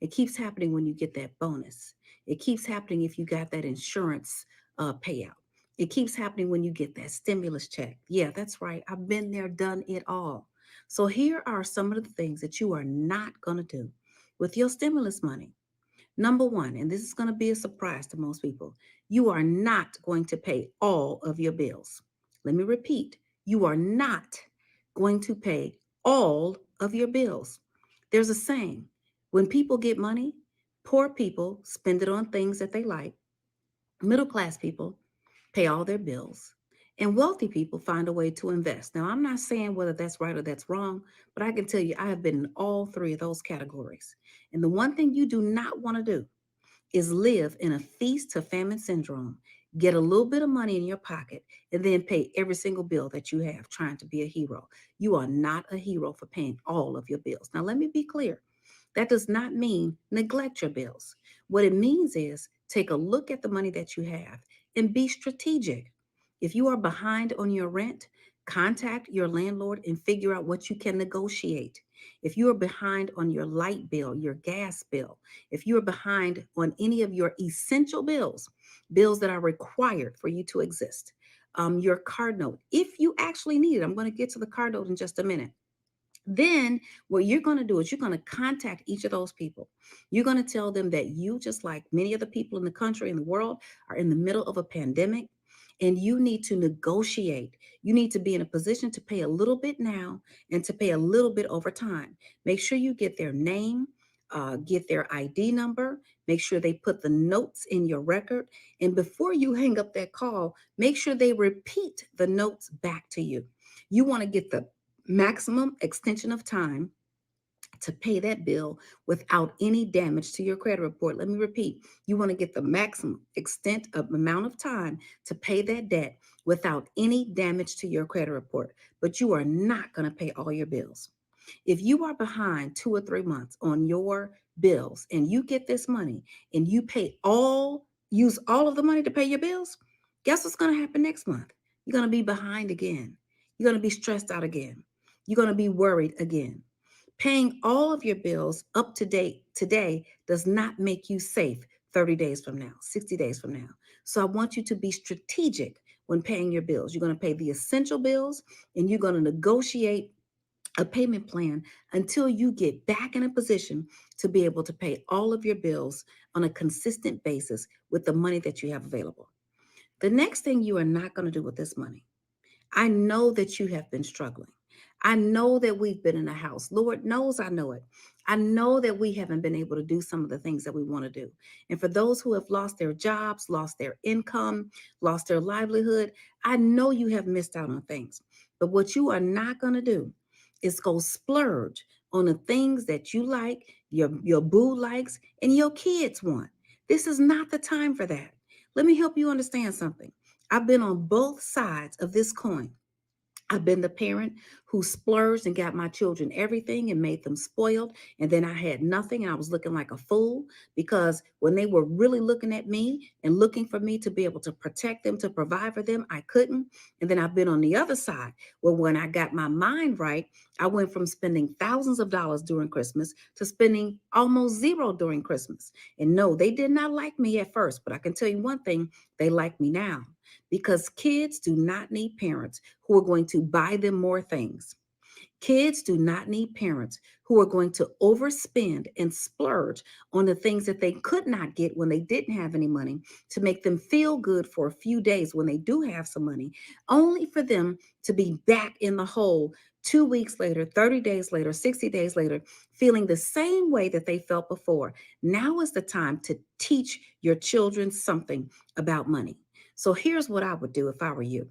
It keeps happening when you get that bonus. It keeps happening if you got that insurance payout. It keeps happening when you get that stimulus check. Yeah, that's right. I've been there, done it all. So here are some of the things that you are not going to do with your stimulus money. Number one, and this is going to be a surprise to most people, you are not going to pay all of your bills. Let me repeat, you are not going to pay all of your bills. There's a saying, when people get money, poor people spend it on things that they like, middle class people pay all their bills, and wealthy people find a way to invest. Now, I'm not saying whether that's right or that's wrong, but I can tell you I have been in all three of those categories. And the one thing you do not want to do is live in a feast to famine syndrome, get a little bit of money in your pocket, and then pay every single bill that you have trying to be a hero. You are not a hero for paying all of your bills. Now, let me be clear. That does not mean neglect your bills. What it means is take a look at the money that you have and be strategic. If you are behind on your rent, contact your landlord and figure out what you can negotiate. If you are behind on your light bill, your gas bill, if you are behind on any of your essential bills, bills that are required for you to exist, your car note, if you actually need it, I'm going to get to the car note in just a minute. Then what you're going to do is you're going to contact each of those people. You're going to tell them that you, just like many other people in the country and the world, are in the middle of a pandemic and you need to negotiate. You need to be in a position to pay a little bit now and to pay a little bit over time. Make sure you get their name, get their ID number, make sure they put the notes in your record. And before you hang up that call, make sure they repeat the notes back to you. You want to get the maximum extension of time to pay that bill without any damage to your credit report. Let me repeat, you want to get the maximum extent of amount of time to pay that debt without any damage to your credit report, but you are not going to pay all your bills. If you are behind 2 or 3 months on your bills and you get this money and you use all of the money to pay your bills, guess what's going to happen next month? You're going to be behind again. You're going to be stressed out again. You're going to be worried again. Paying all of your bills up to date today does not make you safe 30 days from now, 60 days from now. So I want you to be strategic when paying your bills. You're going to pay the essential bills and you're going to negotiate a payment plan until you get back in a position to be able to pay all of your bills on a consistent basis with the money that you have available. The next thing you are not going to do with this money, I know that you have been struggling. I know that we've been in a house. Lord knows I know it. I know that we haven't been able to do some of the things that we want to do. And for those who have lost their jobs, lost their income, lost their livelihood, I know you have missed out on things. But what you are not going to do is go splurge on the things that you like, your boo likes, and your kids want. This is not the time for that. Let me help you understand something. I've been on both sides of this coin. I've been the parent who splurged and got my children everything and made them spoiled. And then I had nothing. And I was looking like a fool because when they were really looking at me and looking for me to be able to protect them, to provide for them, I couldn't. And then I've been on the other side where when I got my mind right, I went from spending thousands of dollars during Christmas to spending almost zero during Christmas. And no, they did not like me at first, but I can tell you one thing, they like me now. Because kids do not need parents who are going to buy them more things. Kids do not need parents who are going to overspend and splurge on the things that they could not get when they didn't have any money to make them feel good for a few days when they do have some money, only for them to be back in the hole 2 weeks later, 30 days later, 60 days later, feeling the same way that they felt before. Now is the time to teach your children something about money. So here's what I would do if I were you.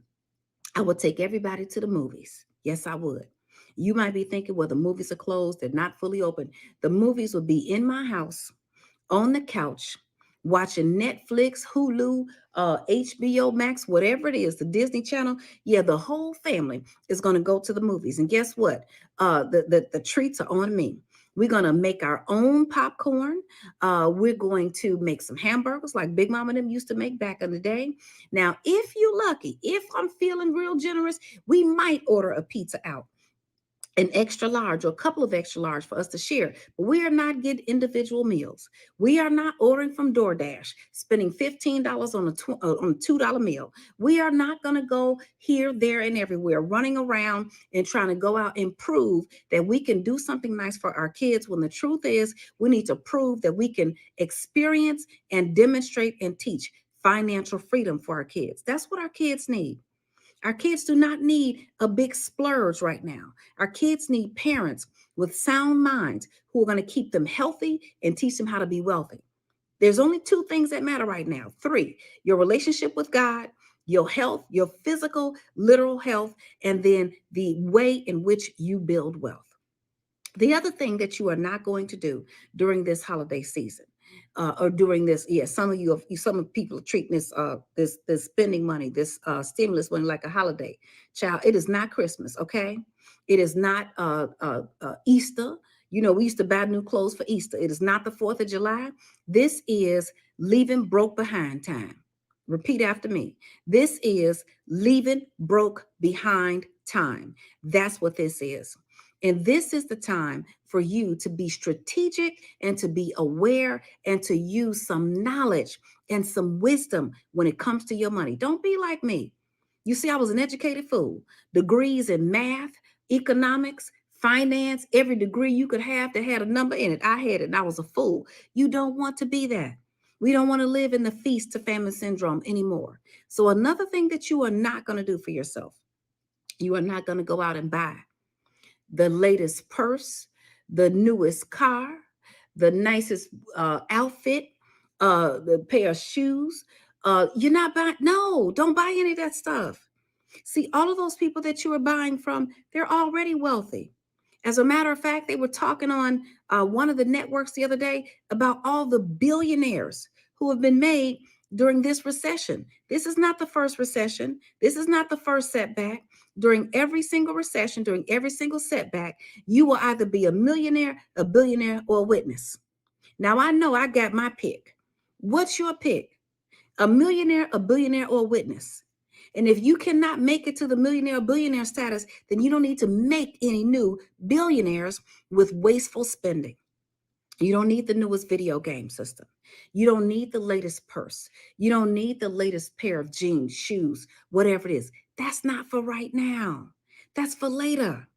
I would take everybody to the movies. Yes, I would. You might be thinking, well, the movies are closed. They're not fully open. The movies would be in my house, on the couch, watching Netflix, Hulu, HBO Max, whatever it is, the Disney Channel. Yeah, the whole family is going to go to the movies. And guess what? The treats are on me. We're going to make our own popcorn. We're going to make some hamburgers like Big Mama and them used to make back in the day. Now, if you're lucky, if I'm feeling real generous, we might order a pizza out, an extra large or a couple of extra large for us to share. But we are not getting individual meals. We are not ordering from DoorDash, spending $15 on a $2 meal. We are not going to go here, there, and everywhere, running around and trying to go out and prove that we can do something nice for our kids, when the truth is we need to prove that we can experience and demonstrate and teach financial freedom for our kids. That's what our kids need. Our kids do not need a big splurge right now. Our kids need parents with sound minds who are going to keep them healthy and teach them how to be wealthy. There's only two things that matter right now. 3, your relationship with God, your health, your physical, literal health, and then the way in which you build wealth. The other thing that you are not going to do during this holiday season, or during this, some of people are treating this spending money, this stimulus money like a holiday. Child, it is not Christmas, okay? It is not Easter. You know, we used to buy new clothes for Easter. It is not the 4th of July. This is leaving broke behind time. Repeat after me. This is leaving broke behind time. That's what this is. And this is the time for you to be strategic and to be aware and to use some knowledge and some wisdom when it comes to your money. Don't be like me. You see, I was an educated fool. Degrees in math, economics, finance, every degree you could have that had a number in it. I had it and I was a fool. You don't want to be that. We don't want to live in the feast to famine syndrome anymore. So another thing that you are not going to do for yourself, you are not going to go out and buy the latest purse, the newest car, the nicest outfit, the pair of shoes. You're not buying. No, don't buy any of that stuff. See, all of those people that you are buying from, they're already wealthy. As a matter of fact, they were talking on one of the networks the other day about all the billionaires who have been made during this recession. This is not the first recession. This is not the first setback. During every single recession, during every single setback, you will either be a millionaire, a billionaire, or a witness. Now, I know I got my pick. What's your pick? A millionaire, a billionaire, or a witness? And if you cannot make it to the millionaire or billionaire status, then you don't need to make any new billionaires with wasteful spending. You don't need the newest video game system. You don't need the latest purse. You don't need the latest pair of jeans, shoes, whatever it is. That's not for right now. That's for later.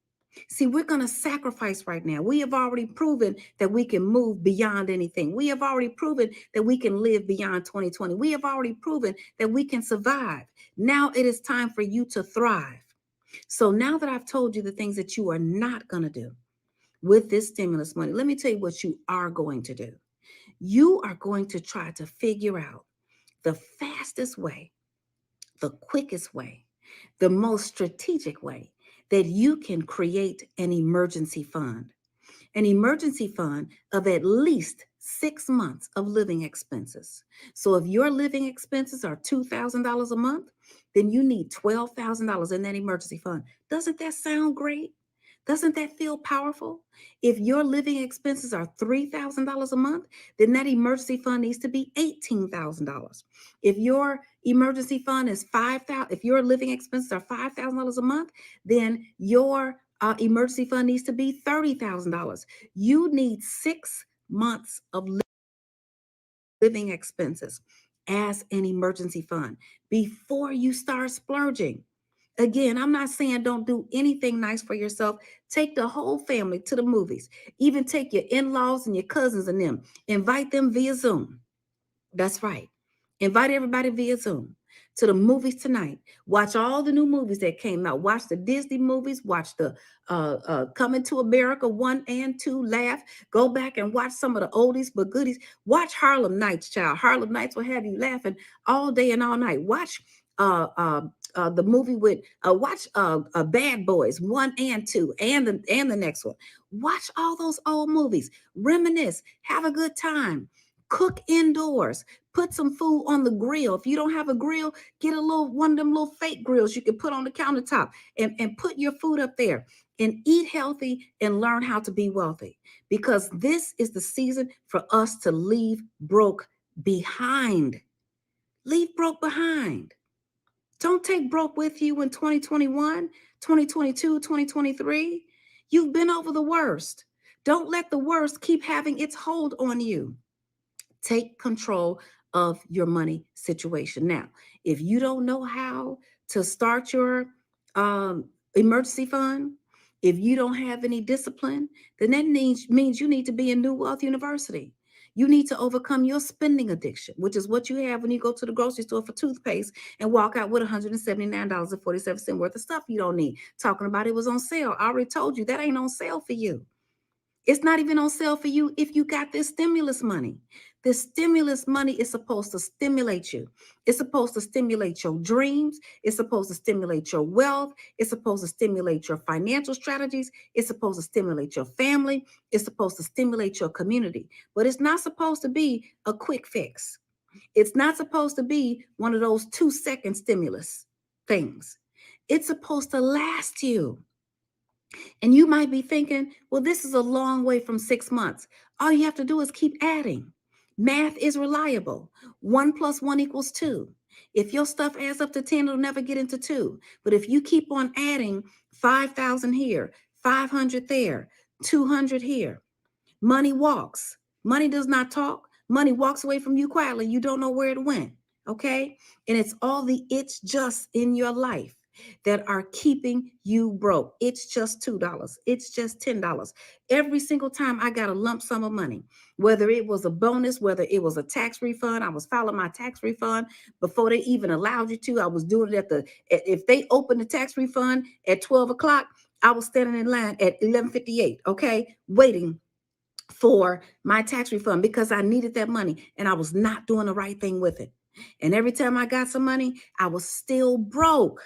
See, we're going to sacrifice right now. We have already proven that we can move beyond anything. We have already proven that we can live beyond 2020. We have already proven that we can survive. Now it is time for you to thrive. So now that I've told you the things that you are not going to do with this stimulus money, let me tell you what you are going to do. You are going to try to figure out the fastest way, the quickest way, the most strategic way that you can create an emergency fund of at least 6 months of living expenses. So if your living expenses are $2,000 a month, then you need $12,000 in that emergency fund. Doesn't that sound great? Doesn't that feel powerful? If your living expenses are $3,000 a month, then that emergency fund needs to be $18,000. If your emergency fund is $5,000, if your living expenses are $5,000 a month, then your emergency fund needs to be $30,000. You need 6 months of living expenses as an emergency fund before you start splurging. Again, I'm not saying don't do anything nice for yourself. Take the whole family to the movies. Even take your in-laws and your cousins and them. Invite them via Zoom. That's right. Invite everybody via Zoom to the movies tonight. Watch all the new movies that came out. Watch the Disney movies. Watch the Coming to America 1 and 2. Laugh. Go back and watch some of the oldies but goodies. Watch Harlem Nights, child. Harlem Nights will have you laughing all day and all night. Watch the movie with watch Bad Boys 1 and 2 and the next one. Watch all those old movies. Reminisce. Have a good time. Cook indoors. Put some food on the grill. If you don't have a grill, get one of them little fake grills you can put on the countertop and put your food up there and eat healthy and learn how to be wealthy, because this is the season for us to leave broke behind. Leave broke behind. Don't take broke with you in 2021, 2022, 2023. You've been over the worst. Don't let the worst keep having its hold on you. Take control of your money situation. Now, if you don't know how to start your emergency fund, if you don't have any discipline, then that means you need to be in New Wealth University. You need to overcome your spending addiction, which is what you have when you go to the grocery store for toothpaste and walk out with $179.47 worth of stuff you don't need. Talking about it was on sale. I already told you that ain't on sale for you. It's not even on sale for you if you got this stimulus money. This stimulus money is supposed to stimulate you. It's supposed to stimulate your dreams. It's supposed to stimulate your wealth. It's supposed to stimulate your financial strategies. It's supposed to stimulate your family. It's supposed to stimulate your community. But it's not supposed to be a quick fix. It's not supposed to be one of those 2-second stimulus things. It's supposed to last you. And you might be thinking, well, this is a long way from 6 months. All you have to do is keep adding. Math is reliable. 1 + 1 = 2. If your stuff adds up to 10, it'll never get into 2. But if you keep on adding 5,000 here, 500 there, 200 here, money walks. Money does not talk. Money walks away from you quietly. You don't know where it went. Okay? And it's all the it's just in your life that are keeping you broke. It's just $2. It's just $10. Every single time I got a lump sum of money, whether it was a bonus, whether it was a tax refund, I was filing my tax refund before they even allowed you to. I was doing it if they opened the tax refund at 12 o'clock, I was standing in line at 11:58, okay, waiting for my tax refund because I needed that money and I was not doing the right thing with it. And every time I got some money, I was still broke.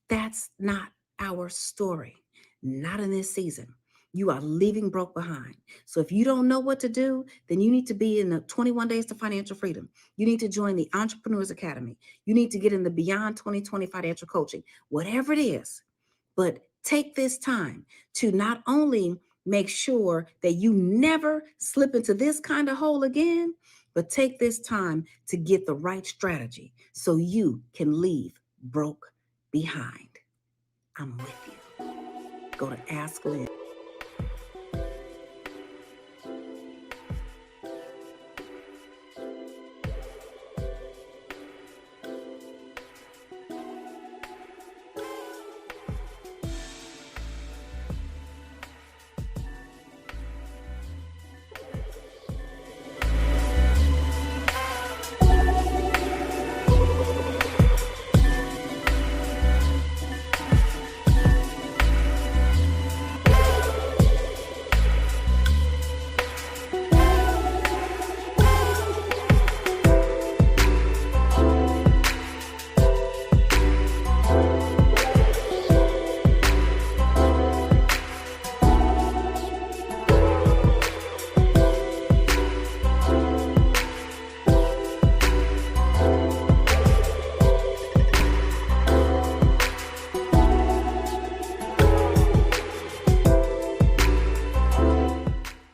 That's not our story. Not in this season. You are leaving broke behind. So if you don't know what to do, then you need to be in the 21 Days to Financial Freedom. You need to join the Entrepreneurs Academy. You need to get in the Beyond 2020 Financial Coaching, whatever it is. But take this time to not only make sure that you never slip into this kind of hole again, but take this time to get the right strategy so you can leave broke behind. I'm with you. Go to Ask Lynn.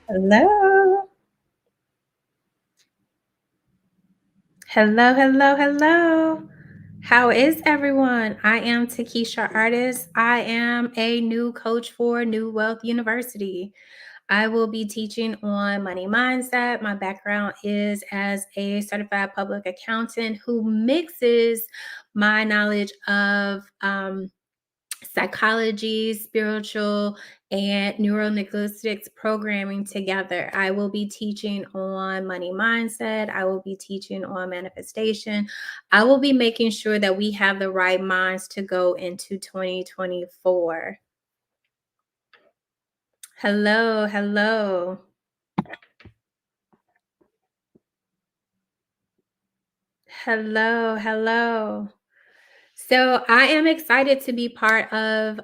Hello. Hello, hello, hello. How is everyone? I am Takesha Artist. I am a new coach for New Wealth University. I will be teaching on money mindset. My background is as a certified public accountant who mixes my knowledge of psychology, spiritual, and neurolinguistics programming together. I will be teaching on money mindset. I will be teaching on manifestation. I will be making sure that we have the right minds to go into 2024. Hello, hello. Hello, hello. So I am excited to be part of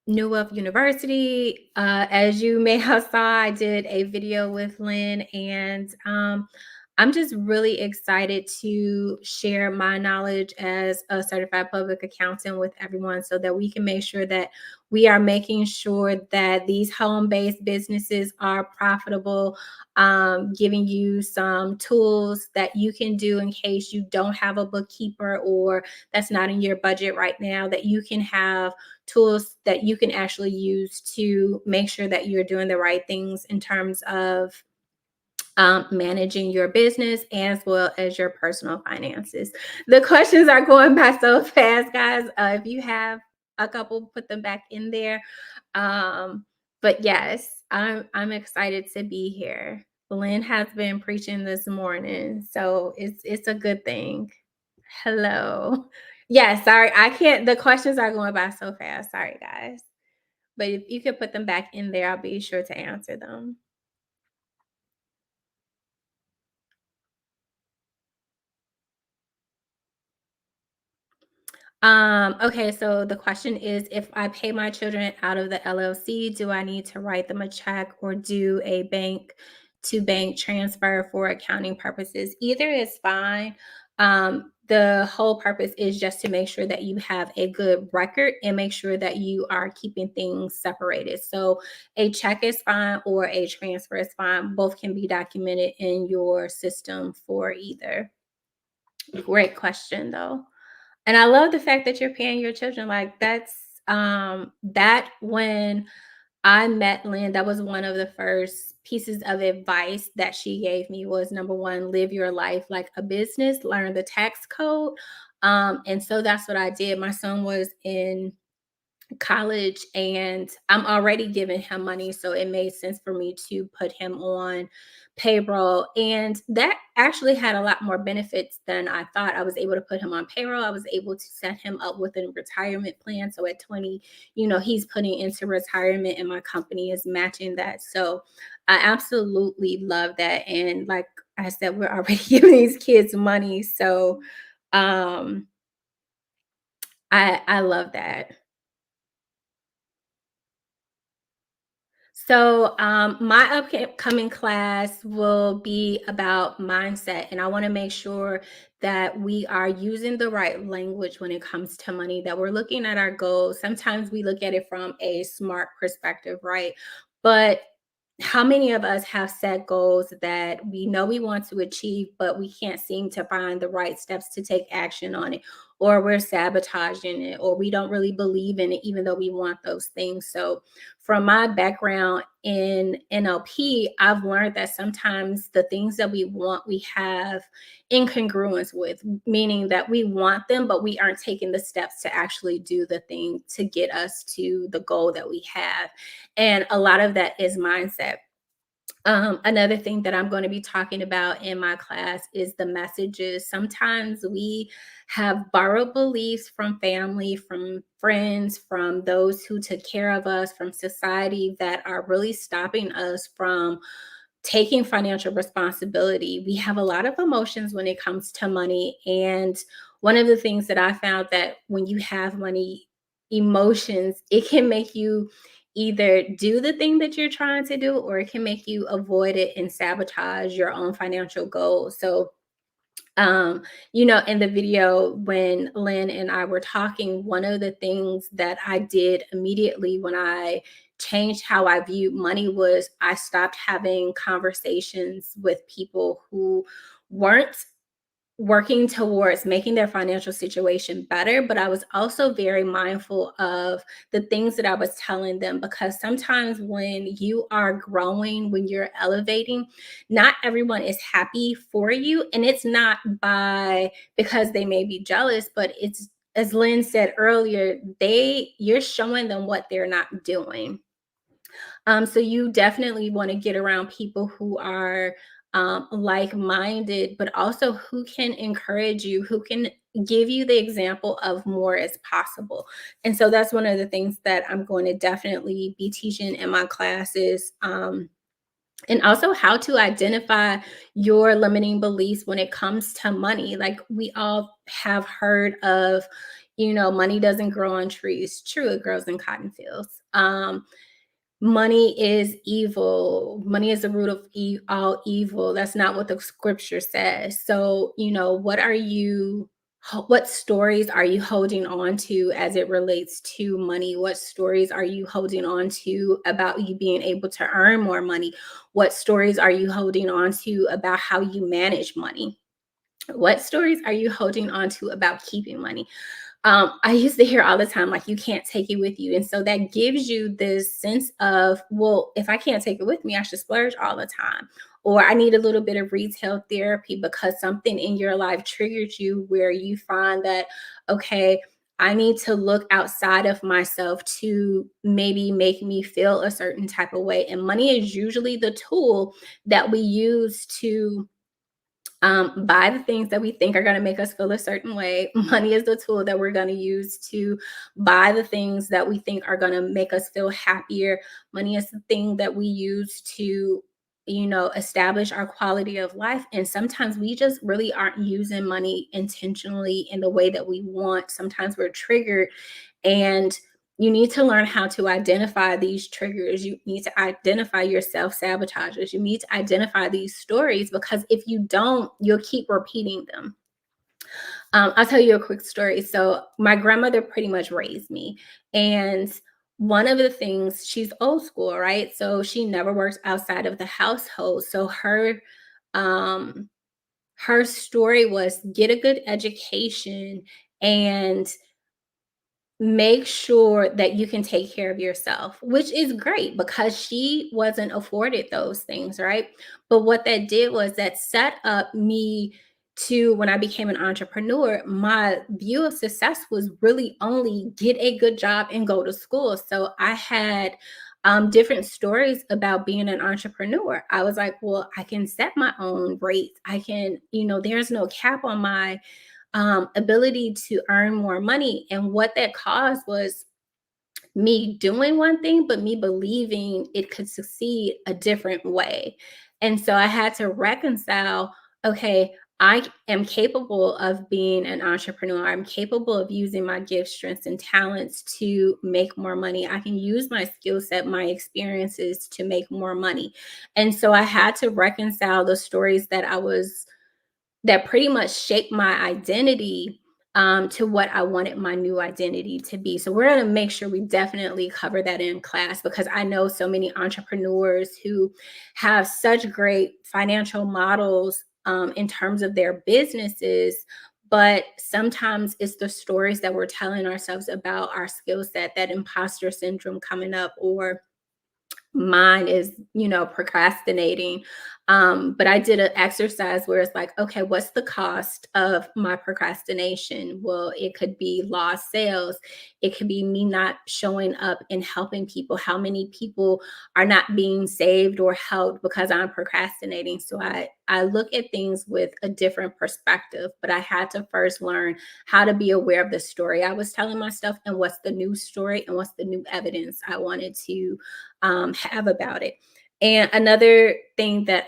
New Wealth University. As you may have saw, I did a video with Lynn, and I'm just really excited to share my knowledge as a certified public accountant with everyone so that we can make sure that we are making sure that these home-based businesses are profitable, giving you some tools that you can do in case you don't have a bookkeeper or that's not in your budget right now, that you can have tools that you can actually use to make sure that you're doing the right things in terms of managing your business as well as your personal finances. The questions are going by so fast, guys. If you have a couple, put them back in there. But yes, I'm excited to be here. Lynn has been preaching this morning, so it's a good thing. Hello. Yeah, sorry, I can't. The questions are going by so fast. Sorry, guys. But if you could put them back in there, I'll be sure to answer them. Okay, so the question is, if I pay my children out of the LLC, do I need to write them a check or do a bank to bank transfer for accounting purposes? Either is fine. The whole purpose is just to make sure that you have a good record and make sure that you are keeping things separated. So a check is fine or a transfer is fine. Both can be documented in your system for either. Great question, though. And I love the fact that you're paying your children. Like that's that when I met Lynn, that was one of the first pieces of advice that she gave me was number one, live your life like a business, learn the tax code. And so that's what I did. My son was in college and I'm already giving him money. So it made sense for me to put him on payroll. And that actually had a lot more benefits than I thought. I was able to put him on payroll. I was able to set him up with a retirement plan. So at 20, he's putting into retirement and my company is matching that. So I absolutely love that. And like I said, we're already giving these kids money. So I love that. So, my upcoming class will be about mindset, and I want to make sure that we are using the right language when it comes to money, that we're looking at our goals. Sometimes we look at it from a smart perspective, right? But how many of us have set goals that we know we want to achieve, but we can't seem to find the right steps to take action on it, or we're sabotaging it, or we don't really believe in it, even though we want those things? So, from my background in NLP, I've learned that sometimes the things that we want, we have incongruence with, meaning that we want them, but we aren't taking the steps to actually do the thing to get us to the goal that we have. And a lot of that is mindset. Another thing that I'm going to be talking about in my class is the messages. Sometimes we have borrowed beliefs from family, from friends, from those who took care of us, from society that are really stopping us from taking financial responsibility. We have a lot of emotions when it comes to money. And one of the things that I found that when you have money, emotions, it can make you either do the thing that you're trying to do, or it can make you avoid it and sabotage your own financial goals. So, in the video when Lynn and I were talking, one of the things that I did immediately when I changed how I viewed money was I stopped having conversations with people who weren't working towards making their financial situation better, but I was also very mindful of the things that I was telling them, because sometimes when you are growing, when you're elevating, not everyone is happy for you. And it's not because they may be jealous, but it's, as Lynn said earlier, you're showing them what they're not doing. So you definitely want to get around people who are like-minded, but also who can encourage you, who can give you the example of more is possible. And so that's one of the things that I'm going to definitely be teaching in my classes. And also how to identify your limiting beliefs when it comes to money. Like we all have heard of, Money doesn't grow on trees. True, it grows in cotton fields. Money is evil. Money is the root of all evil. That's not what the scripture says. So, what stories are you holding on to as it relates to money? What stories are you holding on to about you being able to earn more money? What stories are you holding on to about how you manage money? What stories are you holding on to about keeping money? I used to hear all the time, like, you can't take it with you. And so that gives you this sense of, well, if I can't take it with me, I should splurge all the time. Or I need a little bit of retail therapy because something in your life triggered you where you find that, okay, I need to look outside of myself to maybe make me feel a certain type of way. And money is usually the tool that we use to buy the things that we think are going to make us feel a certain way. Money is the tool that we're going to use to buy the things that we think are going to make us feel happier. Money is the thing that we use to, establish our quality of life. And sometimes we just really aren't using money intentionally in the way that we want. Sometimes we're triggered, and you need to learn how to identify these triggers. You need to identify your self-sabotagers. You need to identify these stories, because if you don't, you'll keep repeating them. I'll tell you a quick story. So my grandmother pretty much raised me. And one of the things, she's old school, right? So she never works outside of the household. So her story was get a good education and make sure that you can take care of yourself, which is great because she wasn't afforded those things, right? But what that did was that set up me to, when I became an entrepreneur, my view of success was really only get a good job and go to school. So I had different stories about being an entrepreneur. I was like, well, I can set my own rates. I can, there's no cap on my ability to earn more money. And what that caused was me doing one thing, but me believing it could succeed a different way. And so I had to reconcile, okay, I am capable of being an entrepreneur. I'm capable of using my gifts, strengths, and talents to make more money. I can use my skill set, my experiences to make more money. And so I had to reconcile the stories that pretty much shaped my identity to what I wanted my new identity to be. So we're going to make sure we definitely cover that in class, because I know so many entrepreneurs who have such great financial models in terms of their businesses, but sometimes it's the stories that we're telling ourselves about our skill set, that imposter syndrome coming up, or mine is, procrastinating. But I did an exercise where it's like, okay, what's the cost of my procrastination? Well, it could be lost sales. It could be me not showing up and helping people. How many people are not being saved or helped because I'm procrastinating? So I look at things with a different perspective, but I had to first learn how to be aware of the story I was telling myself, and what's the new story, and what's the new evidence I wanted to have about it. And another thing that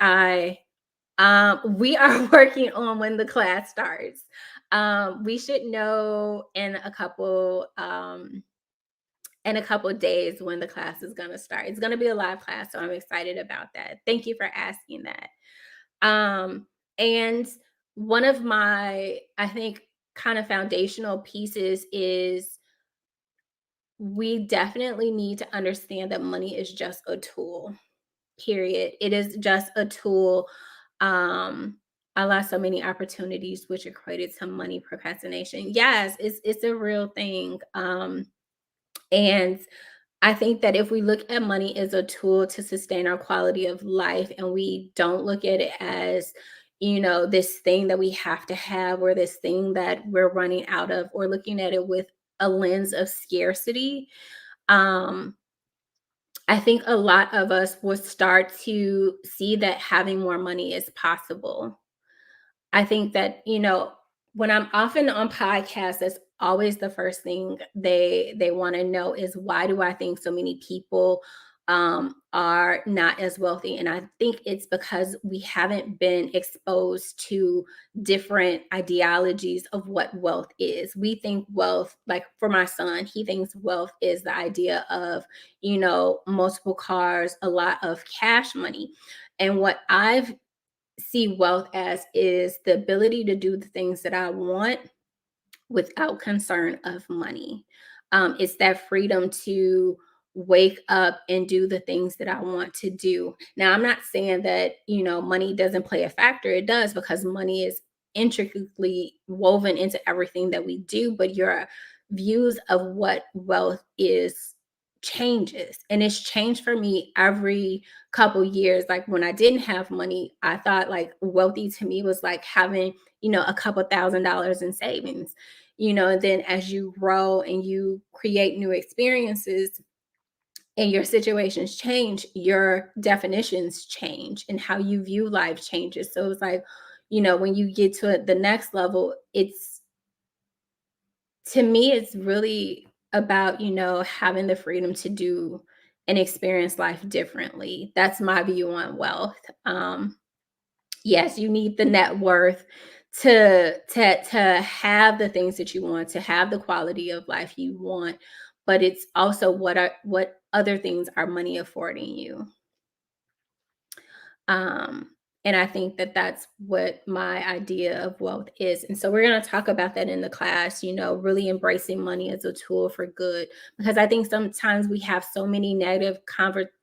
we are working on when the class starts. We should know in a couple days when the class is going to start. It's going to be a live class, so I'm excited about that. Thank you for asking that. And one of my, I think, kind of foundational pieces is we definitely need to understand that money is just a tool. Period. It is just a tool. I lost so many opportunities which equated to money procrastination. Yes, it's a real thing. And I think that if we look at money as a tool to sustain our quality of life, and we don't look at it as, this thing that we have to have, or this thing that we're running out of, or looking at it with a lens of scarcity, I think a lot of us will start to see that having more money is possible. I think that, when I'm often on podcasts, that's always the first thing they want to know is, why do I think so many people are not as wealthy. And I think it's because we haven't been exposed to different ideologies of what wealth is. We think wealth, like for my son, he thinks wealth is the idea of, multiple cars, a lot of cash money. And what I've see wealth as is the ability to do the things that I want without concern of money. It's that freedom to wake up and do the things that I want to do. Now, I'm not saying that, money doesn't play a factor. It does, because money is intricately woven into everything that we do, but your views of what wealth is changes. And it's changed for me every couple years. Like when I didn't have money, I thought like wealthy to me was like having, a couple $1,000s in savings. And then as you grow and you create new experiences and your situations change, your definitions change and how you view life changes. So it's like, when you get to the next level, to me, it's really about, having the freedom to do and experience life differently. That's my view on wealth. Yes, you need the net worth to have the things that you want, to have the quality of life you want, but it's also what other things are money affording you. And I think that that's what my idea of wealth is. And so we're going to talk about that in the class, really embracing money as a tool for good, because I think sometimes we have so many negative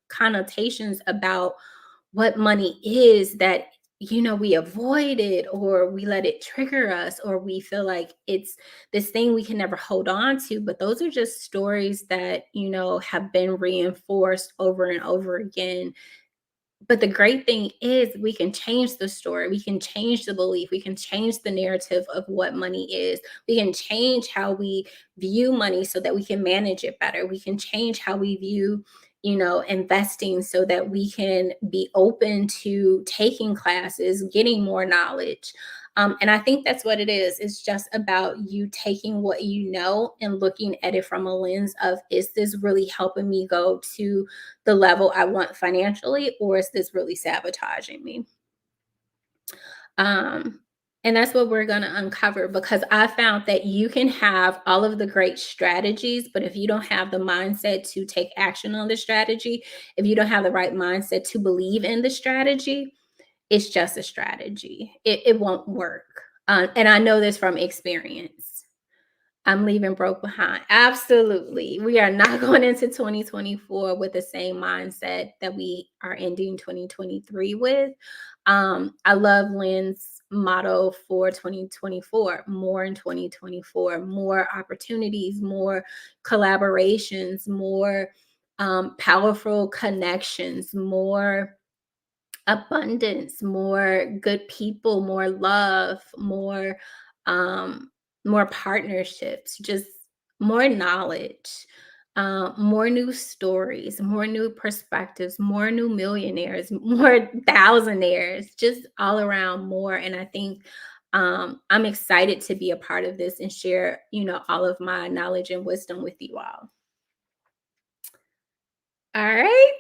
connotations about what money is that we avoid it, or we let it trigger us, or we feel like it's this thing we can never hold on to. But those are just stories that have been reinforced over and over again. But the great thing is we can change the story, we can change the belief, we can change the narrative of what money is. We can change how we view money so that we can manage it better. We can change how we view investing so that we can be open to taking classes, getting more knowledge. And I think that's what it is. It's just about you taking what you know and looking at it from a lens of, is this really helping me go to the level I want financially, or is this really sabotaging me? And that's what we're going to uncover, because I found that you can have all of the great strategies, but if you don't have the mindset to take action on the strategy, if you don't have the right mindset to believe in the strategy, it's just a strategy. It won't work. And I know this from experience. I'm leaving broke behind. Absolutely. We are not going into 2024 with the same mindset that we are ending 2023 with. I love Lynn's motto for 2024: more in 2024, more opportunities, more collaborations, more powerful connections, more abundance, more good people, more love, um more partnerships, just more knowledge, more new stories, more new perspectives, more new millionaires, more thousandaires, just all around more. And I think I'm excited to be a part of this and share all of my knowledge and wisdom with you all. All right,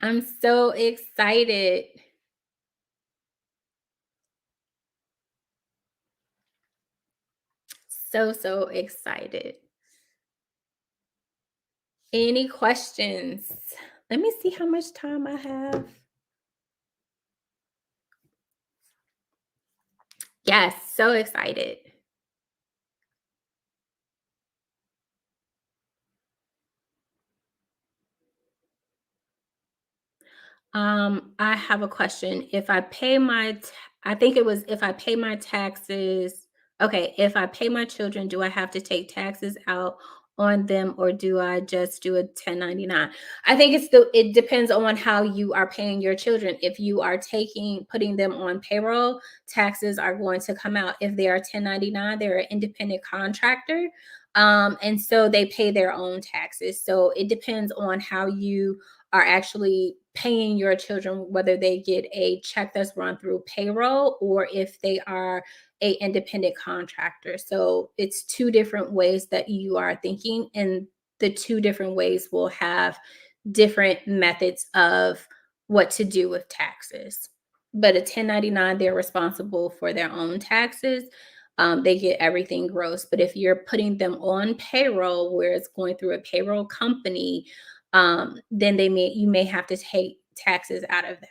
I'm so excited. So excited. Any questions? Let me see how much time I have. Yes, so excited. I have a question. If I pay I think it was, if I pay my taxes, okay, if I pay my children, do I have to take taxes out on them, or do I just do a 1099? I think it depends on how you are paying your children. If you are putting them on payroll, taxes are going to come out. If they are 1099, they're an independent contractor. And so they pay their own taxes. So it depends on how you are actually paying your children, whether they get a check that's run through payroll or if they are a independent contractor. So it's two different ways that you are thinking, and the two different ways will have different methods of what to do with taxes. But a 1099, they're responsible for their own taxes. They get everything gross. But if you're putting them on payroll, where it's going through a payroll company, then you may have to take taxes out of that.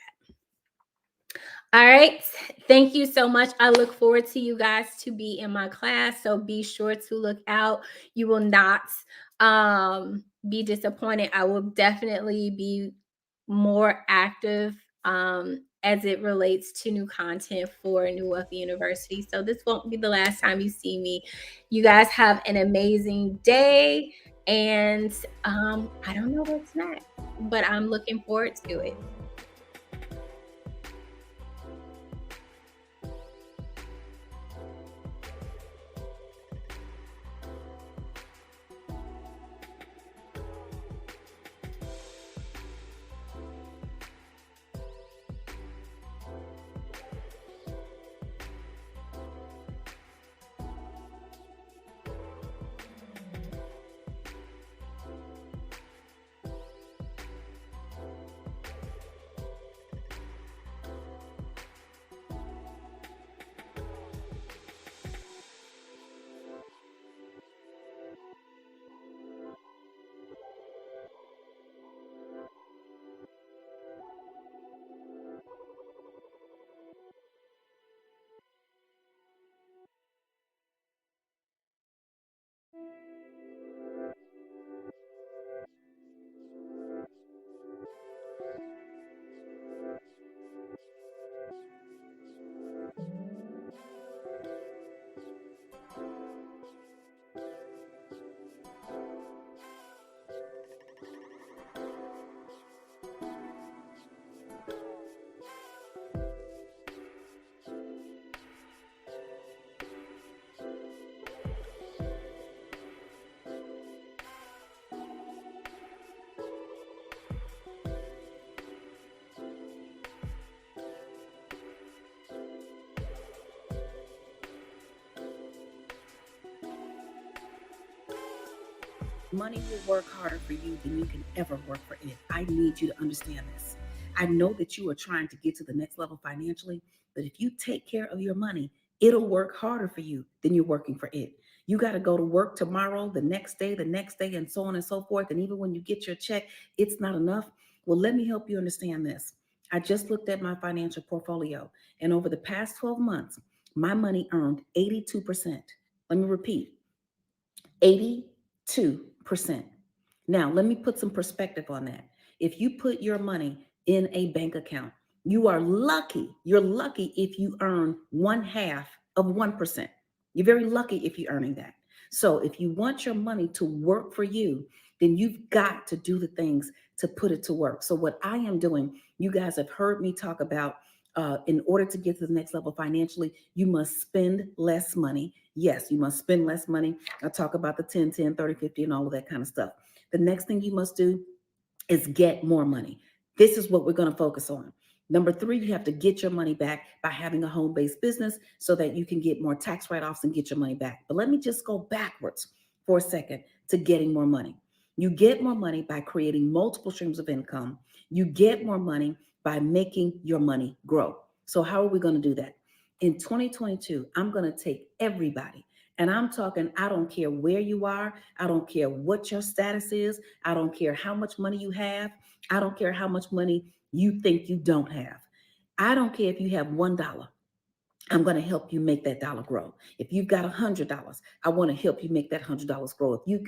All right. Thank you so much. I look forward to you guys to be in my class. So be sure to look out. You will not be disappointed. I will definitely be more active as it relates to new content for New Wealthy University. So this won't be the last time you see me. You guys have an amazing day. And I don't know what's next, but I'm looking forward to it. Money will work harder for you than you can ever work for it. I need you to understand this. I know that you are trying to get to the next level financially, but if you take care of your money, it'll work harder for you than you're working for it. You got to go to work tomorrow, the next day, and so on and so forth. And even when you get your check, it's not enough. Well, let me help you understand this. I just looked at my financial portfolio, and over the past 12 months, my money earned 82%. Let me repeat, 82%. Now, let me put some perspective on that. If you put your money in a bank account, you are lucky. You're lucky if you earn 1/2 of 1%. You're very lucky if you're earning that. So if you want your money to work for you, then you've got to do the things to put it to work. So what I am doing, you guys have heard me talk about, in order to get to the next level financially, you must spend less money. Yes, you must spend less money. I talk about the 10, 10, 30, 50, and all of that kind of stuff. The next thing you must do is get more money. This is what we're going to focus on. Number 3, you have to get your money back by having a home-based business so that you can get more tax write-offs and get your money back. But let me just go backwards for a second to getting more money. You get more money by creating multiple streams of income. You get more money by making your money grow. So how are we going to do that? In 2022, I'm going to take everybody, and I'm talking, I don't care where you are. I don't care what your status is. I don't care how much money you have. I don't care how much money you think you don't have. I don't care if you have $1. I'm going to help you make that dollar grow. If you've got $100, I want to help you make that $100 grow. If you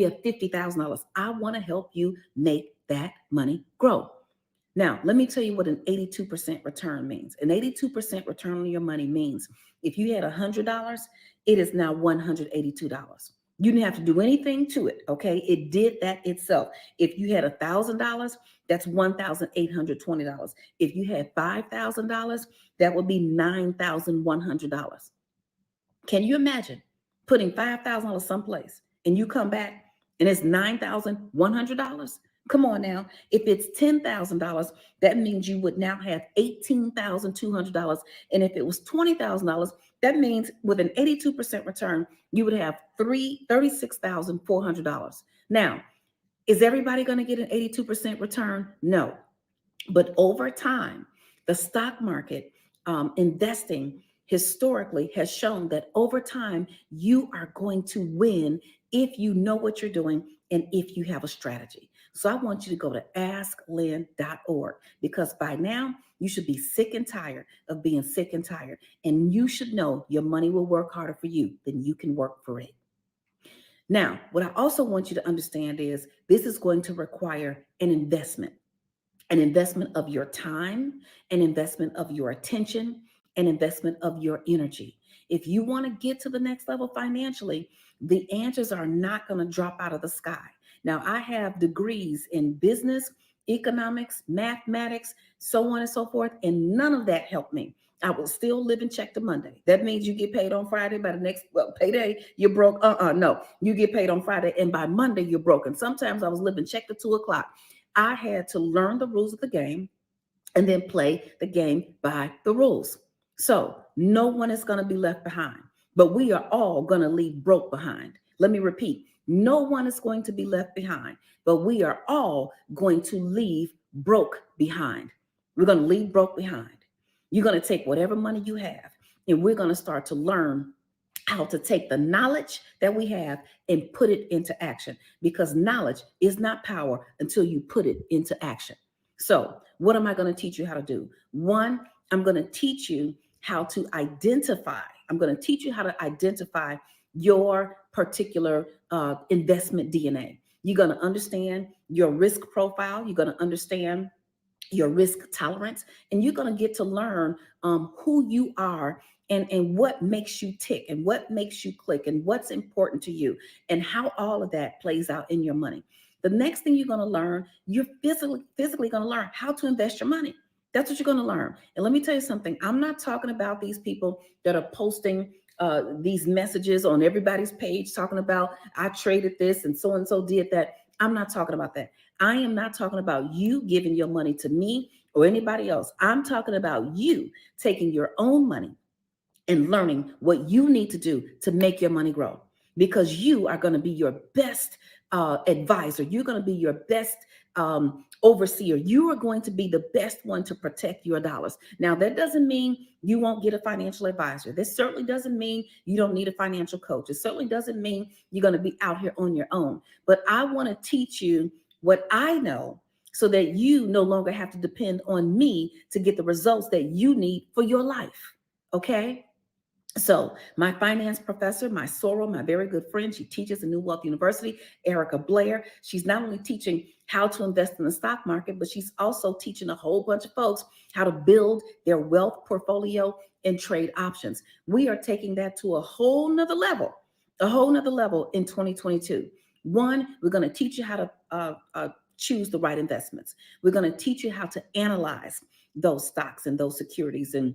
have $50,000, I want to help you make that money grow. Now, let me tell you what an 82% return means. An 82% return on your money means if you had $100, it is now $182. You didn't have to do anything to it, okay? It did that itself. If you had $1,000, that's $1,820. If you had $5,000, that would be $9,100. Can you imagine putting $5,000 someplace and you come back and it's $9,100? Come on now. If it's $10,000, that means you would now have $18,200. And if it was $20,000, that means with an 82% return, you would have $36,400. Now, is everybody going to get an 82% return? No. But over time, the stock market investing historically has shown that over time, you are going to win if you know what you're doing and if you have a strategy. So I want you to go to asklynn.org, because by now you should be sick and tired of being sick and tired. And you should know your money will work harder for you than you can work for it. Now, what I also want you to understand is this is going to require an investment of your time, an investment of your attention, an investment of your energy. If you want to get to the next level financially, the answers are not going to drop out of the sky. Now, I have degrees in business, economics, mathematics, so on and so forth, and none of that helped me. I was still living check to Monday. That means you get paid on Friday. By the next payday, you're broke. No, you get paid on Friday, and by Monday, you're broken. Sometimes I was living check to 2 o'clock. I had to learn the rules of the game and then play the game by the rules. So no one is going to be left behind, but we are all going to leave broke behind. Let me repeat. No one is going to be left behind, but we are all going to leave broke behind. We're going to leave broke behind. You're going to take whatever money you have, and we're going to start to learn how to take the knowledge that we have and put it into action, because knowledge is not power until you put it into action. So what am I going to teach you how to do? One, I'm going to teach you how to identify. I'm going to teach you how to identify your particular investment DNA. You're going to understand your risk profile. You're going to understand your risk tolerance, and you're going to get to learn who you are and what makes you tick and what makes you click and what's important to you and how all of that plays out in your money. The next thing you're going to learn, you're physically going to learn how to invest your money. That's what you're going to learn. And let me tell you something. I'm not talking about these people that are posting these messages on everybody's page talking about I traded this and so did that. I'm not talking about that. I am not talking about you giving your money to me or anybody else. I'm talking about you taking your own money and learning what you need to do to make your money grow, because you are going to be your best advisor. You're going to be your best overseer. You are going to be the best one to protect your dollars. Now, that doesn't mean you won't get a financial advisor. This certainly doesn't mean you don't need a financial coach. It certainly doesn't mean you're going to be out here on your own. But I want to teach you what I know so that you no longer have to depend on me to get the results that you need for your life. Okay? So my finance professor, my sorrel, my very good friend, she teaches at New Wealth University, Erica Blair. She's not only teaching how to invest in the stock market, but she's also teaching a whole bunch of folks how to build their wealth portfolio and trade options. We are taking that to a whole nother level in 2022. One, we're going to teach you how to choose the right investments. We're going to teach you how to analyze those stocks and those securities and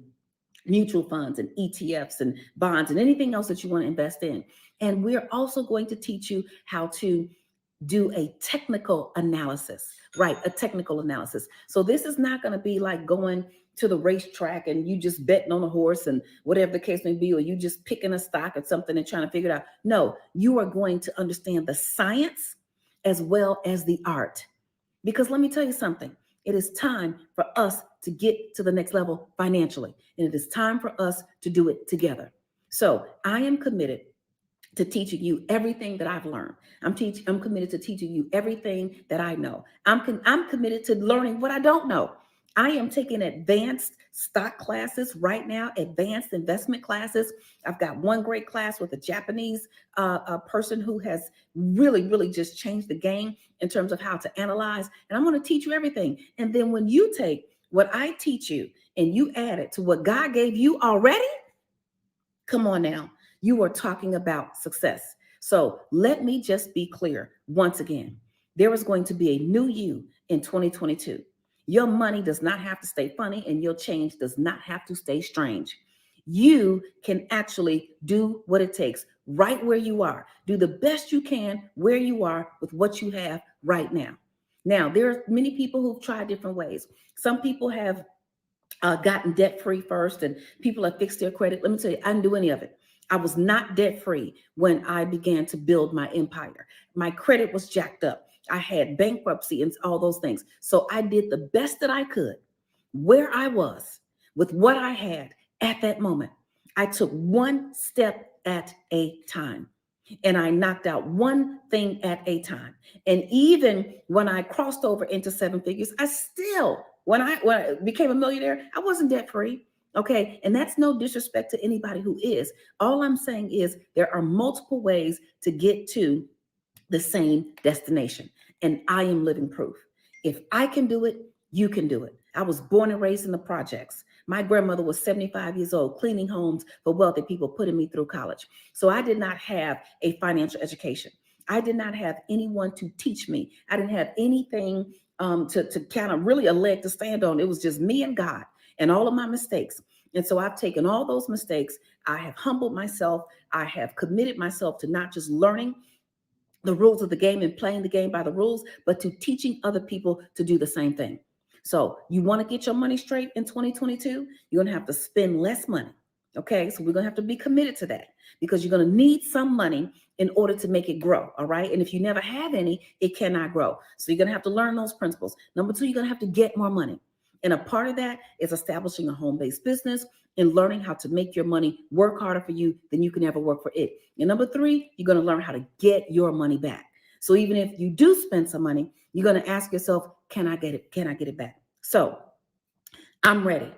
mutual funds and ETFs and bonds and anything else that you want to invest in. And we're also going to teach you how to do a technical analysis, right? A technical analysis. So this is not going to be like going to the racetrack and you just betting on a horse and whatever the case may be, or you just picking a stock or something and trying to figure it out. No, you are going to understand the science as well as the art. Because let me tell you something. It is time for us to get to the next level financially. And it is time for us to do it together. So I am committed to teaching you everything that I've learned. I'm committed to teaching you everything that I know. I'm committed to learning what I don't know. I am taking advanced stock classes right now, advanced investment classes. I've got one great class with a Japanese person who has really just changed the game in terms of how to analyze. And I'm going to teach you everything. And then when you take what I teach you and you add it to what God gave you already, come on now, you are talking about success. So let me just be clear once again. There is going to be a new you in 2022. Your money does not have to stay funny and your change does not have to stay strange. You can actually do what it takes right where you are. Do the best you can where you are with what you have right now. Now, there are many people who've tried different ways. Some people have gotten debt free first and people have fixed their credit. Let me tell you, I didn't do any of it. I was not debt free when I began to build my empire. My credit was jacked up. I had bankruptcy and all those things. So I did the best that I could where I was with what I had at that moment. I took one step at a time. And I knocked out one thing at a time. And even when I crossed over into seven figures, I still, when I became a millionaire, I wasn't debt free. Okay. And that's no disrespect to anybody who is. All I'm saying is there are multiple ways to get to the same destination. And I am living proof. If I can do it, you can do it. I was born and raised in the projects. My grandmother was 75 years old, cleaning homes for wealthy people, putting me through college. So I did not have a financial education. I did not have anyone to teach me. I didn't have anything to kind of really a leg to stand on. It was just me and God and all of my mistakes. And so I've taken all those mistakes. I have humbled myself. I have committed myself to not just learning the rules of the game and playing the game by the rules, but to teaching other people to do the same thing. So you want to get your money straight in 2022, you're going to have to spend less money. Okay, so we're going to have to be committed to that because you're going to need some money in order to make it grow. All right. And if you never have any, it cannot grow. So you're going to have to learn those principles. Number two, you're going to have to get more money. And a part of that is establishing a home-based business and learning how to make your money work harder for you than you can ever work for it. And number three, you're going to learn how to get your money back. So even if you do spend some money, you're going to ask yourself, can I get it? Can I get it back? So I'm ready.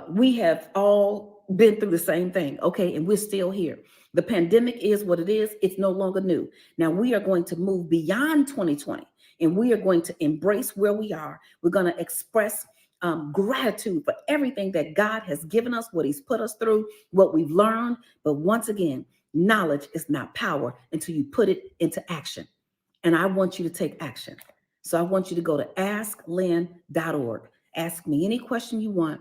We have all been through the same thing. Okay. And we're still here. The pandemic is what it is. It's no longer new. Now we are going to move beyond 2020 and we are going to embrace where we are. We're going to express gratitude for everything that God has given us, what he's put us through, what we've learned. But once again, knowledge is not power until you put it into action. And I want you to take action. So I want you to go to asklynn.org. Ask me any question you want,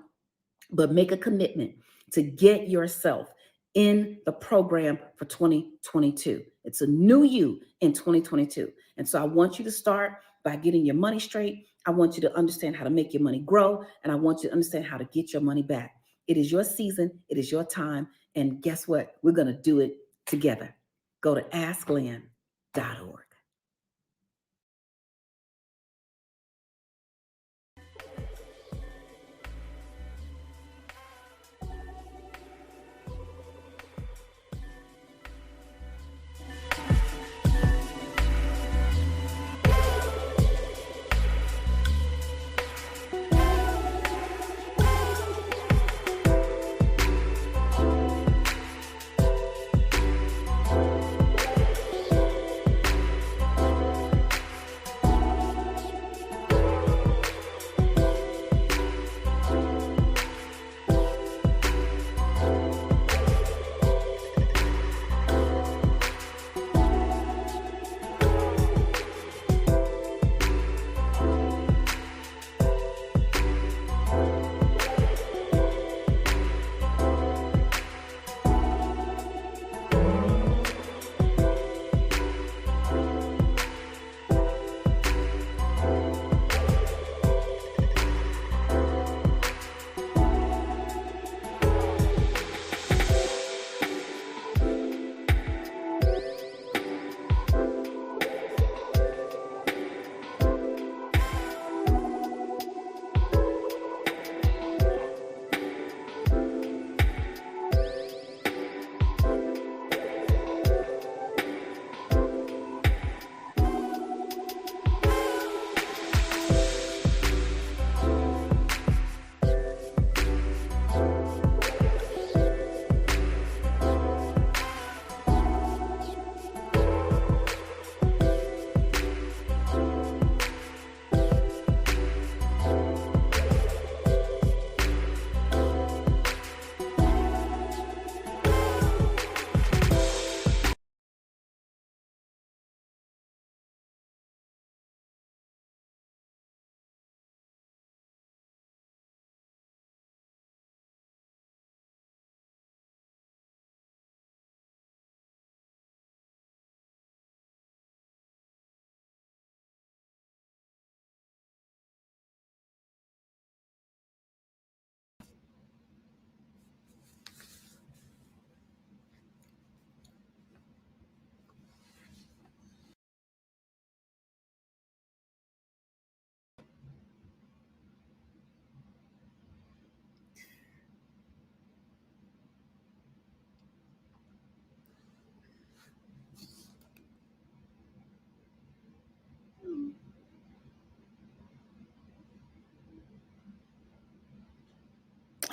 but make a commitment to get yourself in the program for 2022. It's a new you in 2022. And so I want you to start by getting your money straight. I want you to understand how to make your money grow. And I want you to understand how to get your money back. It is your season. It is your time. And guess what? We're going to do it together. Go to asklynn.org.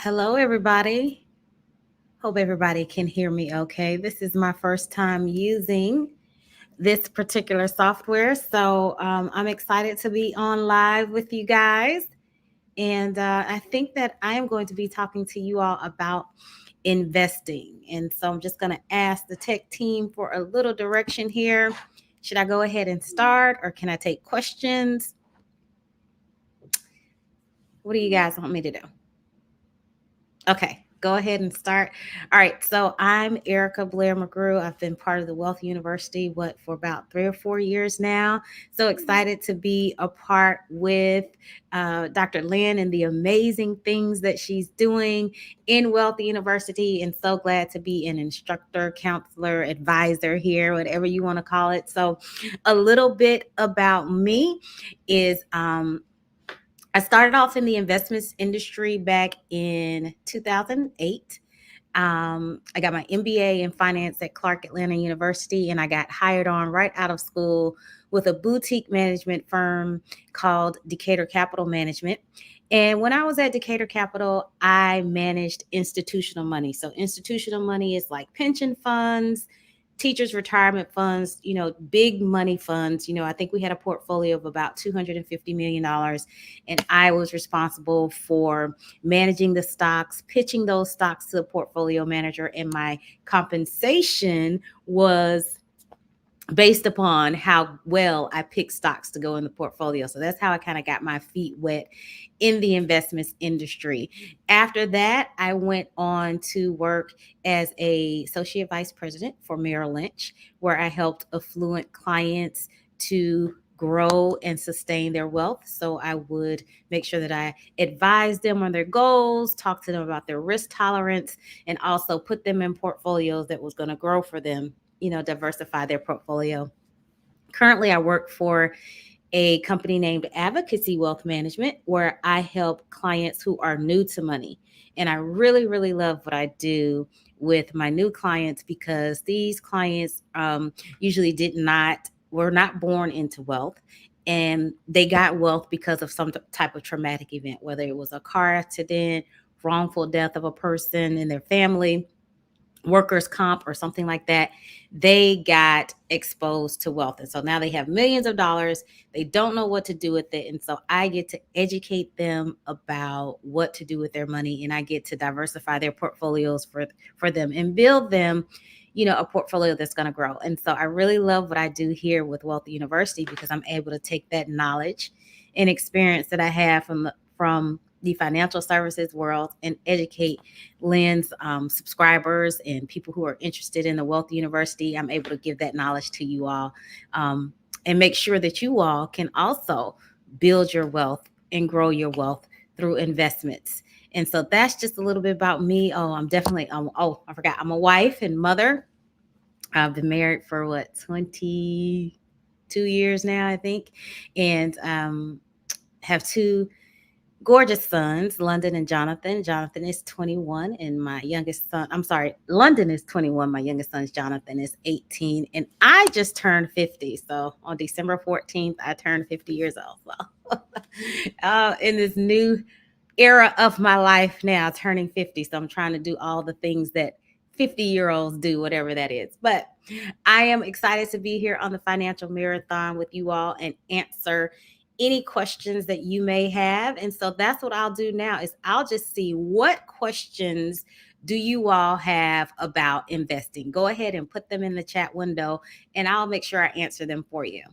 Hello, everybody. Hope everybody can hear me okay. This is my first time using this particular software, so I'm excited to be on live with you guys. And I think that I am going to be talking to you all about investing. And so I'm just going to ask the tech team for a little direction here. Should I go ahead and start, or can I take questions? What do you guys want me to do? Okay, go ahead and start. All right, so I'm Erica Blair McGrew. I've been part of the Wealth University, for about 3 or 4 years now. So excited to be a part with Dr. Lynn and the amazing things that she's doing in Wealth University, and so glad to be an instructor, counselor, advisor here, whatever you want to call it. So a little bit about me is I started off in the investments industry back in 2008. I got my MBA in finance at Clark Atlanta University, and I got hired on right out of school with a boutique management firm called Decatur Capital Management. And when I was at Decatur Capital, I managed institutional money. So institutional money is like pension funds, teachers retirement funds, big money funds. I think we had a portfolio of about $250 million, and I was responsible for managing the stocks, pitching those stocks to the portfolio manager, and my compensation was based upon how well I picked stocks to go in the portfolio. So that's how I kind of got my feet wet in the investments industry. After that, I went on to work as a associate vice president for Merrill Lynch, where I helped affluent clients to grow and sustain their wealth. So I would make sure that I advised them on their goals, talk to them about their risk tolerance, and also put them in portfolios that was going to grow for them, diversify their portfolio. Currently, I work for a company named Advocacy Wealth Management, where I help clients who are new to money. And I really, really love what I do with my new clients, because these clients usually were not born into wealth, and they got wealth because of some type of traumatic event, whether it was a car accident, wrongful death of a person in their family, workers' comp, or something like that. They got exposed to wealth. And so now they have millions of dollars. They don't know what to do with it. And so I get to educate them about what to do with their money. And I get to diversify their portfolios for them and build them, a portfolio that's going to grow. And so I really love what I do here with Wealth University, because I'm able to take that knowledge and experience that I have from the financial services world and educate Lynn's subscribers and people who are interested in the Wealth University. I'm able to give that knowledge to you all, and make sure that you all can also build your wealth and grow your wealth through investments. And so that's just a little bit about me. I forgot, I'm a wife and mother. I've been married for 22 years now, I think, and have two gorgeous sons, London and Jonathan. Jonathan is 21, and London is 21. My youngest son, Jonathan, is 18, and I just turned 50. So on December 14th, I turned 50 years old. So in this new era of my life now, turning 50. So I'm trying to do all the things that 50-year-olds do, whatever that is. But I am excited to be here on the Financial Marathon with you all and answer any questions that you may have. And so that's what I'll do now, is I'll just see what questions do you all have about investing. Go ahead and put them in the chat window, and I'll make sure I answer them for you.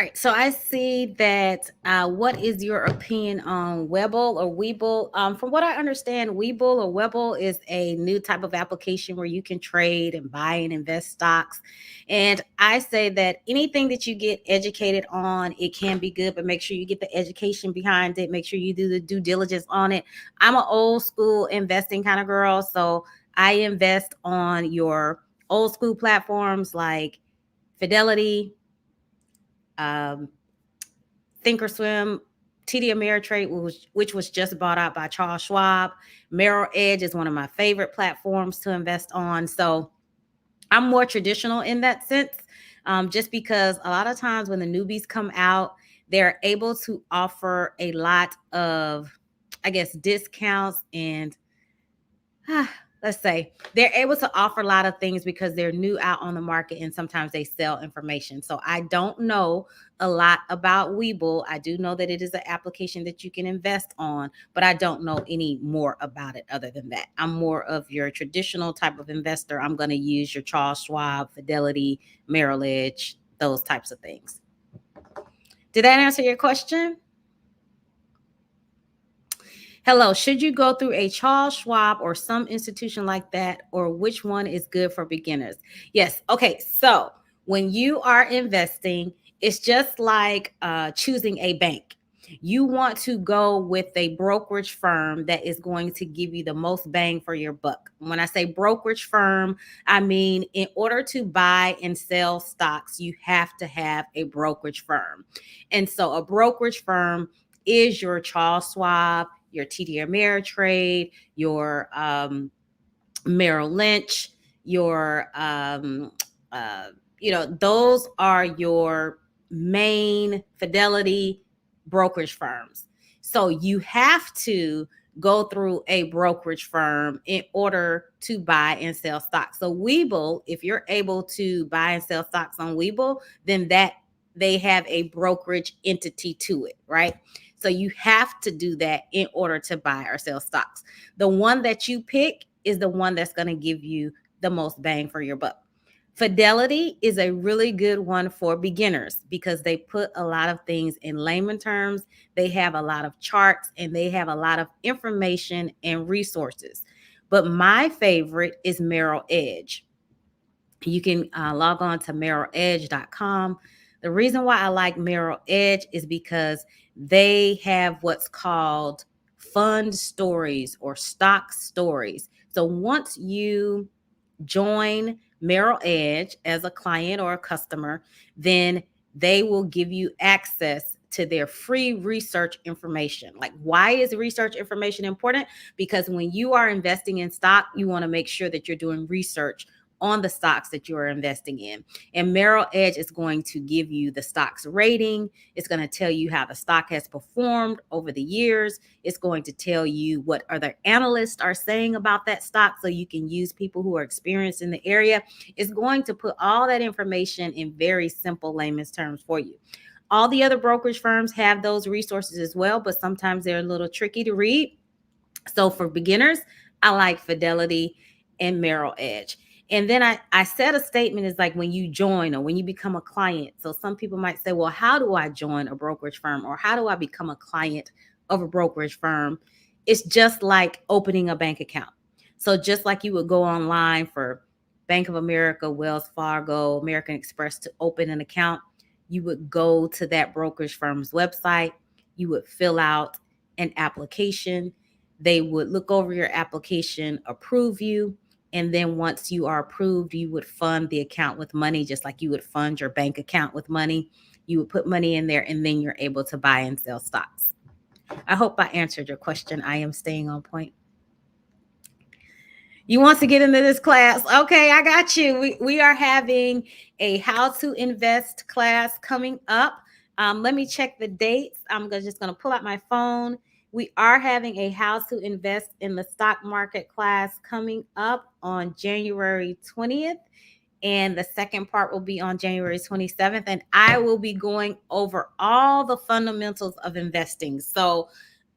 All right, so I see that what is your opinion on Webull or Webull? From what I understand, Webull or Webull is a new type of application where you can trade and buy and invest stocks. And I say that anything that you get educated on, it can be good, but make sure you get the education behind it. Make sure you do the due diligence on it. I'm an old school investing kind of girl, so I invest on your old school platforms like Fidelity, Thinkorswim, TD Ameritrade, which was just bought out by Charles Schwab. Merrill Edge is one of my favorite platforms to invest on. So I'm more traditional in that sense, just because a lot of times when the newbies come out, they're able to offer a lot of, I guess, discounts and let's say they're able to offer a lot of things because they're new out on the market, and sometimes they sell information. So I don't know a lot about Webull. I do know that it is an application that you can invest on, but I don't know any more about it other than that. I'm more of your traditional type of investor. I'm going to use your Charles Schwab, Fidelity, Merrill Edge, those types of things. Did that answer your question? Hello, should you go through a Charles Schwab or some institution like that, or which one is good for beginners? Yes. Okay. So when you are investing, it's just like choosing a bank. You want to go with a brokerage firm that is going to give you the most bang for your buck. When I say brokerage firm, I mean in order to buy and sell stocks, you have to have a brokerage firm. And so a brokerage firm is your Charles Schwab, your TD Ameritrade, your Merrill Lynch, your those are your main Fidelity brokerage firms. So you have to go through a brokerage firm in order to buy and sell stocks. So Webull, if you're able to buy and sell stocks on Webull, then that they have a brokerage entity to it, right? So you have to do that in order to buy or sell stocks. The one that you pick is the one that's going to give you the most bang for your buck. Fidelity is a really good one for beginners because they put a lot of things in layman terms. They have a lot of charts and they have a lot of information and resources. But my favorite is Merrill Edge. You can log on to merrilledge.com. The reason why I like Merrill Edge is because they have what's called fund stories or stock stories. So once you join Merrill Edge as a client or a customer, then they will give you access to their free research information. Like, why is research information important? Because when you are investing in stock, you want to make sure that you're doing research on the stocks that you are investing in. And Merrill Edge is going to give you the stock's rating. It's going to tell you how the stock has performed over the years. It's going to tell you what other analysts are saying about that stock so you can use people who are experienced in the area. It's going to put all that information in very simple layman's terms for you. All the other brokerage firms have those resources as well, but sometimes they're a little tricky to read. So for beginners, I like Fidelity and Merrill Edge. And then I said a statement is like when you join or when you become a client. So some people might say, well, how do I join a brokerage firm or how do I become a client of a brokerage firm? It's just like opening a bank account. So just like you would go online for Bank of America, Wells Fargo, American Express to open an account, you would go to that brokerage firm's website. You would fill out an application. They would look over your application, approve you. And then once you are approved, you would fund the account with money, just like you would fund your bank account with money. You would put money in there and then you're able to buy and sell stocks. I hope I answered your question. I am staying on point. You want to get into this class? Okay, I got you. We are having a how to invest class coming up. Let me check the dates. I'm just going to pull out my phone. We are having a how to invest in the stock market class coming up on January 20th. And the second part will be on January 27th. And I will be going over all the fundamentals of investing. So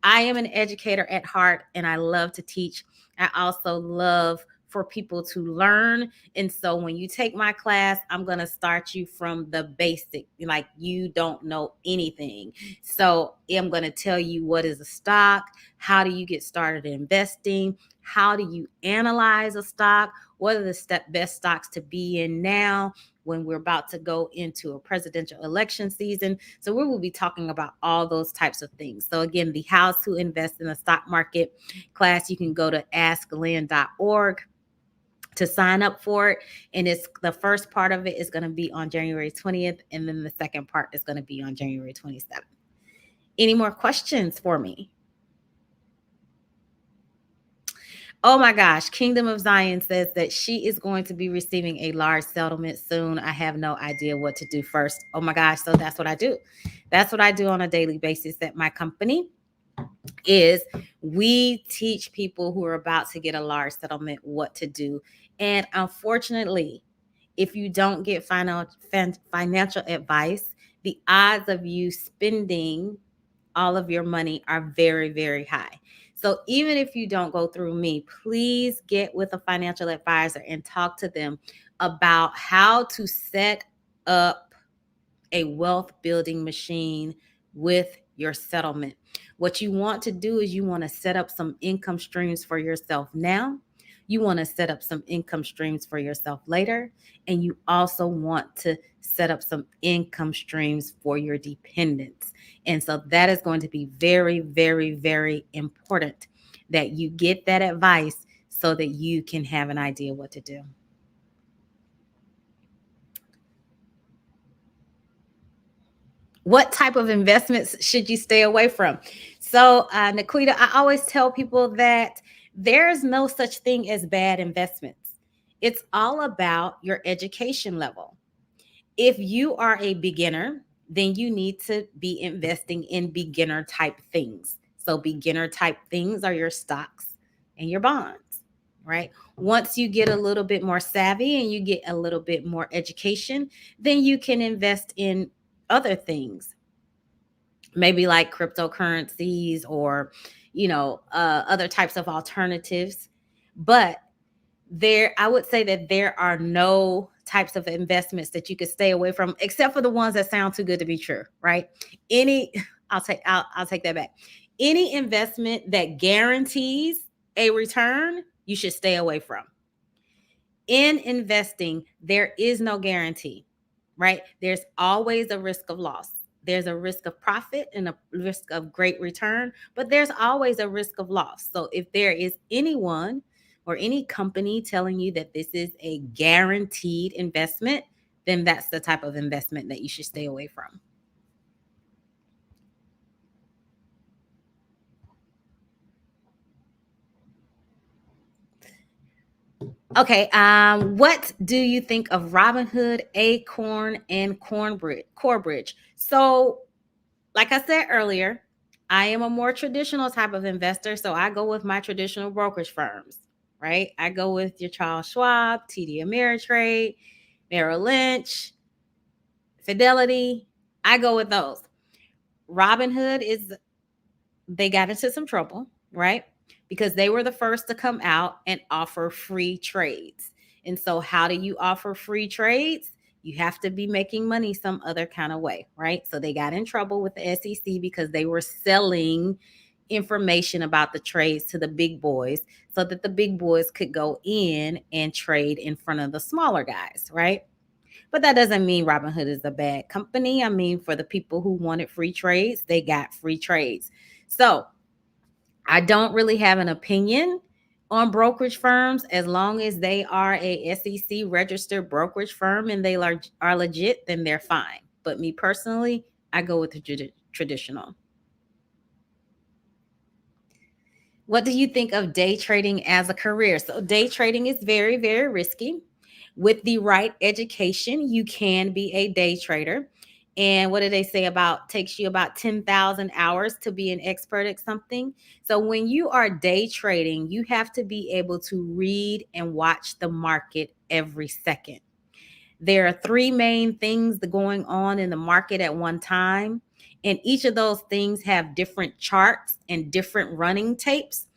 I am an educator at heart and I love to teach. I also love for people to learn. And so when you take my class, I'm going to start you from the basic, like you don't know anything. So I'm going to tell you what is a stock, how do you get started investing, how do you analyze a stock, what are the best stocks to be in now when we're about to go into a presidential election season. So we will be talking about all those types of things. So again, the how to invest in the stock market class, you can go to asklynn.org to sign up for it. And it's the first part of it is going to be on January 20th. And then the second part is going to be on January 27th. Any more questions for me? Oh my gosh, Kingdom of Zion says that she is going to be receiving a large settlement soon. I have no idea what to do first. Oh my gosh, so that's what I do. That's what I do on a daily basis at my company is we teach people who are about to get a large settlement what to do. And unfortunately, if you don't get financial advice, the odds of you spending all of your money are very, very high. So even if you don't go through me, please get with a financial advisor and talk to them about how to set up a wealth building machine with your settlement. What you want to do is you want to set up some income streams for yourself now. You want to set up some income streams for yourself later. And you also want to set up some income streams for your dependents. And so that is going to be very, very, very important that you get that advice so that you can have an idea what to do. What type of investments should you stay away from? So, Naquita, I always tell people that there's no such thing as bad investments. It's all about your education level. If you are a beginner, then you need to be investing in beginner type things. So beginner type things are your stocks and your bonds, right? Once you get a little bit more savvy and you get a little bit more education, then you can invest in other things, maybe like cryptocurrencies or, other types of alternatives. But I would say that there are no types of investments that you could stay away from, except for the ones that sound too good to be true, right? I'll take that back. Any investment that guarantees a return, you should stay away from. In investing, there is no guarantee, right? There's always a risk of loss. There's a risk of profit and a risk of great return, but there's always a risk of loss. So if there is anyone or any company telling you that this is a guaranteed investment, then that's the type of investment that you should stay away from. Okay, what do you think of Robinhood, Acorn, and Corebridge? So, like I said earlier, I am a more traditional type of investor, so I go with my traditional brokerage firms, right? I go with your Charles Schwab, TD Ameritrade, Merrill Lynch, Fidelity. I go with those. Robinhood they got into some trouble, right? Because they were the first to come out and offer free trades. And so how do you offer free trades? You have to be making money some other kind of way, right? So they got in trouble with the SEC because they were selling information about the trades to the big boys so that the big boys could go in and trade in front of the smaller guys, right? But that doesn't mean Robinhood is a bad company. I mean, for the people who wanted free trades, they got free trades. So I don't really have an opinion on brokerage firms as long as they are a SEC registered brokerage firm and they are legit, then they're fine. But me personally, I go with the traditional. What do you think of day trading as a career? So day trading is very, very risky. With the right education, you can be a day trader. And what do they say about takes you about 10,000 hours to be an expert at something? So when you are day trading, you have to be able to read and watch the market every second. There are three main things going on in the market at one time. And each of those things have different charts and different running tapes.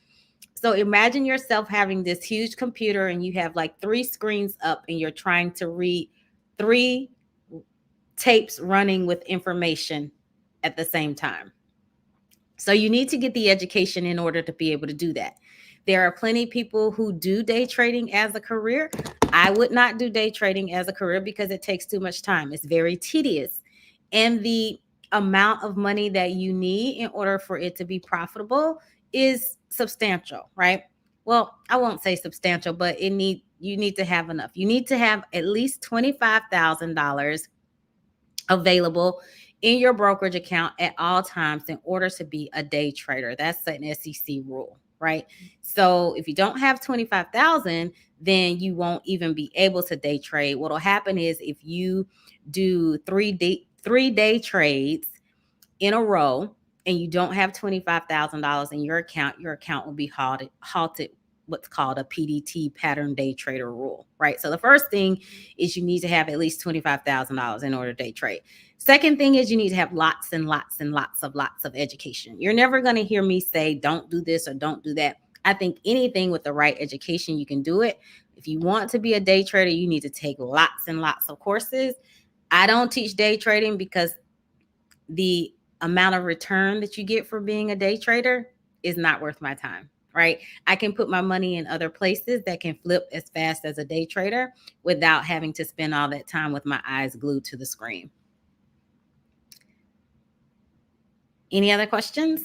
So imagine yourself having this huge computer and you have like 3 screens up and you're trying to read 3 tapes running with information at the same time. So you need to get the education in order to be able to do that. There are plenty of people who do day trading as a career. I would not do day trading as a career because it takes too much time. It's very tedious. And the amount of money that you need in order for it to be profitable is substantial, right? Well, I won't say substantial, but you need to have enough. You need to have at least $25,000 available in your brokerage account at all times in order to be a day trader. That's an SEC rule, right? So if you don't have 25,000, then you won't even be able to day trade. What'll happen is if you do 3-day trades in a row and you don't have $25,000 in your account will be halted what's called a PDT, pattern day trader rule, right? So the first thing is you need to have at least $25,000 in order to day trade. Second thing is you need to have lots and lots and lots of education. You're never going to hear me say, don't do this or don't do that. I think anything with the right education, you can do it. If you want to be a day trader, you need to take lots and lots of courses. I don't teach day trading because the amount of return that you get for being a day trader is not worth my time, right? I can put my money in other places that can flip as fast as a day trader without having to spend all that time with my eyes glued to the screen. Any other questions?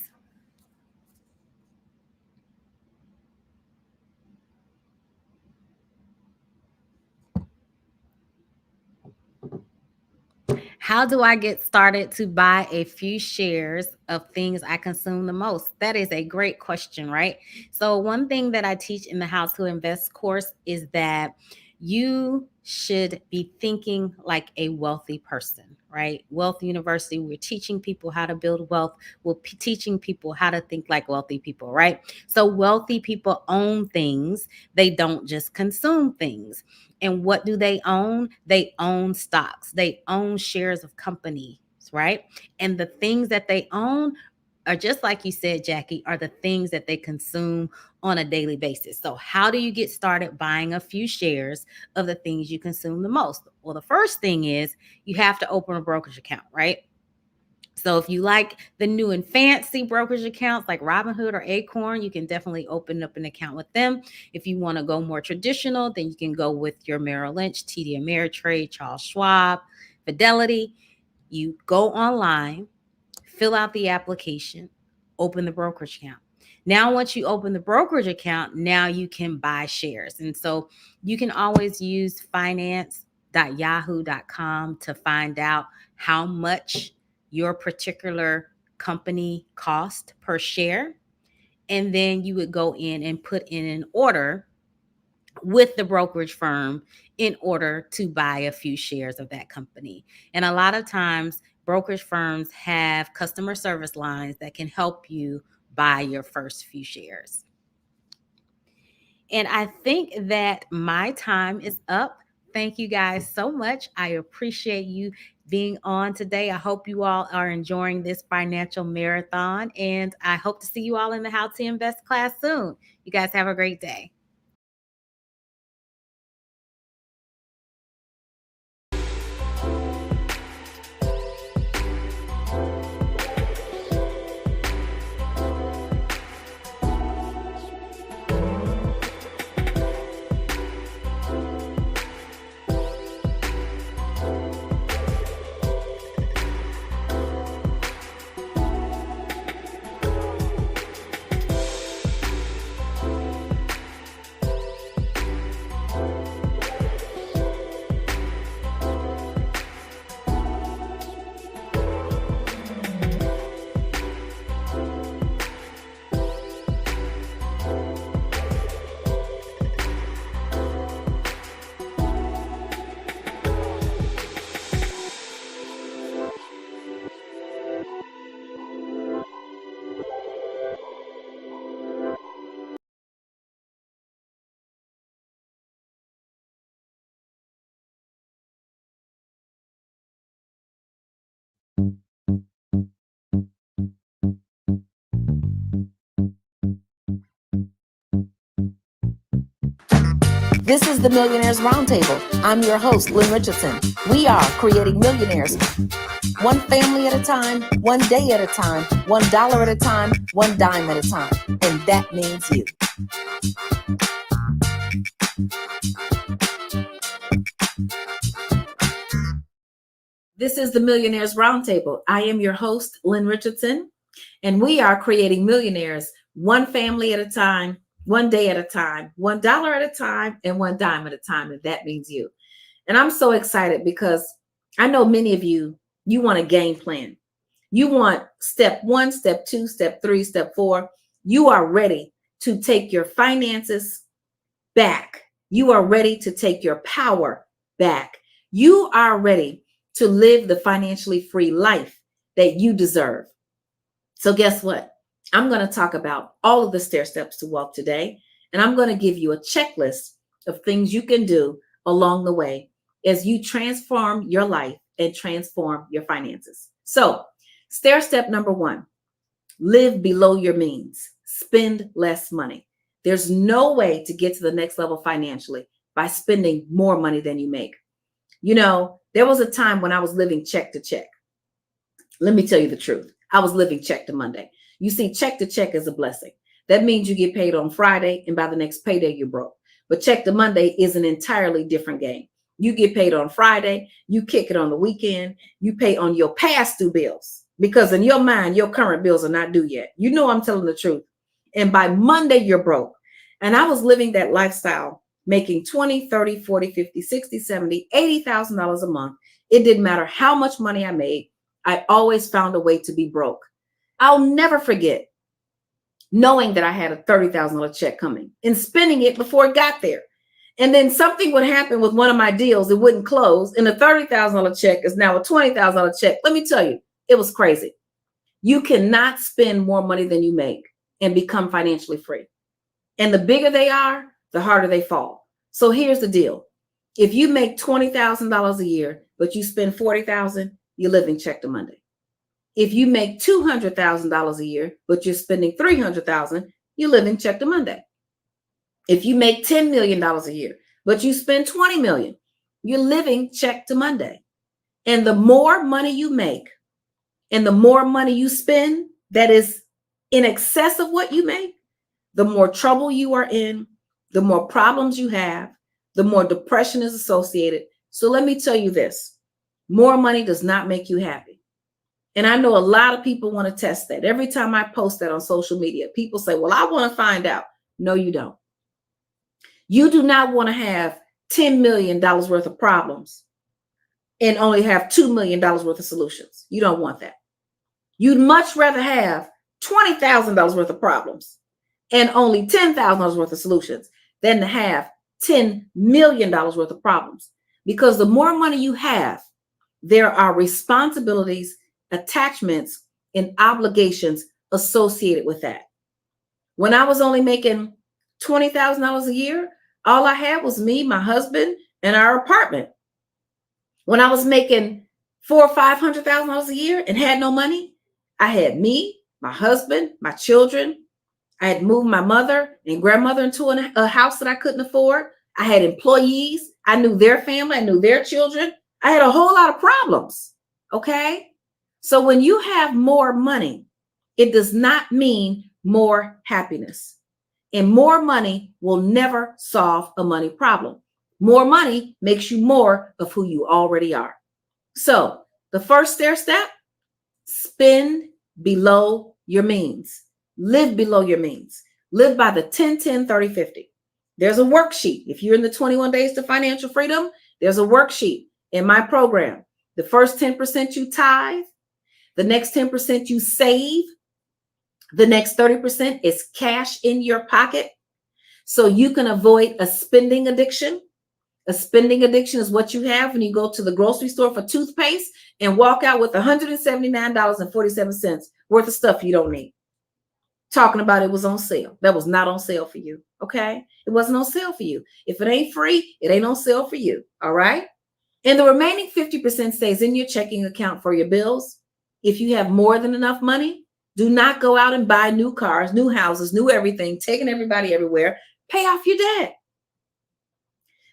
How do I get started to buy a few shares of things I consume the most? That is a great question, right? So one thing that I teach in the How to Invest course is that you should be thinking like a wealthy person, right? Wealth University, we're teaching people how to build wealth. We're teaching people how to think like wealthy people, right? So wealthy people own things. They don't just consume things. And what do they own? They own stocks. They own shares of companies, right? And the things that they own are just like you said, Jackie, are the things that they consume on a daily basis. So how do you get started buying a few shares of the things you consume the most? Well, the first thing is you have to open a brokerage account, right? So if you like the new and fancy brokerage accounts like Robinhood or Acorn, you can definitely open up an account with them. If you want to go more traditional, then you can go with your Merrill Lynch, TD Ameritrade, Charles Schwab, Fidelity. You go online, fill out the application, open the brokerage account. Now, once you open the brokerage account, now you can buy shares. And so you can always use finance.yahoo.com to find out how much your particular company cost per share. And then you would go in and put in an order with the brokerage firm in order to buy a few shares of that company. And a lot of times, brokerage firms have customer service lines that can help you buy your first few shares. And I think that my time is up. Thank you guys so much. I appreciate you being on today. I hope you all are enjoying this financial marathon, and I hope to see you all in the How to Invest class soon. You guys have a great day. This is the Millionaires Roundtable. I'm your host, Lynn Richardson. We are creating millionaires, one family at a time, one day at a time, $1 at a time, one dime at a time. And that means you. This is the Millionaires Roundtable. I am your host, Lynn Richardson, and we are creating millionaires, one family at a time, one day at a time, $1 at a time, and one dime at a time. And that means you. And I'm so excited because I know many of you, you want a game plan. You want step 1, step 2, step 3, step 4. You are ready to take your finances back. You are ready to take your power back. You are ready to live the financially free life that you deserve. So guess what? I'm going to talk about all of the stair steps to wealth today, and I'm going to give you a checklist of things you can do along the way as you transform your life and transform your finances. So, stair step number 1, live below your means, spend less money. There's no way to get to the next level financially by spending more money than you make. You know, there was a time when I was living check to check. Let me tell you the truth. I was living check to Monday. You see, check to check is a blessing. That means you get paid on Friday, and by the next payday, you're broke. But check to Monday is an entirely different game. You get paid on Friday, you kick it on the weekend, you pay on your past due bills, because in your mind, your current bills are not due yet. You know I'm telling the truth. And by Monday, you're broke. And I was living that lifestyle, making 20, 30, 40, 50, 60, 70, $80,000 a month. It didn't matter how much money I made. I always found a way to be broke. I'll never forget knowing that I had a $30,000 check coming and spending it before it got there. And then something would happen with one of my deals. It wouldn't close. And the $30,000 check is now a $20,000 check. Let me tell you, it was crazy. You cannot spend more money than you make and become financially free. And the bigger they are, the harder they fall. So here's the deal. If you make $20,000 a year, but you spend $40,000, you're living check to Monday. If you make $200,000 a year, but you're spending $300,000, you're living check to Monday. If you make $10 million a year, but you spend $20 million, you're living check to Monday. And the more money you make and the more money you spend that is in excess of what you make, the more trouble you are in, the more problems you have, the more depression is associated. So let me tell you this, more money does not make you happy. And I know a lot of people want to test that. Every time I post that on social media, people say, well, I want to find out. No, you don't. You do not want to have $10 million worth of problems and only have $2 million worth of solutions. You don't want that. You'd much rather have $20,000 worth of problems and only $10,000 worth of solutions than to have $10 million worth of problems. Because the more money you have, there are responsibilities, attachments, and obligations associated with that. When I was only making $20,000 a year, all I had was me, my husband, and our apartment. When I was making $400,000 or $500,000 a year and had no money, I had me, my husband, my children. I had moved my mother and grandmother into a house that I couldn't afford. I had employees. I knew their family. I knew their children. I had a whole lot of problems. Okay. So when you have more money, it does not mean more happiness. And more money will never solve a money problem. More money makes you more of who you already are. So the first stair step, spend below your means. Live below your means. Live by the 10-10-30-50. There's a worksheet. If you're in the 21 Days to Financial Freedom, there's a worksheet in my program. The first 10% you tithe, the next 10% you save, the next 30% is cash in your pocket so you can avoid a spending addiction. A spending addiction is what you have when you go to the grocery store for toothpaste and walk out with $179.47 worth of stuff you don't need. Talking about it was on sale. That was not on sale for you. Okay. It wasn't on sale for you. If it ain't free, it ain't on sale for you. All right. And the remaining 50% stays in your checking account for your bills. If you have more than enough money, do not go out and buy new cars, new houses, new everything, taking everybody everywhere. Pay off your debt.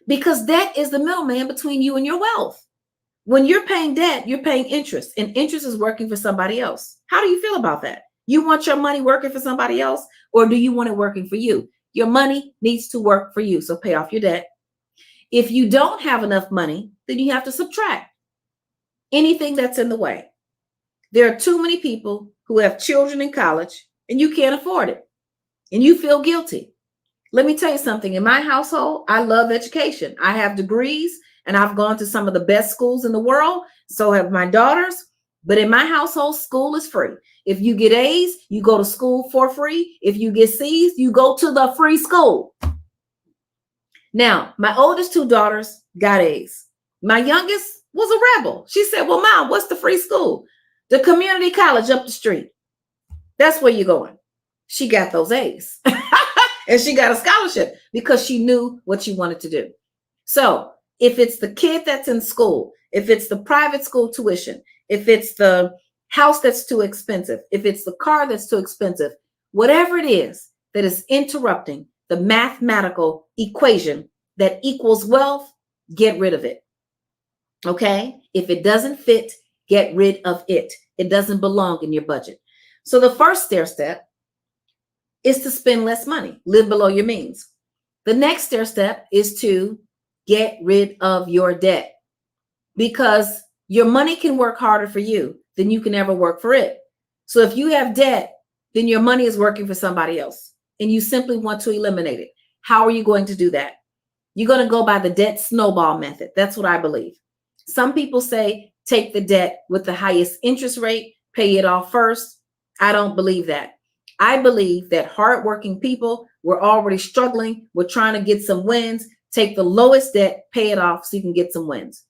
because debt is the middleman between you and your wealth. When you're paying debt, you're paying interest, and interest is working for somebody else. How do you feel about that? You want your money working for somebody else, or do you want it working for you? Your money needs to work for you, so pay off your debt. If you don't have enough money, then you have to subtract anything that's in the way. There are too many people who have children in college and you can't afford it, and you feel guilty. Let me tell you something. In my household, I love education. I have degrees and I've gone to some of the best schools in the world. So have my daughters. But in my household, school is free. If you get A's, you go to school for free. If you get C's, you go to the free school. Now, my oldest two daughters got A's. My youngest was a rebel. She said, well, Mom, what's the free school? The community college up the street. That's where you're going. She got those A's. And she got a scholarship because she knew what she wanted to do. So if it's the kid that's in school, if it's the private school tuition, if it's the house that's too expensive, if it's the car that's too expensive, whatever it is that is interrupting the mathematical equation that equals wealth, get rid of it. Okay? If it doesn't fit, get rid of it. It doesn't belong in your budget. So the first stair step is to spend less money, live below your means. The next stair step is to get rid of your debt, because your money can work harder for you than you can ever work for it. So if you have debt, then your money is working for somebody else and you simply want to eliminate it. How are you going to do that? You're going to go by the debt snowball method. That's what I believe. Some people say take the debt with the highest interest rate, pay it off first. I don't believe that. I believe that hardworking people were already struggling. We're trying to get some wins. Take the lowest debt, pay it off so you can get some wins.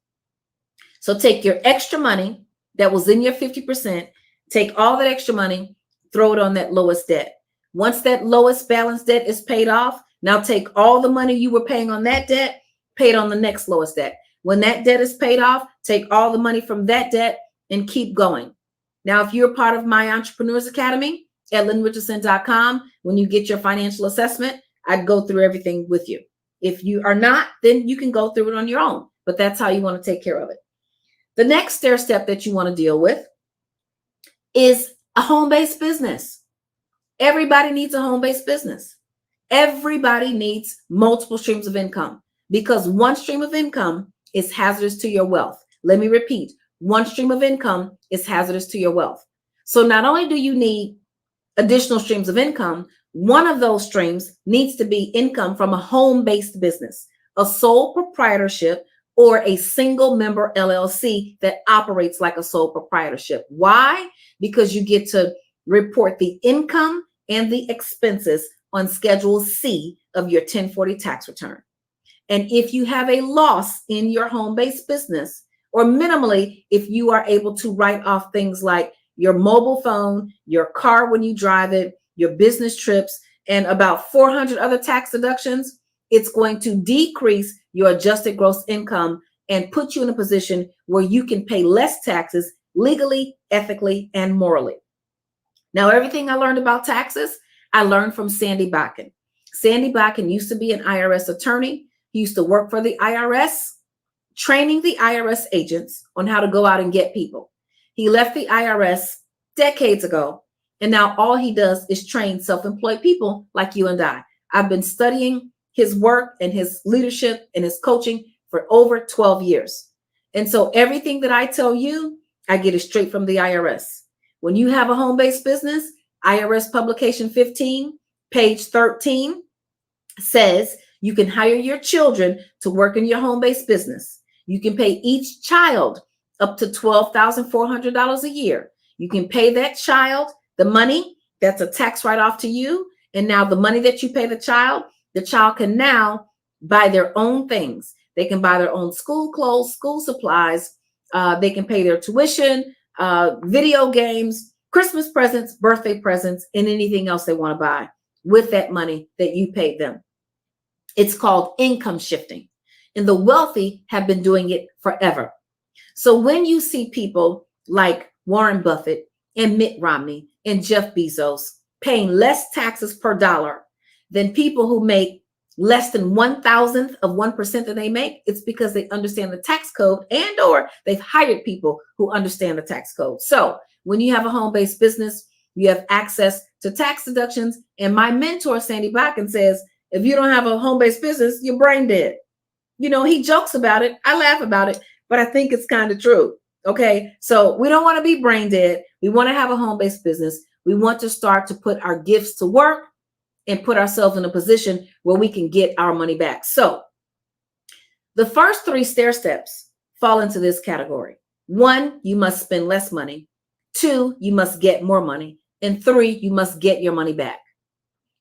So take your extra money that was in your 50%, take all that extra money, throw it on that lowest debt. Once that lowest balance debt is paid off, now take all the money you were paying on that debt, pay it on the next lowest debt. When that debt is paid off, take all the money from that debt and keep going. Now, if you're part of my Entrepreneurs Academy at lynnrichardson.com, when you get your financial assessment, I'd go through everything with you. If you are not, then you can go through it on your own, but that's how you want to take care of it. The next stair step that you want to deal with is a home-based business. Everybody needs a home-based business. Everybody needs multiple streams of income, because one stream of income is hazardous to your wealth. Let me repeat, one stream of income is hazardous to your wealth. So not only do you need additional streams of income, one of those streams needs to be income from a home-based business, a sole proprietorship, or a single member LLC that operates like a sole proprietorship. Why? Because you get to report the income and the expenses on Schedule C of your 1040 tax return. And if you have a loss in your home-based business, or minimally, if you are able to write off things like your mobile phone, your car when you drive it, your business trips, and about 400 other tax deductions, it's going to decrease your adjusted gross income and put you in a position where you can pay less taxes legally, ethically, and morally. Now, everything I learned about taxes, I learned from Sandy Bakken. Sandy Bakken used to be an IRS attorney. He used to work for the IRS, training the IRS agents on how to go out and get people. He left the IRS decades ago, and now all he does is train self-employed people like you and I. I've been studying his work and his leadership and his coaching for over 12 years. And so everything that I tell you, I get it straight from the IRS. When you have a home-based business, IRS Publication 15, page 13 says you can hire your children to work in your home-based business. You can pay each child up to $12,400 a year. You can pay that child the money that's a tax write-off to you. And now the money that you pay the child can now buy their own things. They can buy their own school clothes, school supplies. They can pay their tuition, video games, Christmas presents, birthday presents, and anything else they want to buy with that money that you paid them. It's called income shifting. And the wealthy have been doing it forever. So when you see people like Warren Buffett and Mitt Romney and Jeff Bezos paying less taxes per dollar than people who make less than 1,000th of 1% that they make, it's because they understand the tax code and or they've hired people who understand the tax code. So when you have a home-based business, you have access to tax deductions. And my mentor, Sandy Bakken, says, if you don't have a home-based business, you're brain dead. You know, he jokes about it. I laugh about it, but I think it's kind of true. Okay. So we don't want to be brain dead. We want to have a home-based business. We want to start to put our gifts to work and put ourselves in a position where we can get our money back. So the first 3 stair steps fall into this category. 1, you must spend less money. 2, you must get more money. And 3, you must get your money back.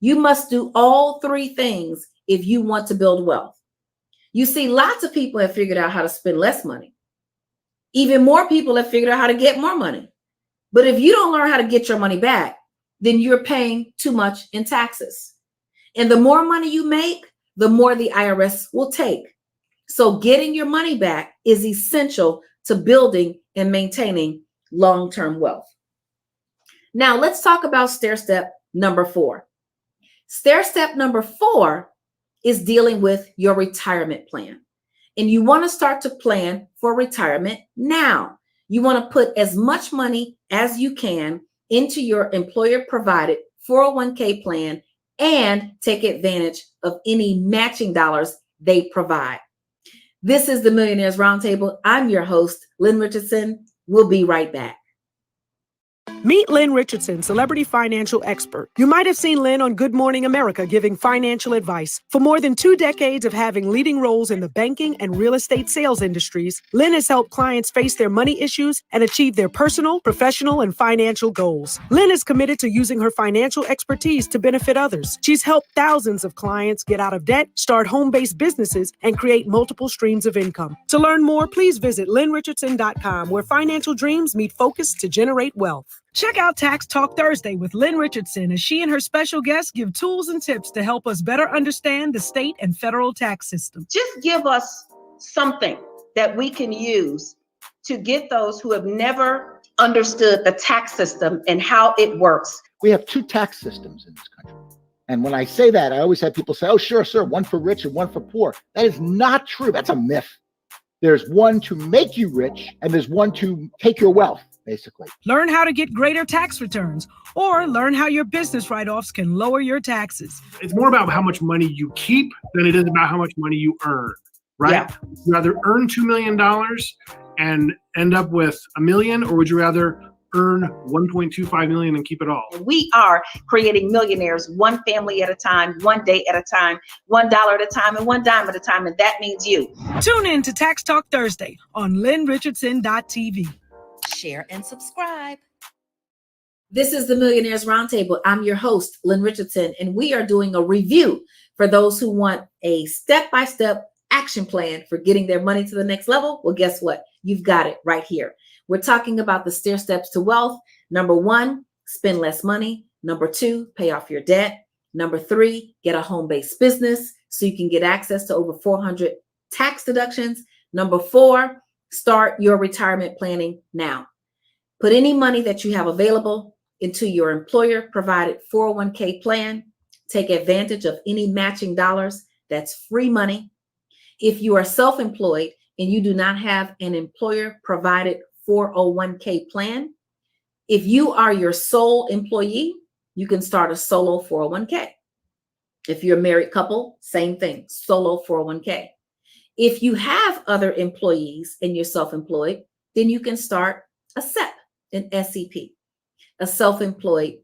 You must do all 3 things if you want to build wealth. You see, lots of people have figured out how to spend less money. Even more people have figured out how to get more money. But if you don't learn how to get your money back, then you're paying too much in taxes. And the more money you make, the more the IRS will take. So getting your money back is essential to building and maintaining long-term wealth. Now let's talk about stair step number 4. Stair step number 4 is dealing with your retirement plan. And you want to start to plan for retirement now. You want to put as much money as you can into your employer provided 401k plan and take advantage of any matching dollars they provide. This is the Millionaires Roundtable. I'm your host, Lynn Richardson. We'll be right back. Meet Lynn Richardson, celebrity financial expert. You might have seen Lynn on Good Morning America giving financial advice. For more than 2 decades of having leading roles in the banking and real estate sales industries, Lynn has helped clients face their money issues and achieve their personal, professional, and financial goals. Lynn is committed to using her financial expertise to benefit others. She's helped thousands of clients get out of debt, start home-based businesses, and create multiple streams of income. To learn more, please visit lynnrichardson.com, where financial dreams meet focus to generate wealth. Check out Tax Talk Thursday with Lynn Richardson as she and her special guests give tools and tips to help us better understand the state and federal tax system. Just give us something that we can use to get those who have never understood the tax system and how it works. We have 2 tax systems in this country. And when I say that, I always have people say, oh, sure, sir, one for rich and one for poor. That is not true. That's a myth. There's one to make you rich and there's one to take your wealth, basically. Learn how to get greater tax returns or learn how your business write-offs can lower your taxes. It's more about how much money you keep than it is about how much money you earn, right? Yeah. Would you rather earn $2 million and end up with $1 million, or would you rather earn $1.25 million and keep it all? We are creating millionaires one family at a time, one day at a time, $1 at a time, and one dime at a time. And that means you. Tune in to Tax Talk Thursday on lynnrichardson.tv. Share and subscribe. This is the Millionaires Roundtable. I'm your host, Lynn Richardson, and we are doing a review for those who want a step-by-step action plan for getting their money to the next level. Well, guess what? You've got it right here. We're talking about the stair steps to wealth. Number 1, spend less money. Number 2, pay off your debt. Number 3, get a home-based business so you can get access to over 400 tax deductions. Number 4, start your retirement planning now. Put any money that you have available into your employer-provided 401k plan. Take advantage of any matching dollars. That's free money. If you are self-employed and you do not have an employer-provided 401k plan, if you are your sole employee, you can start a solo 401k. If you're a married couple, same thing, solo 401k. If you have other employees and you're self-employed, then you can start a SEP, an SEP, a self-employed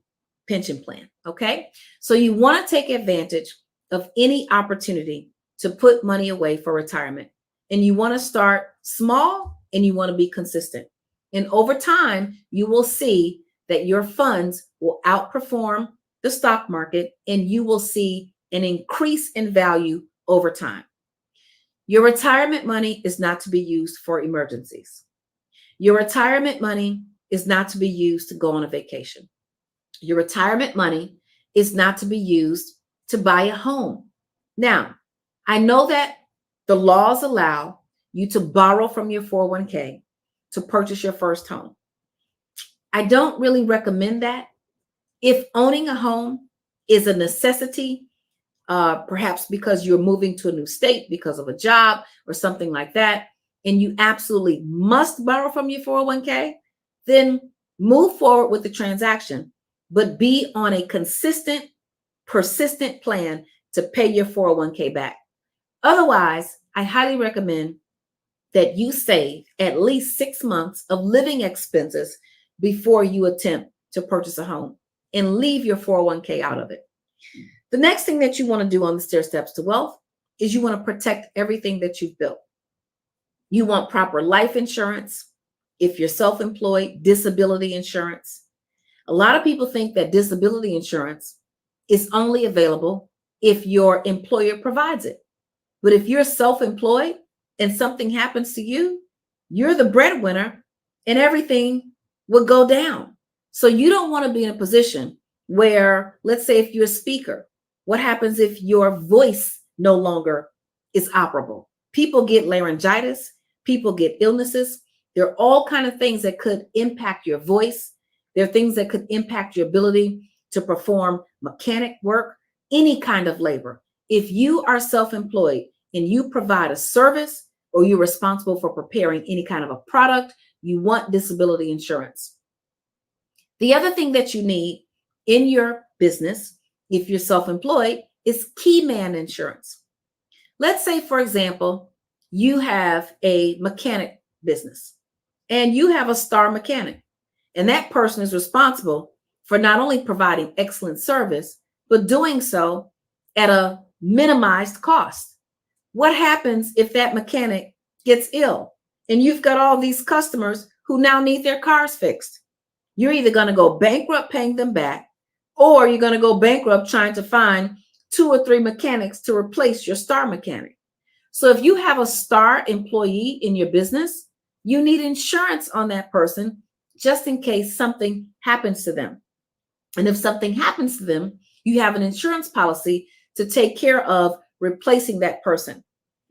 pension plan, okay? So you want to take advantage of any opportunity to put money away for retirement. And you want to start small and you want to be consistent. And over time, you will see that your funds will outperform the stock market and you will see an increase in value over time. Your retirement money is not to be used for emergencies. Your retirement money is not to be used to go on a vacation. Your retirement money is not to be used to buy a home. Now, I know that the laws allow you to borrow from your 401k to purchase your first home. I don't really recommend that. If owning a home is a necessity, perhaps because you're moving to a new state because of a job or something like that, and you absolutely must borrow from your 401k, then move forward with the transaction, but be on a consistent, persistent plan to pay your 401k back. Otherwise, I highly recommend that you save at least 6 months of living expenses before you attempt to purchase a home, and leave your 401k out of it. The next thing that you want to do on the stair steps to wealth is you want to protect everything that you've built. You want proper life insurance. If you're self-employed, disability insurance. A lot of people think that disability insurance is only available if your employer provides it. But if you're self-employed and something happens to you, you're the breadwinner and everything will go down. So you don't want to be in a position where, let's say if you're a speaker, what happens if your voice no longer is operable? People get laryngitis, people get illnesses. There are all kinds of things that could impact your voice. There are things that could impact your ability to perform mechanic work, any kind of labor. If you are self-employed and you provide a service or you're responsible for preparing any kind of a product, you want disability insurance. The other thing that you need in your business, if you're self-employed, is key man insurance. Let's say, for example, you have a mechanic business and you have a star mechanic, and that person is responsible for not only providing excellent service, but doing so at a minimized cost. What happens if that mechanic gets ill and you've got all these customers who now need their cars fixed? You're either going to go bankrupt paying them back, or you're going to go bankrupt trying to find 2 or 3 mechanics to replace your star mechanic. So if you have a star employee in your business, you need insurance on that person just in case something happens to them. And if something happens to them, you have an insurance policy to take care of replacing that person.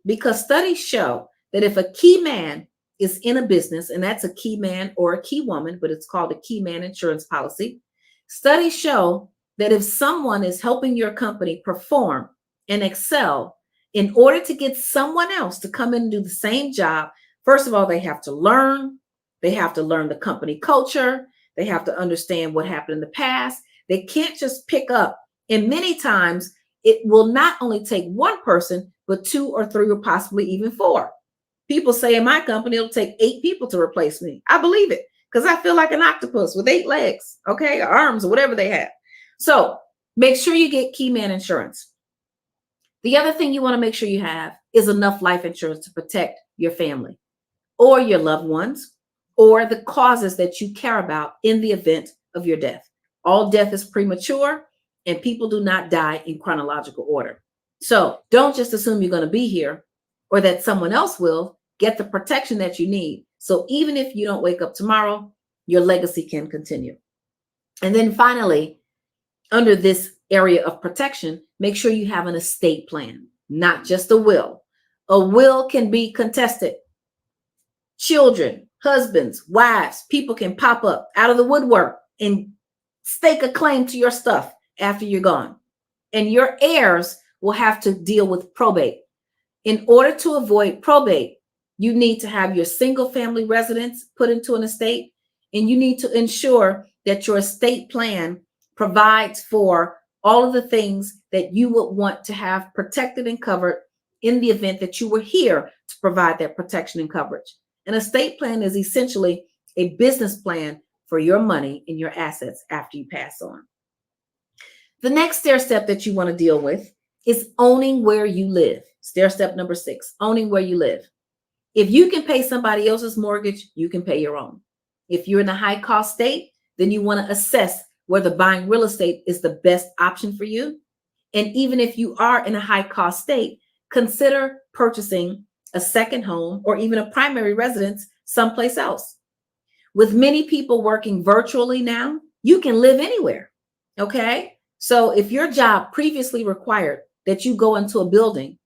Because studies show that if a key man is in a business, and that's a key man or a key woman, but it's called a key man insurance policy, studies show that if someone is helping your company perform and excel, in order to get someone else to come in and do the same job, first of all, they have to learn. They have to learn the company culture. They have to understand what happened in the past. They can't just pick up. And many times it will not only take one person, but 2 or 3 or possibly even 4. People say in my company, it'll take 8 people to replace me. I believe it because I feel like an octopus with 8 legs, okay, or arms or whatever they have. So make sure you get key man insurance. The other thing you want to make sure you have is enough life insurance to protect your family or your loved ones or the causes that you care about in the event of your death. All death is premature and people do not die in chronological order. So don't just assume you're going to be here or that someone else will. Get the protection that you need. So even if you don't wake up tomorrow, your legacy can continue. And then finally, under this area of protection, make sure you have an estate plan, not just a will. A will can be contested. Children, husbands, wives, people can pop up out of the woodwork and stake a claim to your stuff after you're gone. And your heirs will have to deal with probate. In order to avoid probate, you need to have your single family residence put into an estate, and you need to ensure that your estate plan provides for all of the things that you would want to have protected and covered in the event that you were here to provide that protection and coverage. An estate plan is essentially a business plan for your money and your assets after you pass on. The next stair step that you want to deal with is owning where you live. Stair step number 6, owning where you live. If you can pay somebody else's mortgage, you can pay your own. If you're in a high cost state, then you want to assess whether buying real estate is the best option for you. And even if you are in a high cost state, consider purchasing a second home or even a primary residence someplace else. With many people working virtually now, you can live anywhere. Okay. So if your job previously required that you go into a building,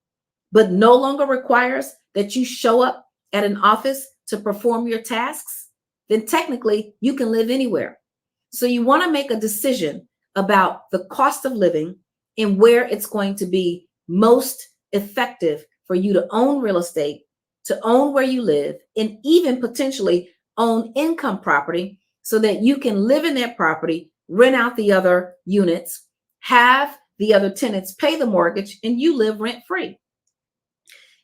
but no longer requires that you show up at an office to perform your tasks, then technically you can live anywhere. So you want to make a decision about the cost of living and where it's going to be most effective for you to own real estate, to own where you live, and even potentially own income property so that you can live in that property, rent out the other units, have the other tenants pay the mortgage, and you live rent free.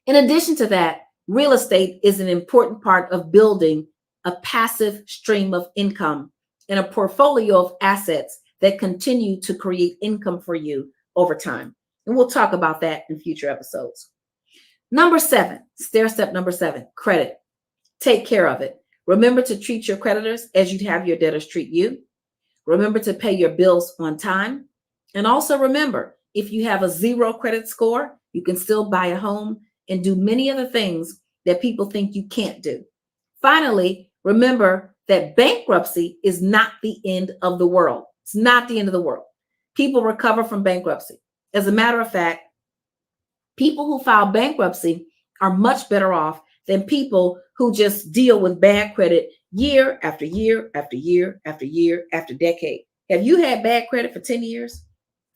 In addition to that, real estate is an important part of building a passive stream of income and a portfolio of assets that continue to create income for you over time. And we'll talk about that in future episodes. Number 7, stair step number 7, credit. Take care of it. Remember to treat your creditors as you'd have your debtors treat you. Remember to pay your bills on time. And also remember, if you have a 0 credit score, you can still buy a home and do many other things that people think you can't do. Finally, remember that bankruptcy is not the end of the world. It's not the end of the world. People recover from bankruptcy. As a matter of fact, people who file bankruptcy are much better off than people who just deal with bad credit year after year after year after year after decade. Have you had bad credit for 10 years,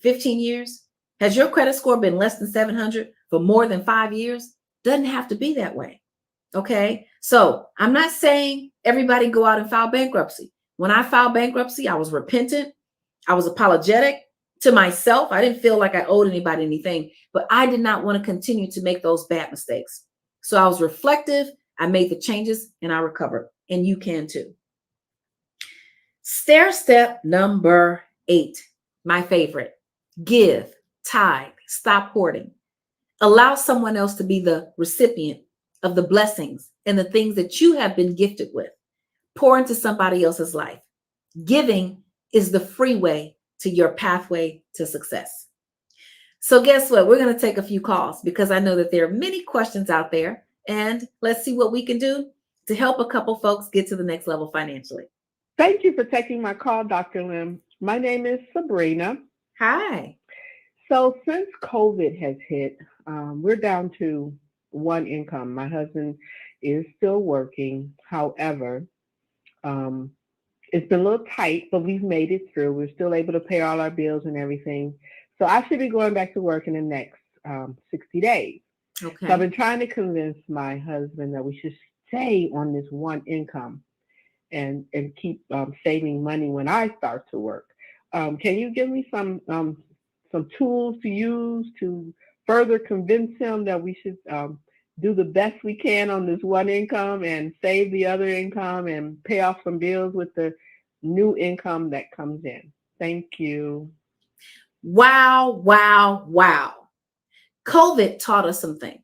15 years? Has your credit score been less than 700 for more than 5 years? Doesn't have to be that way. Okay. So I'm not saying everybody go out and file bankruptcy. When I filed bankruptcy, I was repentant. I was apologetic to myself. I didn't feel like I owed anybody anything, but I did not want to continue to make those bad mistakes. So I was reflective. I made the changes and I recovered. And you can too. Stair step number 8, my favorite. Give, tithe, stop hoarding. Allow someone else to be the recipient of the blessings and the things that you have been gifted with. Pour into somebody else's life. Giving is the freeway to your pathway to success. So guess what? We're going to take a few calls because I know that there are many questions out there, and let's see what we can do to help a couple folks get to the next level financially. Thank you for taking my call, Dr. Lim. My name is Sabrina. Hi. So since COVID has hit, we're down to one income. My husband is still working. However, it's been a little tight, but we've made it through. We're still able to pay all our bills and everything. So I should be going back to work in the next 60 days. Okay. So I've been trying to convince my husband that we should stay on this one income and keep saving money when I start to work. Can you give me some tools to use to further convince him that we should do the best we can on this one income and save the other income and pay off some bills with the new income that comes in? Thank you. Wow, wow, wow. COVID taught us some things.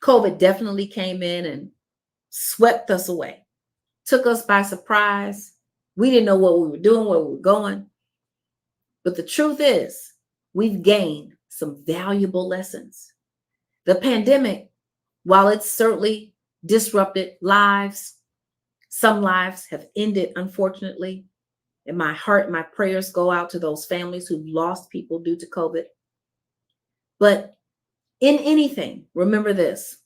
COVID definitely came in and swept us away, took us by surprise. We didn't know what we were doing, where we were going. But the truth is, we've gained some valuable lessons. The pandemic, while it's certainly disrupted lives, some lives have ended, unfortunately. And my heart and my prayers go out to those families who've lost people due to COVID. But in anything, remember this: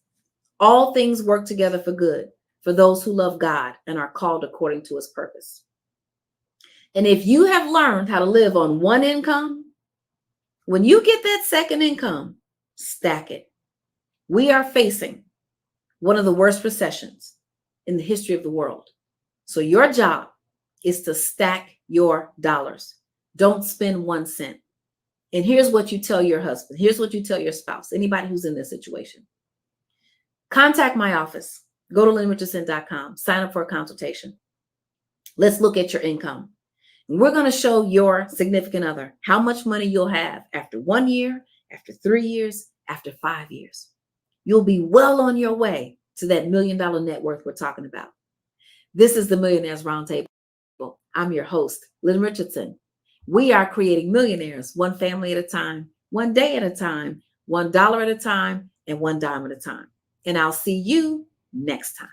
all things work together for good for those who love God and are called according to his purpose. And if you have learned how to live on one income, when you get that second income, stack it. We are facing one of the worst recessions in the history of the world. So your job is to stack your dollars. Don't spend 1 cent. And here's what you tell your husband. Here's what you tell your spouse, anybody who's in this situation. Contact my office. Go to lynnrichardson.com. Sign up for a consultation. Let's look at your income. And we're going to show your significant other how much money you'll have after 1 year, after 3 years, after 5 years. You'll be well on your way to that $1 million net worth we're talking about. This is the Millionaires Roundtable. I'm your host, Lynn Richardson. We are creating millionaires, one family at a time, one day at a time, $1 at a time, and one dime at a time. And I'll see you next time.